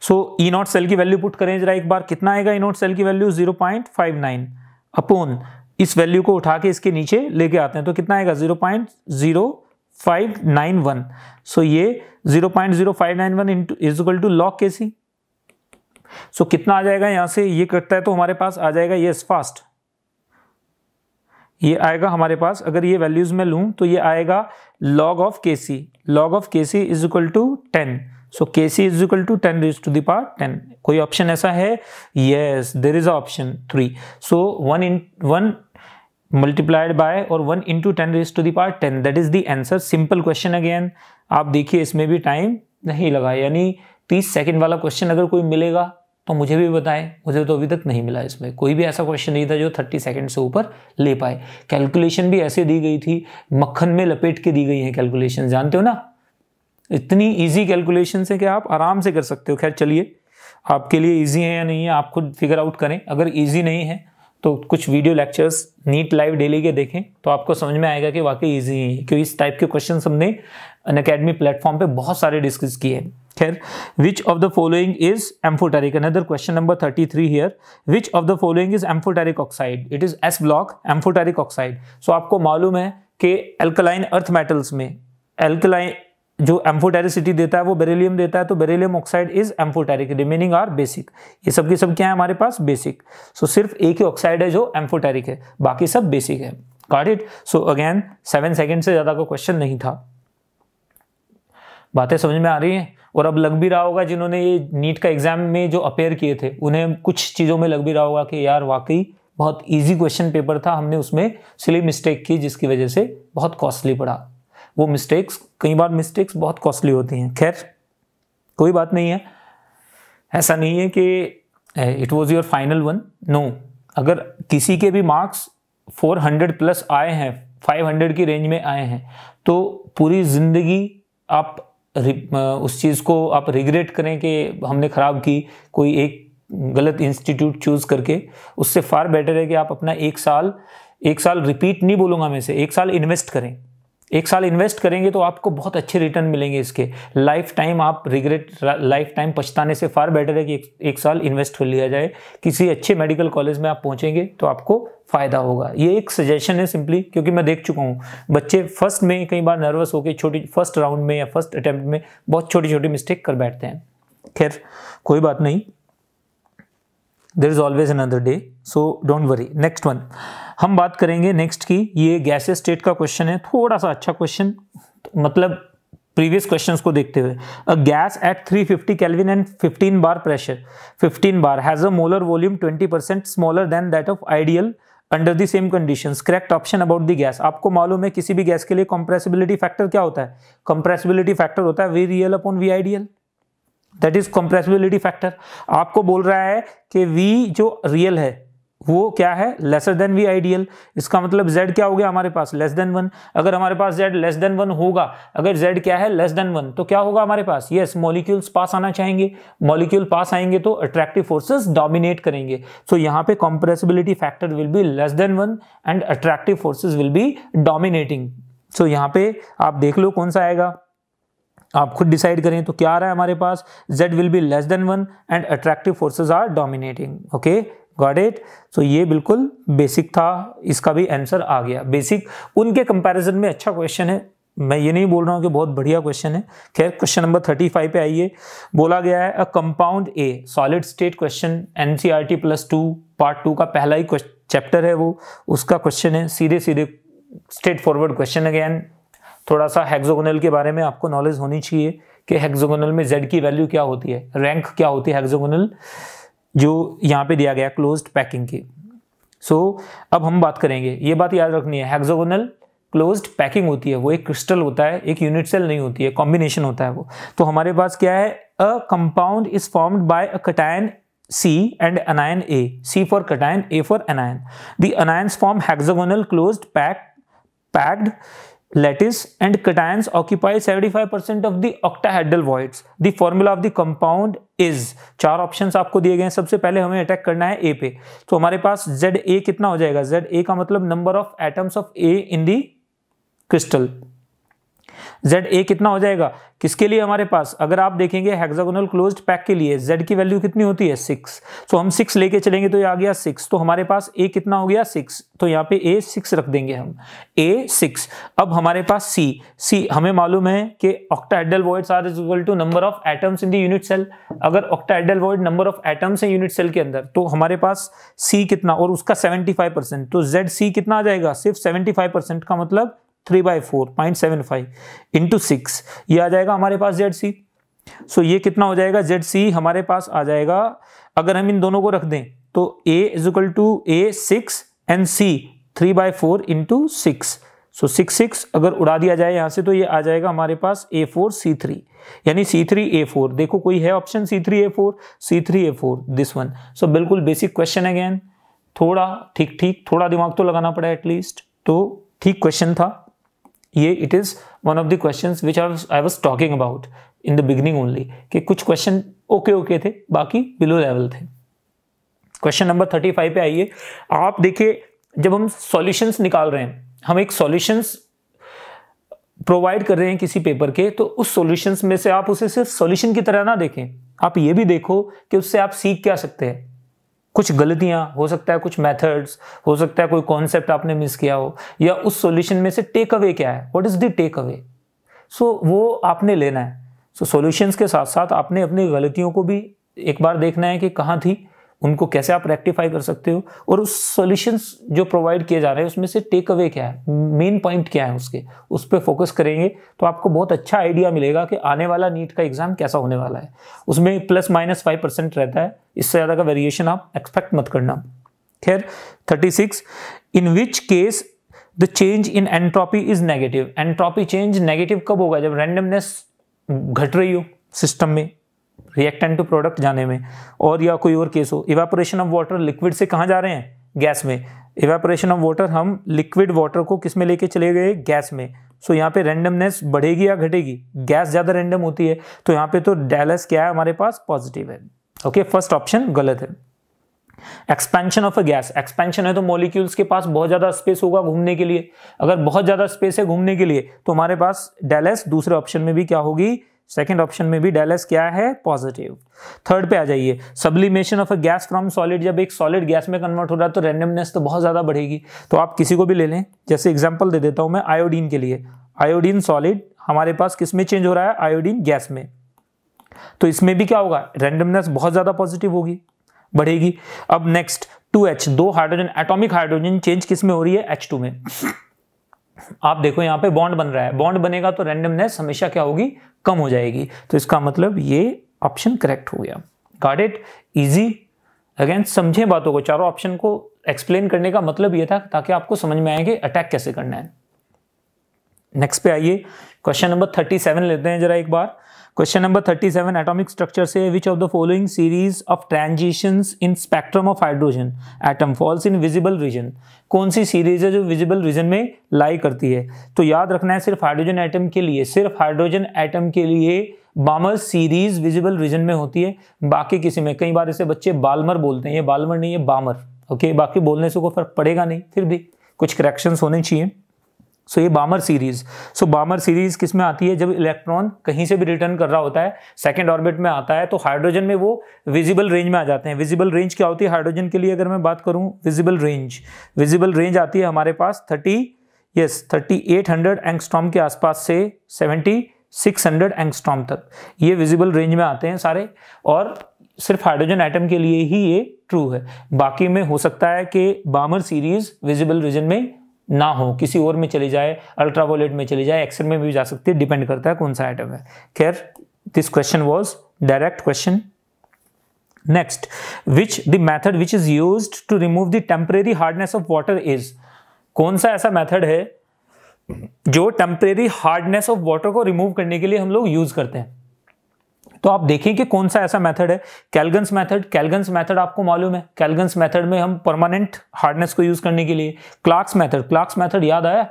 [SPEAKER 1] So E0 cell की वैल्यू पुट करें जरा एक बार, कितना आएगा E0 सेल की वैल्यू 0.59 अपॉन इस वैल्यू को उठा के इसके नीचे लेके आते हैं तो कितना आएगा 0.0591। सो ये 0.0591 into is equal to log KC। So कितना आ जाएगा, यहां से ये कटता है तो हमारे पास आ जाएगा, यस फास्ट, ये आएगा हमारे पास, अगर ये वैल्यूज में लूं तो ये आएगा log of KC, log of KC is equal to 10। So KC is equal to 10 raised to the power 10। कोई ऑप्शन ऐसा है, yes there is option 3। So 1 multiplied by और 1 into 10 raised to the power 10, that is the answer. Simple question again, आप देखिए इसमें भी time नहीं लगा, यानी 30 सेकंड वाला क्वेश्चन अगर कोई मिलेगा तो मुझे भी बताएं, मुझे तो अभी तक नहीं मिला, इसमें कोई भी ऐसा क्वेश्चन नहीं था जो 30 सेकंड से ऊपर ले पाए। कैलकुलेशन भी ऐसे दी गई थी, मक्खन में लपेट के दी गई है कैलकुलेशन, जानते हो ना, इतनी इजी कैलकुलेशन है कि आप आराम से कर सकते हो। खैर चलिए, आपके लिए इजी है या नहीं है आप खुद फिगर आउट करें, अगर इजी नहीं है तो कुछ video lectures NEET live daily के देखें तो आपको समझ में आएगा कि वाकई इजी है, क्योंकि इस टाइप के क्वेश्चन हमने अनअकैडमी प्लेटफॉर्म पे बहुत सारे डिस्कस किए हैं। खैर, which of the following is amphoteric, another question number 33 here, which of the following is amphoteric oxide, it is s block amphoteric oxide. So आपको मालूम है कि एल्कलाइन अर्थ मेटल्स में एल्कलाइन जो एम्फोटेरिसिटी देता है वो बेरिलियम देता है, तो beryllium oxide is amphoteric, remaining are basic. ये सब की सब क्या है हमारे पास, बेसिक। सो सिर्फ एक ही ऑक्साइड है जो एम्फोटेरिक है, बाकी सब बेसिक है। Got it. So again 7 second से ज्यादा का क्वेश्चन नहीं था। बातें समझ में आ रही हैं? और अब लग भी रहा होगा जिन्होंने ये नीट का एग्जाम में जो अपेयर किए थे उन्हें कुछ चीजों में लग भी रहा होगा कि यार वाकई बहुत इजी क्वेश्चन पेपर था, हमने उसमें सिली मिस्टेक की जिसकी वजह से बहुत कॉस्टली पड़ा। वो मिस्टेक्स, कई बार मिस्टेक्स बहुत कॉस्टली होती हैं। खैर कोई बात नहीं है, ऐसा नहीं है कि it was your final one, no. अगर किसी के भी मार्क्स 400 प्लस आए हैं, 500 की रेंज में आए हैं, तो पूरी जिंदगी आप उस चीज़ को आप रिग्रेट करें कि हमने ख़राब की कोई एक गलत इंस्टीट्यूट चूज़ करके, उससे फार बेटर है कि आप अपना एक साल रिपीट नहीं बोलूँगा मैं से, एक साल इन्वेस्ट करें। एक साल इन्वेस्ट करेंगे तो आपको बहुत अच्छे रिटर्न मिलेंगे इसके। लाइफ टाइम आप लाइफ टाइम पछताने से फार बेटर है कि एक साल इन्वेस्ट कर लिया जाए। किसी अच्छे मेडिकल कॉलेज में आप पहुंचेंगे तो आपको फायदा होगा। ये एक सजेशन है सिंपली, क्योंकि मैं देख चुका हूँ बच्चे फर्स्ट में कई बार नर्वस होकर फर्स्ट राउंड में या फर्स्ट अटेम्प्ट में बहुत छोटी छोटी मिस्टेक कर बैठते हैं। खैर कोई बात नहीं, there is always another day, so don't worry. Next one हम बात करेंगे नेक्स्ट की, ये गैसेस स्टेट का क्वेश्चन है, थोड़ा सा अच्छा क्वेश्चन, मतलब प्रीवियस क्वेश्चंस को देखते हुए। A gas at 350 kelvin and 15 bar pressure 15 bar has a molar volume 20% smaller than that of ideal under the same conditions, correct option about the gas. आपको मालूम है किसी भी गैस के लिए कंप्रेसिबिलिटी फैक्टर क्या होता है? कंप्रेसिबिलिटी फैक्टर होता है V real upon V ideal, that is compressibility factor. आपको बोल रहा है कि वी जो रियल है वो क्या है, लेसर देन वी आइडियल। इसका मतलब z क्या हो गया हमारे पास, लेस देन 1। अगर हमारे पास z लेस देन 1 होगा, अगर z क्या है लेस देन 1, तो क्या होगा हमारे पास, यस मॉलिक्यूल्स पास आना चाहेंगे। मॉलिक्यूल पास आएंगे तो अट्रैक्टिव फोर्सेस डोमिनेट करेंगे। सो यहाँ पे compressibility factor will be less than 1 and attractive forces will be dominating. So यहाँ पे आप देख लो कौन सा आएगा, आप खुद डिसाइड करें। तो क्या आ रहा है हमारे पास, z will be less than 1 and attractive forces are dominating. Okay got it. So ये बिल्कुल बेसिक था, इसका भी आंसर आ गया। बेसिक उनके कंपैरिजन में अच्छा क्वेश्चन है, मैं ये नहीं बोल रहा हूँ कि बहुत बढ़िया क्वेश्चन है। खैर क्वेश्चन नंबर 35 पे आइए। बोला गया है a compound A, solid state question, NCERT +2 part 2 का पहला ही चैप्टर है वो, उसका क्वेश्चन है। सीधे सीधे स्ट्रेट फॉरवर्ड क्वेश्चन। अगेन थोड़ा सा हेक्सागोनल के बारे में आपको नॉलेज होनी चाहिए कि हेक्सागोनल में z की वैल्यू क्या होती है, रैंक क्या होती है हेक्सागोनल जो यहाँ पे दिया गया क्लोज्ड पैकिंग की। सो अब हम बात करेंगे, ये बात याद रखनी है, हेक्सागोनल क्लोज्ड पैकिंग होती है, वो एक क्रिस्टल होता है, एक यूनिट सेल नहीं होती है, कॉम्बिनेशन होता है वो। तो हमारे पास क्या है, a compound is formed by a cation C and anion A, C for cation, A for anion. The anions form hexagonal closed packed lattice and cations occupy 75% of the octahedral voids. The formula of the compound is, चार options आपको दिए गए हैं। सबसे पहले हमें attack करना है A पे, तो हमारे पास ZA कितना हो जाएगा, ZA का मतलब number of atoms of A in the crystal. ZA कितना हो जाएगा किसके लिए हमारे पास, अगर आप देखेंगे हेक्सागोनल क्लोज्ड पैक के लिए Z की वैल्यू कितनी होती है 6, तो हम 6 लेके चलेंगे तो ये आ गया 6, तो हमारे पास A कितना हो गया 6, तो यहाँ पे A 6 रख देंगे हम, A 6। अब हमारे पास C हमें मालूम है कि octahedral voids are equal to number of atoms in the unit cell. अगर octahedral void number of atoms है यूनिट सेल के अंदर, तो हमारे पास C कितना, और उसका 75%, तो ZC कितना आ जाएगा, सिर्फ 75% का मतलब 3/4 0.75 इंटू 6, ये आ जाएगा हमारे पास ZC। सो ये कितना हो जाएगा, ZC हमारे पास आ जाएगा, अगर हम इन दोनों को रख दें तो A is equal to A 6 and C 3/4 into 6। So 6 अगर उड़ा दिया जाए यहाँ से तो ये आ जाएगा हमारे पास A4 C3, यानी C3 A4। देखो कोई है option C3 A4 this one. सो बिल्कुल बेसिक क्वेश्चन अगेन, थोड़ा ठीक थोड़ा दिमाग तो लगाना पड़ा एटलीस्ट, तो ठीक क्वेश्चन था ये। It is one of the questions which I was talking about in the beginning only, कि कुछ क्वेश्चन ओके थे, बाकी बिलो लेवल थे। क्वेश्चन नंबर 35 पे आइए। आप देखिए जब हम सॉल्यूशंस निकाल रहे हैं, हम एक सॉल्यूशंस प्रोवाइड कर रहे हैं किसी पेपर के, तो उस सॉल्यूशंस में से आप उसे सिर्फ सॉल्यूशन की तरह ना देखें, आप ये भी देखो कि उससे आप सीख क्या सकते हैं। कुछ गलतियां हो सकता है, कुछ मेथड्स हो सकता है, कोई कॉन्सेप्ट आपने मिस किया हो, या उस सॉल्यूशन में से टेक अवे क्या है, what is the take away, so वो आपने लेना है। सो सॉल्यूशंस के साथ साथ आपने अपनी गलतियों को भी एक बार देखना है कि कहाँ थी, उनको कैसे आप रेक्टिफाई कर सकते हो, और उस सॉल्यूशंस जो प्रोवाइड किए जा रहे हैं उसमें से टेक अवे क्या है, मेन पॉइंट क्या है उसके, उस पर फोकस करेंगे तो आपको बहुत अच्छा आइडिया मिलेगा कि आने वाला नीट का एग्जाम कैसा होने वाला है। उसमें ±5% रहता है, इससे ज़्यादा का वेरिएशन आप एक्सपेक्ट मत करना। खैर 36, in which case the change in entropy is negative. Entropy change negative कब होगा, जब रैंडमनेस घट रही हो सिस्टम में, रिएक्टेंट टू प्रोडक्ट जाने में, और या कोई और केस हो। इवेपोरेशन ऑफ वाटर, लिक्विड से कहाँ जा रहे हैं, गैस में। इवेपोरेशन ऑफ वाटर, हम लिक्विड वाटर को किस में लेके चले गए, गैस में। सो यहाँ पे रैंडमनेस बढ़ेगी या घटेगी, गैस ज्यादा रैंडम होती है, तो यहाँ पे तो डेलस क्या है हमारे पास, पॉजिटिव है। ओके, फर्स्ट ऑप्शन गलत है। Expansion of a gas, expansion है तो मॉलिक्यूल्स के पास बहुत ज्यादा स्पेस होगा घूमने के लिए, अगर बहुत ज्यादा स्पेस है घूमने के लिए तो हमारे पास डेलस दूसरे ऑप्शन में भी क्या होगी, सेकंड ऑप्शन में भी डेलस क्या है, पॉजिटिव। थर्ड पे आ जाइए, sublimation of a gas from solid, जब एक सॉलिड गैस में कन्वर्ट हो रहा है तो रैंडमनेस तो बहुत ज्यादा बढ़ेगी। तो आप किसी को भी ले लें, जैसे एग्जांपल दे देता हूं मैं आयोडीन के लिए, आयोडीन सॉलिड हमारे पास किस में चेंज हो रहा है, आयोडीन गैस में, तो इसमें भी क्या होगा, रैंडमनेस बहुत ज्यादा पॉजिटिव होगी, बढ़ेगी। अब next 2H, 2 hydrogen, atomic hydrogen change किस में हो रही है, H2 में। आप देखो यहाँ पे बॉन्ड बन रहा है, बॉन्ड बनेगा तो रैंडमनेस हमेशा क्या होगी, कम हो जाएगी, तो इसका मतलब ये ऑप्शन करेक्ट हो गया। Got it, easy. अगेन समझे बातों को, चारों ऑप्शन को एक्सप्लेन करने का मतलब ये था ताकि आपको समझ में आए कि अटैक कैसे करना है। नेक्स्ट पे आइए, क्वेश्चन नंबर 37 लेते हैं जरा एक बार। क्वेश्चन नंबर 37, एटॉमिक स्ट्रक्चर से विच of the following series of transitions in spectrum of hydrogen atom falls in visible region. कौन सी सीरीज है जो विजिबल रीजन में लाई करती है, तो याद रखना है सिर्फ हाइड्रोजन एटम के लिए, सिर्फ हाइड्रोजन एटम के लिए बामर सीरीज विजिबल रीजन में होती है, बाकी किसी में, कई बार इसे बच्चे बाल्मर बोलते हैं, ये बाल्मर नहीं है बामर। ओके, बाकी बोलने से कोई फर्क पड़ेगा नहीं, फिर भी कुछ करेक्शंस होने चाहिए। सो ये बामर सीरीज, सो बामर सीरीज किस में आती है, जब इलेक्ट्रॉन कहीं से भी रिटर्न कर रहा होता है, सेकंड ऑर्बिट में आता है, तो हाइड्रोजन में वो विजिबल रेंज में आ जाते हैं। विजिबल रेंज क्या होती है हाइड्रोजन के लिए, अगर मैं बात करूं विजिबल रेंज आती है हमारे पास 3800 एंगस्ट्रॉम के आसपास से 7600 एंगस्ट्रॉम तक, ये विजिबल रेंज में आते हैं सारे, और सिर्फ हाइड्रोजन एटम के लिए ही ये ट्रू है। बाकी में हो सकता है कि बामर सीरीज विजिबल रीजन में ना हो, किसी और में चली जाए, अल्ट्रावायलेट में चली जाए, एक्सरे में भी जा सकती है, डिपेंड करता है कौन सा आइटम है। खैर this question was direct question. Next, which the method which is used to remove the temporary hardness of water is. कौन सा ऐसा मेथड है जो टेम्परेरी हार्डनेस ऑफ वाटर को रिमूव करने के लिए हम लोग यूज करते हैं, तो आप देखें कि कौन सा ऐसा मेथड है। कैल्गन्स मेथड, कैल्गन्स मेथड आपको मालूम है, कैल्गन्स मेथड में हम परमानेंट हार्डनेस को यूज करने के लिए, क्लार्क्स मेथड, क्लार्क्स मेथड याद आया,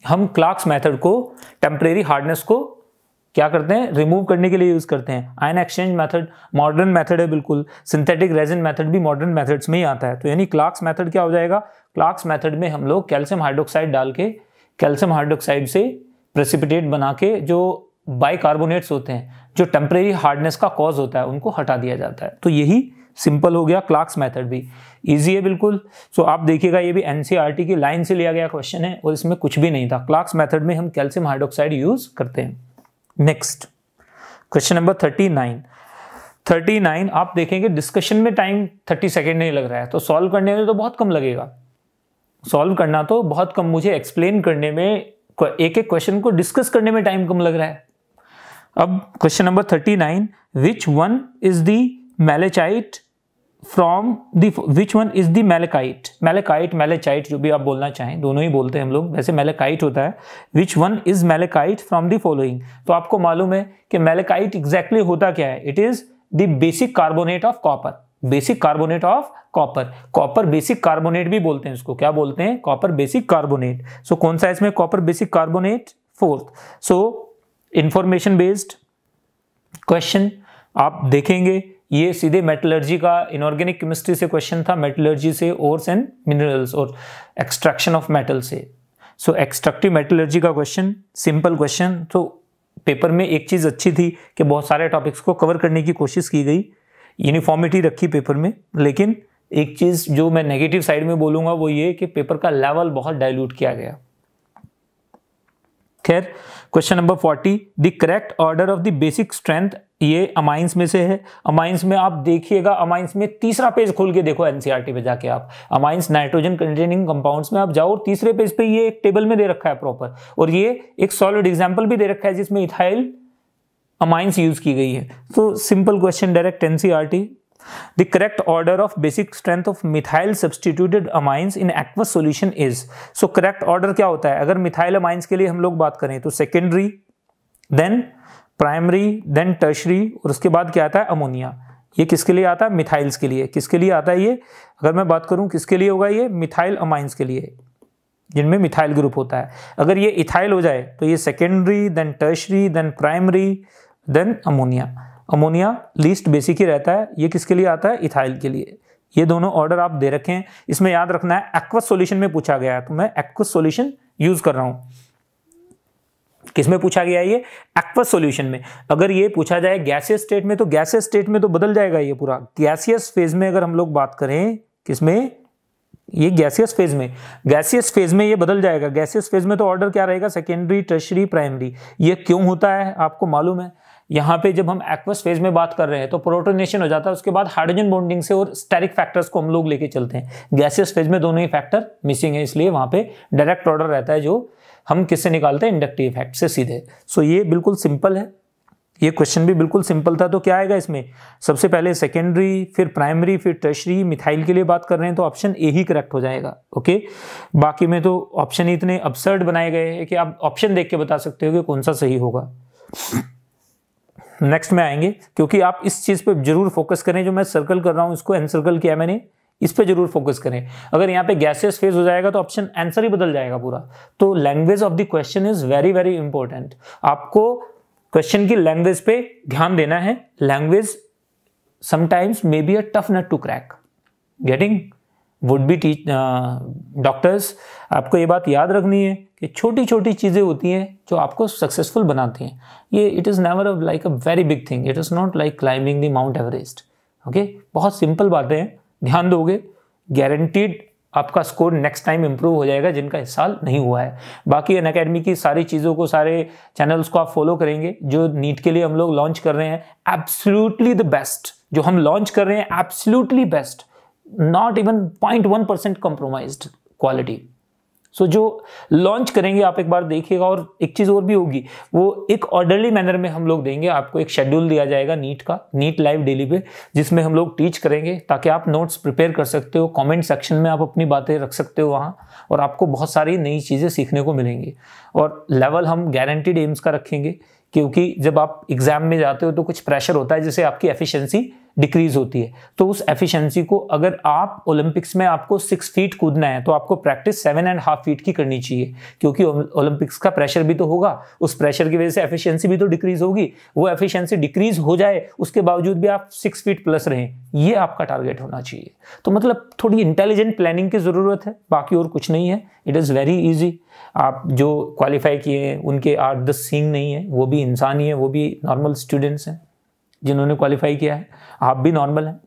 [SPEAKER 1] हम क्लार्क्स मेथड को टेम्परेरी हार्डनेस को क्या करते हैं, रिमूव करने के लिए यूज करते हैं। Ion exchange method modern method है बिल्कुल, सिंथेटिक रेजिन मेथड भी मॉडर्न मेथड्स में ही आता है, तो यानी क्लार्क्स मेथड क्या हो जाएगा, क्लार्क्स मेथड में हम लोग कैल्शियम हाइड्रोक्साइड डाल के, कैल्शियम हाइड्रोक्साइड से प्रेसिपिटेट बना के जो बाइकार्बोनेट्स होते हैं, जो टेम्परेरी हार्डनेस का कॉज होता है, उनको हटा दिया जाता है। तो यही सिंपल हो गया, क्लार्क्स मेथड भी इजी है बिल्कुल। सो आप देखिएगा ये भी एनसीईआरटी की लाइन से लिया गया क्वेश्चन है और इसमें कुछ भी नहीं था। क्लार्क्स मेथड में हम कैल्शियम हाइड्रोक्साइड यूज करते हैं। नेक्स्ट क्वेश्चन नंबर 39 आप देखेंगे डिस्कशन में टाइम 30 सेकेंड नहीं लग रहा है, तो सॉल्व करने में तो बहुत कम लगेगा, सॉल्व करना तो बहुत कम, मुझे एक्सप्लेन करने में, एक एक क्वेश्चन को डिस्कस करने में टाइम कम लग रहा है। अब question number 39, which one is the malachite from the, which one is the malachite, malachite जो भी आप बोलना चाहें, दोनों ही बोलते हैं हम लोग, वैसे मैलेकाइट होता है। विच one is malachite from the following, तो आपको मालूम है कि मैलेकाइट एग्जैक्टली होता क्या है, it is the basic carbonate of copper, basic carbonate of copper, copper basic carbonate भी बोलते हैं इसको, क्या बोलते हैं, कॉपर बेसिक कार्बोनेट। सो कौन सा है इसमें कॉपर बेसिक कार्बोनेट, फोर्थ। सो इंफॉर्मेशन बेस्ड क्वेश्चन आप देखेंगे, ये सीधे मेटलर्जी का, इनऑर्गेनिक केमिस्ट्री से क्वेश्चन था, मेटलर्जी से, ओर्स एंड मिनरल्स और एक्सट्रैक्शन ऑफ मेटल से। सो एक्सट्रैक्टिव मेटलर्जी का क्वेश्चन, सिंपल क्वेश्चन। तो पेपर में एक चीज़ अच्छी थी कि बहुत सारे टॉपिक्स को कवर करने की कोशिश की गई, यूनिफॉर्मिटी रखी पेपर में। लेकिन एक चीज़ जो मैं नेगेटिव साइड में बोलूँगा वो ये कि पेपर का लेवल बहुत डाइल्यूट किया गया। खैर, question number 40, the correct order of the basic strength, ये अमाइंस में से है। अमाइंस में आप देखिएगा, अमाइंस में तीसरा पेज खोल के देखो एनसीईआरटी पे जाके, आप अमाइंस नाइट्रोजन कंटेनिंग कंपाउंड्स में आप जाओ और तीसरे पेज पे ये एक टेबल में दे रखा है प्रॉपर, और ये एक सॉलिड एग्जांपल भी दे रखा है जिसमें इथाइल अमाइंस यूज की गई है। तो simple question, direct NCERT. The correct order of basic strength of methyl substituted amines in aqueous solution is, so correct order क्या होता है? अगर मिथाइल अमाइंस के लिए हम लोग बात करें तो secondary, then primary, then tertiary, और उसके बाद क्या आता है? अमोनिया। ये किसके लिए आता है? मिथाइल्स के लिए। किसके लिए आता है ये? अगर मैं बात करूं किसके लिए होगा ये? मिथाइल अमाइंस के लिए, जिनमें मिथाइल ग्रुप होता है। अगर ये इथाइल हो जाए तो ये secondary, then tertiary, then primary, then ammonia. Ammonia least basic ही रहता है, ये किसके लिए आता है? इथाइल के लिए। ये दोनों ऑर्डर आप दे रखे हैं, इसमें याद रखना है एक्वस सॉल्यूशन में पूछा गया है, तो मैं एक्वस सॉल्यूशन यूज कर रहा हूं। किसमें पूछा गया है ये? एक्वस सॉल्यूशन में। अगर ये पूछा जाए गैसियस स्टेट में, तो गैसियस स्टेट में तो बदल जाएगा ये पूरा। गैसियस फेज में अगर हम लोग बात करें, किसमें? ये गैसियस फेज में, गैसियस फेज में ये बदल जाएगा। गैसियस फेज में तो ऑर्डर क्या रहेगा? Secondary, tertiary, primary. ये क्यों होता है आपको मालूम है? यहाँ पे जब हम एक्वस फेज में बात कर रहे हैं तो प्रोटोनेशन हो जाता है, उसके बाद हाइड्रोजन बॉन्डिंग से और स्टेरिक फैक्टर्स को हम लोग लेके चलते हैं। गैसियस फेज में दोनों ही फैक्टर मिसिंग है, इसलिए वहां पे डायरेक्ट ऑर्डर रहता है जो हम किससे निकालते हैं? इंडक्टिव इफेक्ट से सीधे। सो ये बिल्कुल सिंपल है, ये क्वेश्चन भी बिल्कुल सिंपल था। तो क्या आएगा इसमें? सबसे पहले सेकेंडरी, फिर प्राइमरी, फिर टर्शरी। मिथाइल के लिए बात कर रहे हैं तो ऑप्शन ए ही करेक्ट हो जाएगा। ओके, बाकी में तो ऑप्शन इतने अबसर्ड बनाए गए हैं कि आप ऑप्शन देख के बता सकते हो कि कौन सा सही होगा। नेक्स्ट में आएंगे, क्योंकि आप इस चीज पे जरूर फोकस करें, जो मैं सर्कल कर रहा हूं इसको एनसर्कल किया मैंने, इस पे जरूर फोकस करें। अगर यहाँ पे गैसियस फेज हो जाएगा तो ऑप्शन आंसर ही बदल जाएगा पूरा। तो language of the question is very very important. आपको क्वेश्चन की लैंग्वेज पे ध्यान देना है। Language sometimes may be a tough nut to crack. Getting? Would be doctors, आपको ये बात याद रखनी है कि छोटी छोटी चीज़ें होती हैं जो आपको सक्सेसफुल बनाती हैं। ये it is never like a very big thing, it is not like climbing the mount Everest. Okay, बहुत सिंपल बातें हैं, ध्यान दोगे गारंटीड आपका स्कोर नेक्स्ट टाइम इंप्रूव हो जाएगा, जिनका इस साल नहीं हुआ है। बाकी अनअकैडमी की सारी चीज़ों को, सारे चैनल्स को आप फॉलो करेंगे जो नीट के लिए हम लोग लॉन्च कर रहे हैं। एब्सोल्युटली द बेस्ट जो हम लॉन्च कर रहे हैं, absolutely best, not even 0.1% compromised quality. So जो लॉन्च करेंगे आप एक बार देखिएगा। और एक चीज़ और भी होगी, वो एक ऑर्डरली मैनर में हम लोग देंगे आपको। एक शेड्यूल दिया जाएगा नीट का, नीट लाइव डेली पे, जिसमें हम लोग टीच करेंगे ताकि आप नोट्स प्रिपेयर कर सकते हो। कमेंट सेक्शन में आप अपनी बातें रख सकते हो वहाँ, और आपको बहुत सारी नई चीज़ें सीखने को मिलेंगी। और लेवल हम गारंटीड एम्स का रखेंगे, क्योंकि जब आप एग्जाम में जाते हो तो कुछ प्रेशर होता है जिससे आपकी एफिशिएंसी डिक्रीज होती है। तो उस एफिशिएंसी को, अगर आप ओलंपिक्स में आपको 6 फीट कूदना है तो आपको प्रैक्टिस 7.5 फीट की करनी चाहिए, क्योंकि ओलंपिक्स का प्रेशर भी तो होगा। उस प्रेशर की वजह से एफिशिएंसी भी तो डिक्रीज होगी। वो एफिशिएंसी डिक्रीज हो जाए उसके बावजूद भी आप 6 फीट प्लस रहें, ये आपका टारगेट होना चाहिए। तो मतलब थोड़ी इंटेलिजेंट प्लानिंग की जरूरत है, बाकी और कुछ नहीं है। It is very easy. आप जो क्वालिफाई किए हैं उनके 8-10 सींग नहीं है, वो भी इंसान ही है, वो भी नॉर्मल स्टूडेंट्स हैं जिन्होंने क्वालिफाई किया है। आप भी नॉर्मल हैं।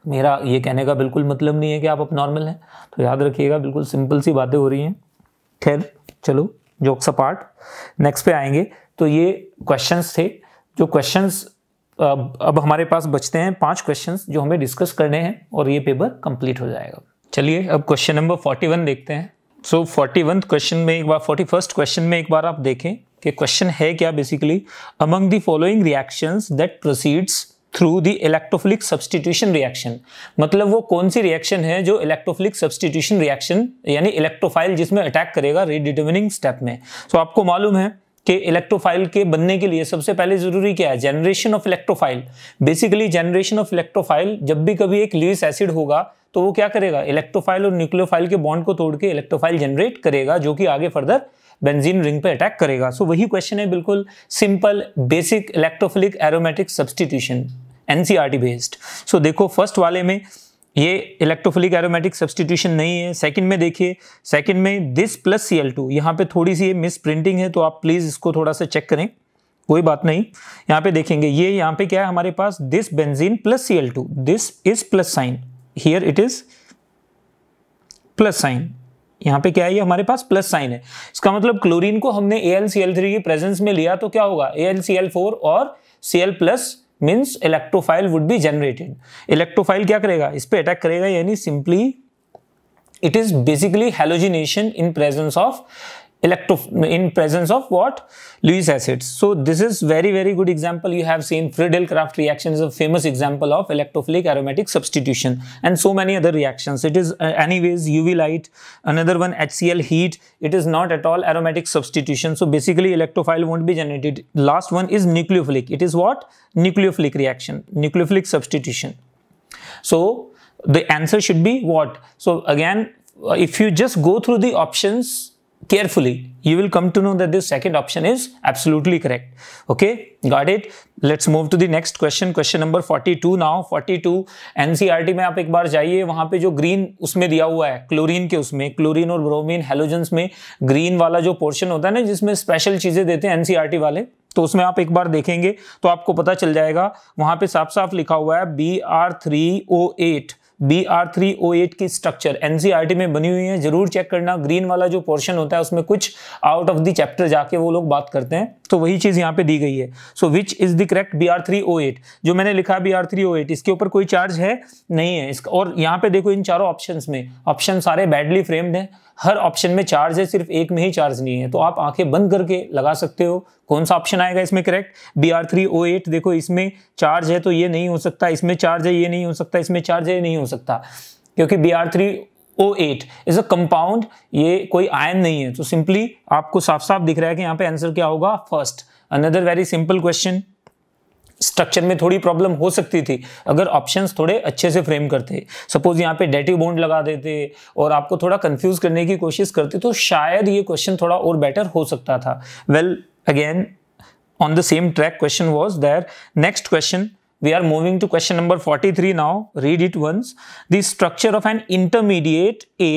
[SPEAKER 1] मेरा ये कहने का बिल्कुल मतलब नहीं है कि आप अब नॉर्मल हैं, तो याद रखिएगा, बिल्कुल सिंपल सी बातें हो रही हैं। खैर चलो, जोक्स अपार्ट, नेक्स्ट पे आएंगे। तो ये क्वेश्चंस थे, जो क्वेश्चंस अब हमारे पास बचते हैं 5 क्वेश्चंस जो हमें डिस्कस करने हैं और ये पेपर कंप्लीट हो जाएगा। चलिए अब क्वेश्चन नंबर 41 देखते हैं। सो 41 क्वेश्चन में एक बार, 41st क्वेश्चन में एक बार आप देखें कि क्वेश्चन है क्या basically. Among the following reactions that proceeds through the electrophilic substitution reaction, मतलब वो कौन सी रिएक्शन है जो इलेक्ट्रोफिलिक सब्स्टिट्यूशन रिएक्शन यानी इलेक्ट्रोफाइल जिसमें अटैक करेगा रीडिटर्मिनिंग स्टेप में। तो आपको मालूम है कि इलेक्ट्रोफाइल के बनने के लिए सबसे पहले जरूरी क्या है? Generation of electrophile. Basically generation of electrophile, जब भी कभी एक ल्यूइस एसिड होगा तो वो क्या करेगा? इलेक्ट्रोफाइल और न्यूक्लियोफाइल के बॉन्ड को तोड़ के इलेक्ट्रोफाइल जनरेट करेगा, जो कि आगे फर्दर बेंजीन रिंग पे अटैक करेगा। सो वही क्वेश्चन है, बिल्कुल simple, basic electrophilic aromatic substitution, NCERT based. So देखो फर्स्ट वाले में ये इलेक्ट्रोफिलिक एरोमेटिक सब्स्टिट्यूशन नहीं है। सेकंड में देखिए, सेकंड में दिस प्लस Cl2, यहाँ पे थोड़ी सी मिस प्रिंटिंग है तो आप प्लीज इसको थोड़ा सा चेक करें, कोई बात नहीं। यहाँ पे देखेंगे ये यहाँ पे क्या है हमारे पास, this benzene plus Cl2, this is plus sign, here it is plus sign, यहाँ पे क्या है ये हमारे पास प्लस साइन है। इसका मतलब क्लोरीन को हमने AlCl3 की प्रेजेंस में लिया तो क्या होगा, AlCl4 और Cl plus means electrophile would be generated. Electrophile क्या करेगा, इस पे अटैक करेगा, यानी simply it is basically halogenation in presence of what, Lewis acids. So this is very good example you have seen. Friedel-Crafts reaction is a famous example of electrophilic aromatic substitution, and so many other reactions. It is anyways UV light, another one HCl heat. It is not at all aromatic substitution. So basically electrophile won't be generated. Last one is nucleophilic. It is what? Nucleophilic reaction, nucleophilic substitution. So the answer should be what? So again, if you just go through the options carefully, you will come to know that this second option is absolutely correct. Okay, got it? Let's move to the next question. Question number 42 now. 42 NCERT में आप एक बार जाइए, वहां पे जो green उसमें दिया हुआ है क्लोरीन के, उसमें क्लोरीन और ब्रोमीन हैलोजेंस में ग्रीन वाला जो पोर्शन होता है ना, जिसमें स्पेशल चीजें देते हैं NCERT वाले, तो उसमें आप एक बार देखेंगे तो आपको पता चल जाएगा। वहां पे साफ साफ लिखा हुआ है Br3O8, Br3O8 की स्ट्रक्चर NCERT में बनी हुई है, जरूर चेक करना। ग्रीन वाला जो पोर्शन होता है उसमें कुछ आउट ऑफ द चैप्टर जाके वो लोग बात करते हैं, तो वही चीज यहाँ पे दी गई है। So which is the correct Br3O8, जो मैंने लिखा है Br3O8, इसके ऊपर कोई चार्ज है नहीं है इसका। और यहाँ पे देखो इन चारों ऑप्शंस में, ऑप्शन सारे बैडली फ्रेम्ड हैं, हर ऑप्शन में चार्ज है, सिर्फ एक में ही चार्ज नहीं है। तो आप आंखें बंद करके लगा सकते हो कौन सा ऑप्शन आएगा इसमें करेक्ट। Br3O8 देखो, इसमें चार्ज है तो ये नहीं हो सकता, इसमें चार्ज है ये नहीं हो सकता, इसमें चार्ज है ये नहीं हो सकता, क्योंकि Br3O8 इज अ कंपाउंड, ये कोई आयन नहीं है। तो सिंपली आपको साफ साफ दिख रहा है कि यहाँ पे आंसर क्या होगा, first. Another very simple question, structure में थोड़ी प्रॉब्लम हो सकती थी अगर ऑप्शंस थोड़े अच्छे से फ्रेम करते। सपोज यहाँ पे डेटिव बॉन्ड लगा देते और आपको थोड़ा कंफ्यूज करने की कोशिश करते तो शायद ये क्वेश्चन थोड़ा और बेटर हो सकता था। Well again on the same track question was there. Next question, we are moving to question number 43 now. Read it once. The structure of an intermediate A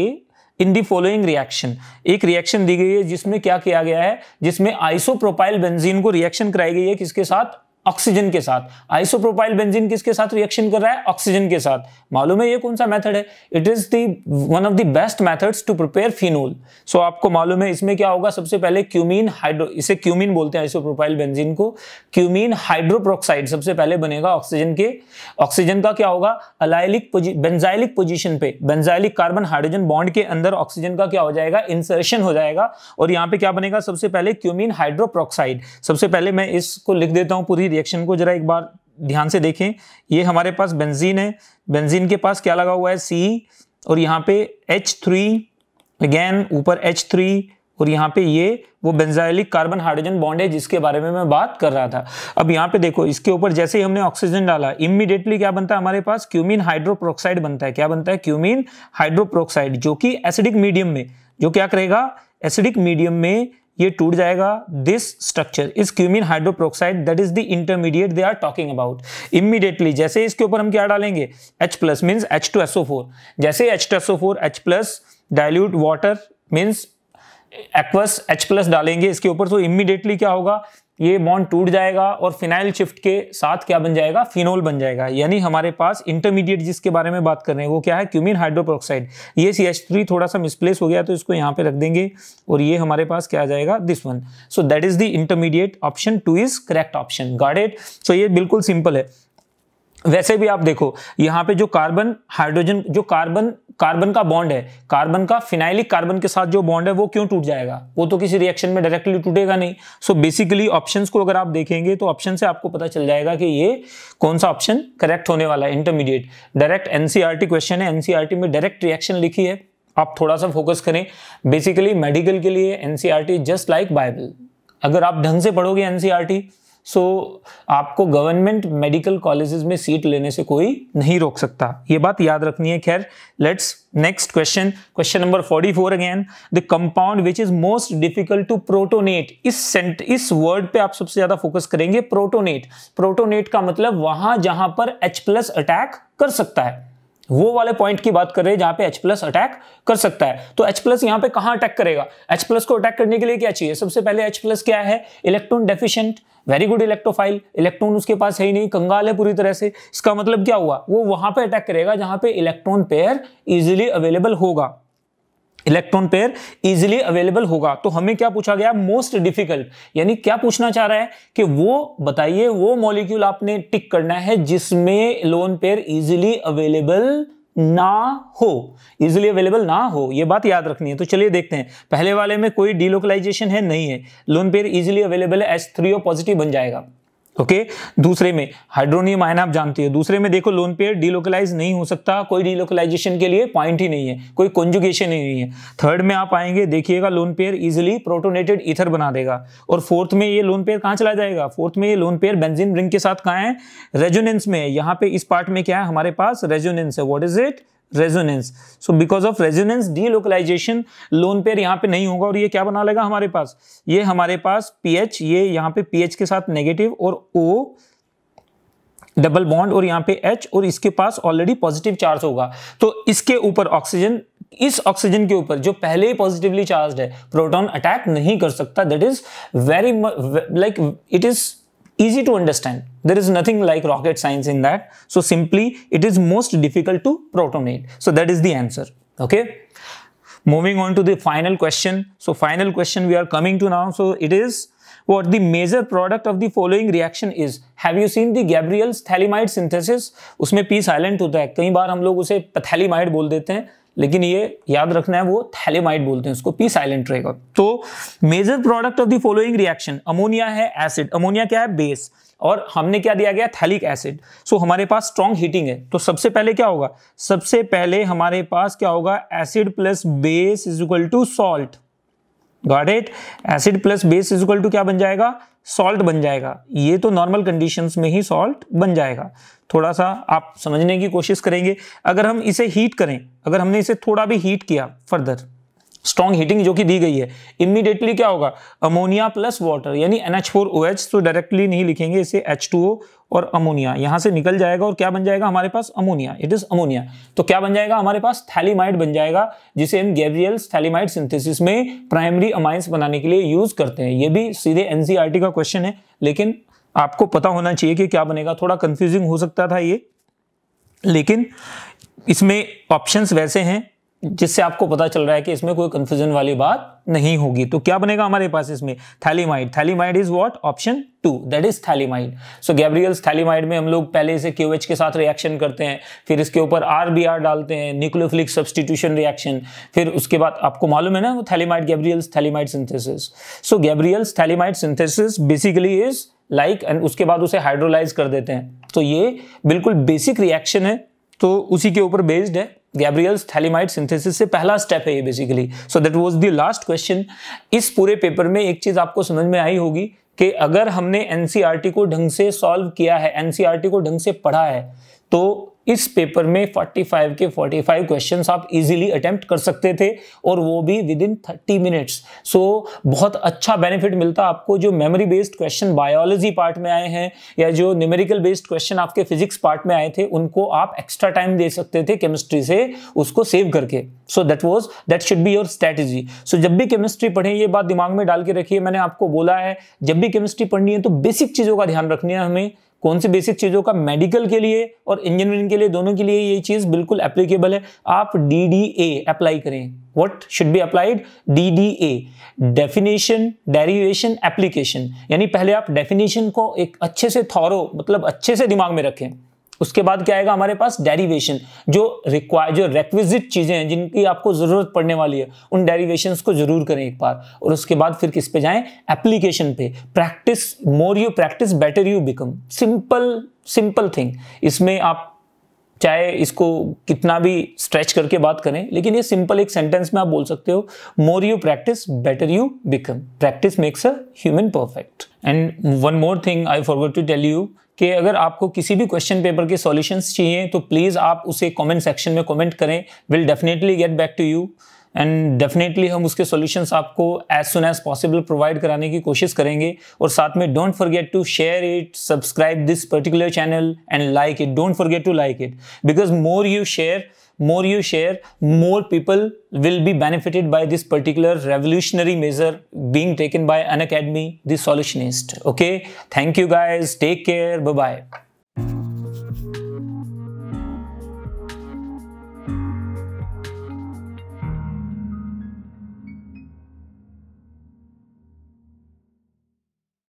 [SPEAKER 1] in the following reaction. एक reaction दी गई है जिसमें क्या किया गया है, जिसमें isopropyl benzene को रिएक्शन कराई गई है किसके साथ, ऑक्सीजन के साथ। आइसोप्रोपाइल बेंजीन किसके साथ रिएक्शन कर रहा है, ऑक्सीजन के साथ। मालूम है ये कौन सा मेथड है, it is the one of the best methods to prepare phenol. So आपको मालूम है इसमें क्या होगा, सबसे पहले क्यूमीन हाइड्रो, इसे क्यूमीन बोलते हैं आइसोप्रोपाइल बेंजीन को, क्यूमीन हाइड्रोप्रोक्साइड सबसे पहले बनेगा ऑक्सीजन के। ऑक्सीजन का क्या होगा, अलाइलिक बेंजाइलिक पोजीशन पे, बेंजाइलिक कार्बन हाइड्रोजन बॉन्ड के अंदर ऑक्सीजन का क्या हो जाएगा, इंसर्शन हो जाएगा, और यहाँ पे क्या बनेगा, सबसे पहले क्यूमीन हाइड्रोप्रोक्साइड। सबसे पहले मैं इसको लिख देता हूँ पूरी रिएक्शन को, जरा एक बार ध्यान से देखें। ये हमारे पास बेंजीन है, बेंजीन के पास क्या लगा हुआ है, C, और यहाँ पे H3, अगेन ऊपर H3, और यहाँ पे ये वो बेंजाइलिक कार्बन हाइड्रोजन बॉन्ड है जिसके बारे में मैं बात कर रहा था। अब यहाँ पे देखो, इसके ऊपर जैसे ही हमने ऑक्सीजन डाला, इमीडिएटली क्या बनता है हमारे पास, क्यूमीन हाइड्रोप्रोक्साइड बनता है। क्या बनता है, क्यूमीन हाइड्रोप्रोक्साइड, जो कि एसिडिक मीडियम में, जो क्या करेगा, एसिडिक मीडियम में ये टूट जाएगा। This structure is cumene hydroperoxide, that is the intermediate they are talking about. Immediately जैसे इसके ऊपर हम क्या डालेंगे, H प्लस मीन्स H2SO4, जैसे H2SO4 H plus dilute water means aqueous H plus डालेंगे इसके ऊपर, तो इमीडिएटली क्या होगा, ये बॉन्ड टूट जाएगा और फिनाइल शिफ्ट के साथ क्या बन जाएगा, फिनोल बन जाएगा। यानी हमारे पास इंटरमीडिएट जिसके बारे में बात कर रहे हैं वो क्या है, क्यूमीन हाइड्रोप्रोक्साइड। ये CH3 थोड़ा सा मिसप्लेस हो गया तो इसको यहाँ पे रख देंगे, और ये हमारे पास क्या आ जाएगा, this one. So that is the intermediate, option 2 is correct option, got it. So ये बिल्कुल सिंपल है। वैसे भी आप देखो यहाँ पे जो कार्बन हाइड्रोजन, जो कार्बन का बॉन्ड है, कार्बन का फिनाइलिक कार्बन के साथ जो बॉन्ड है वो क्यों टूट जाएगा, वो तो किसी रिएक्शन में डायरेक्टली टूटेगा नहीं। सो बेसिकली ऑप्शंस को अगर आप देखेंगे तो ऑप्शन से आपको पता चल जाएगा कि ये कौन सा ऑप्शन करेक्ट होने वाला है, इंटरमीडिएट। डायरेक्ट NCERT क्वेश्चन है, NCERT में डायरेक्ट रिएक्शन लिखी है, आप थोड़ा सा फोकस करें। बेसिकली मेडिकल के लिए NCERT जस्ट लाइक बाइबल, अगर आप ढंग से पढ़ोगे NCERT सो आपको गवर्नमेंट मेडिकल कॉलेजेस में सीट लेने से कोई नहीं रोक सकता, ये बात याद रखनी है। खैर, let's next question, question number 44 again. The compound which is most difficult to protonate, इस वर्ड पे आप सबसे ज्यादा फोकस करेंगे, प्रोटोनेट। प्रोटोनेट का मतलब वहां जहां पर H प्लस अटैक कर सकता है, वो वाले पॉइंट की बात कर रहे हैं जहां पे H+ अटैक कर सकता है। तो H+ यहां पे कहां अटैक करेगा? H+ को अटैक करने के लिए क्या चाहिए? सबसे पहले H+ क्या है? Electron deficient, very good electrophile, electron उसके पास है ही नहीं, कंगाल है पूरी तरह से। इसका मतलब क्या हुआ? वो वहां पे अटैक करेगा जहां पे इलेक्ट्रॉन पेयर इजीली अवेलेबल होगा, इलेक्ट्रॉन पेयर इजीली अवेलेबल होगा। तो हमें क्या पूछा गया? मोस्ट डिफिकल्ट, यानी क्या पूछना चाह रहा है कि वो बताइए वो मॉलिक्यूल आपने टिक करना है जिसमें लोन पेयर इजीली अवेलेबल ना हो, इजीली अवेलेबल ना हो, ये बात याद रखनी है। तो चलिए देखते हैं, पहले वाले में कोई डीलोकलाइजेशन है नहीं है, लोन पेयर इजीली अवेलेबल है, H3O पॉजिटिव बन जाएगा। ओके, दूसरे में हाइड्रोनियम आयन आप जानती है, दूसरे में देखो लोन पेयर डीलोकलाइज नहीं हो सकता, कोई डीलोकलाइजेशन के लिए पॉइंट ही नहीं है, कोई कॉन्जुगेशन ही नहीं है। थर्ड में आप आएंगे, देखिएगा lone pair easily protonated ether बना देगा। और फोर्थ में ये लोन पेयर कहां चला जाएगा? फोर्थ में ये लोन पेयर बेंजीन रिंग के साथ कहां है? रेजोनेंस में है। यहां पे इस पार्ट में क्या है हमारे पास? रेजोनेंस है। What is it? Resonance. So because of resonance delocalisation lone pair यहां पे नहीं होगा और ये क्या बना लेगा हमारे पास? ये हमारे पास पीएच, ये यहां पे पीएच के साथ नेगेटिव और O डबल बॉन्ड और यहां पे H, और इसके पास ऑलरेडी पॉजिटिव चार्ज होगा। तो इसके ऊपर ऑक्सीजन, इस ऑक्सीजन के ऊपर जो पहले ही पॉजिटिवली चार्ज्ड है, प्रोटॉन अटैक नहीं कर सकता। That is very like it is easy to understand. There is nothing like rocket science in that. So simply it is most difficult to protonate. So that is the answer. Okay. Moving on to the final question. So final question we are coming to now. So it is what the major product of the following reaction is. Have you seen the Gabriel's thalamide synthesis? उसमें P silent होता है, कई बार हम लोग उसे पैथैलीमाइड बोल देते हैं, लेकिन ये याद रखना है वो थैलेमाइड बोलते हैं, उसको P साइलेंट रहेगा। तो major product of the following reaction, ammonia है एसिड, अमोनिया क्या है? बेस, और हमने क्या दिया गया? Phthalic acid. सो हमारे पास स्ट्रॉन्ग हीटिंग है, तो सबसे पहले क्या होगा? सबसे पहले हमारे पास क्या होगा? Acid plus base is equal to salt. Got it? Acid plus base is equal to क्या बन जाएगा? सॉल्ट बन जाएगा। ये तो नॉर्मल कंडीशंस में ही सॉल्ट बन जाएगा। थोड़ा सा आप समझने की कोशिश करेंगे, अगर हम इसे हीट करें, अगर हमने इसे थोड़ा भी हीट किया फर्दर, स्ट्रॉन्ग हीटिंग जो कि दी गई है, इमीडिएटली क्या होगा? अमोनिया प्लस वाटर यानी NH4OH, तो डायरेक्टली नहीं लिखेंगे इसे, H2O और अमोनिया यहां से निकल जाएगा और क्या बन जाएगा हमारे पास? अमोनिया। It is ammonia. तो क्या बन जाएगा हमारे पास? थैलीमाइड बन जाएगा, जिसे हम गैब्रियल्स थैलीमाइड सिंथेसिस में प्राइमरी अमाइंस बनाने के लिए यूज करते हैं। ये भी सीधे NCERT का क्वेश्चन है, लेकिन आपको पता होना चाहिए कि क्या बनेगा। थोड़ा कंफ्यूजिंग हो सकता था ये, लेकिन इसमें ऑप्शंस वैसे हैं जिससे आपको पता चल रहा है कि इसमें कोई कंफ्यूजन वाली बात नहीं होगी। तो क्या बनेगा हमारे पास इसमें? Phthalimide. Phthalimide is what? Option 2, that is phthalimide. So Gabriel's phthalimide में हम लोग पहले इसे QH के साथ रिएक्शन करते हैं, फिर इसके ऊपर RBr डालते हैं, न्यूक्लियोफिलिक सब्स्टिट्यूशन रिएक्शन, फिर उसके बाद आपको मालूम है ना वो phthalimide, Gabriel's phthalimide synthesis. So Gabriel's phthalimide synthesis basically is like, and उसके बाद उसे हाइड्रोलाइज कर देते हैं। तो ये बिल्कुल बेसिक रिएक्शन है, तो उसी के ऊपर बेस्ड है। गैब्रियल्स थैलीमाइड सिंथेसिस से पहला स्टेप है ये basically. So that was the last question. इस पूरे पेपर में एक चीज आपको समझ में आई होगी कि अगर हमने NCERT को ढंग से सॉल्व किया है, NCERT को ढंग से पढ़ा है, तो इस पेपर में 45 के 45 क्वेश्चंस आप इजीली अटेम्प्ट कर सकते थे, और वो भी विद इन 30 मिनट्स। सो बहुत अच्छा बेनिफिट मिलता आपको। जो memory based question biology part में आए हैं या जो न्यूमेरिकल बेस्ड क्वेश्चन आपके फिजिक्स पार्ट में आए थे, उनको आप एक्स्ट्रा टाइम दे सकते थे केमिस्ट्री से उसको सेव करके। So that should be your strategy. So जब भी केमिस्ट्री पढ़ें, ये बात दिमाग में डाल के रखिए, मैंने आपको बोला है जब भी केमिस्ट्री पढ़नी है तो बेसिक चीजों का ध्यान रखनी है हमें। कौन सी बेसिक चीजों का? मेडिकल के लिए और इंजीनियरिंग के लिए, दोनों के लिए ये चीज बिल्कुल एप्लीकेबल है। आप DDA अप्लाई करें। What should be applied? DDA, definition, derivation, application. यानी पहले आप डेफिनेशन को एक अच्छे से थॉरो, मतलब अच्छे से दिमाग में रखें। उसके बाद क्या आएगा हमारे पास? डेरिवेशन, जो रेक्विजिट चीजें हैं जिनकी आपको जरूरत पड़ने वाली है, उन डेरिवेशंस को जरूर करें एक बार। और उसके बाद फिर किस पे जाएं? एप्लीकेशन पे। Practice, more you practise better you become. Simple thing. इसमें आप चाहे इसको कितना भी स्ट्रेच करके बात करें, लेकिन ये सिंपल एक सेंटेंस में आप बोल सकते हो, more you practise better you become. Practice makes a human perfect. And one more thing I forgot to tell you कि अगर आपको किसी भी क्वेश्चन पेपर के सॉल्यूशंस चाहिए तो प्लीज आप उसे कमेंट सेक्शन में कमेंट करें। Will definitely get back to you. And definitely हम उसके सॉल्यूशंस आपको as soon as possible provide कराने की कोशिश करेंगे। और साथ में don't forget to share it, subscribe this particular channel and like it. Don't forget to like it, because more you share, more people will be benefited by this particular revolutionary measure being taken by Unacademy, the Solutionist. Okay, thank you guys, take care, bye bye.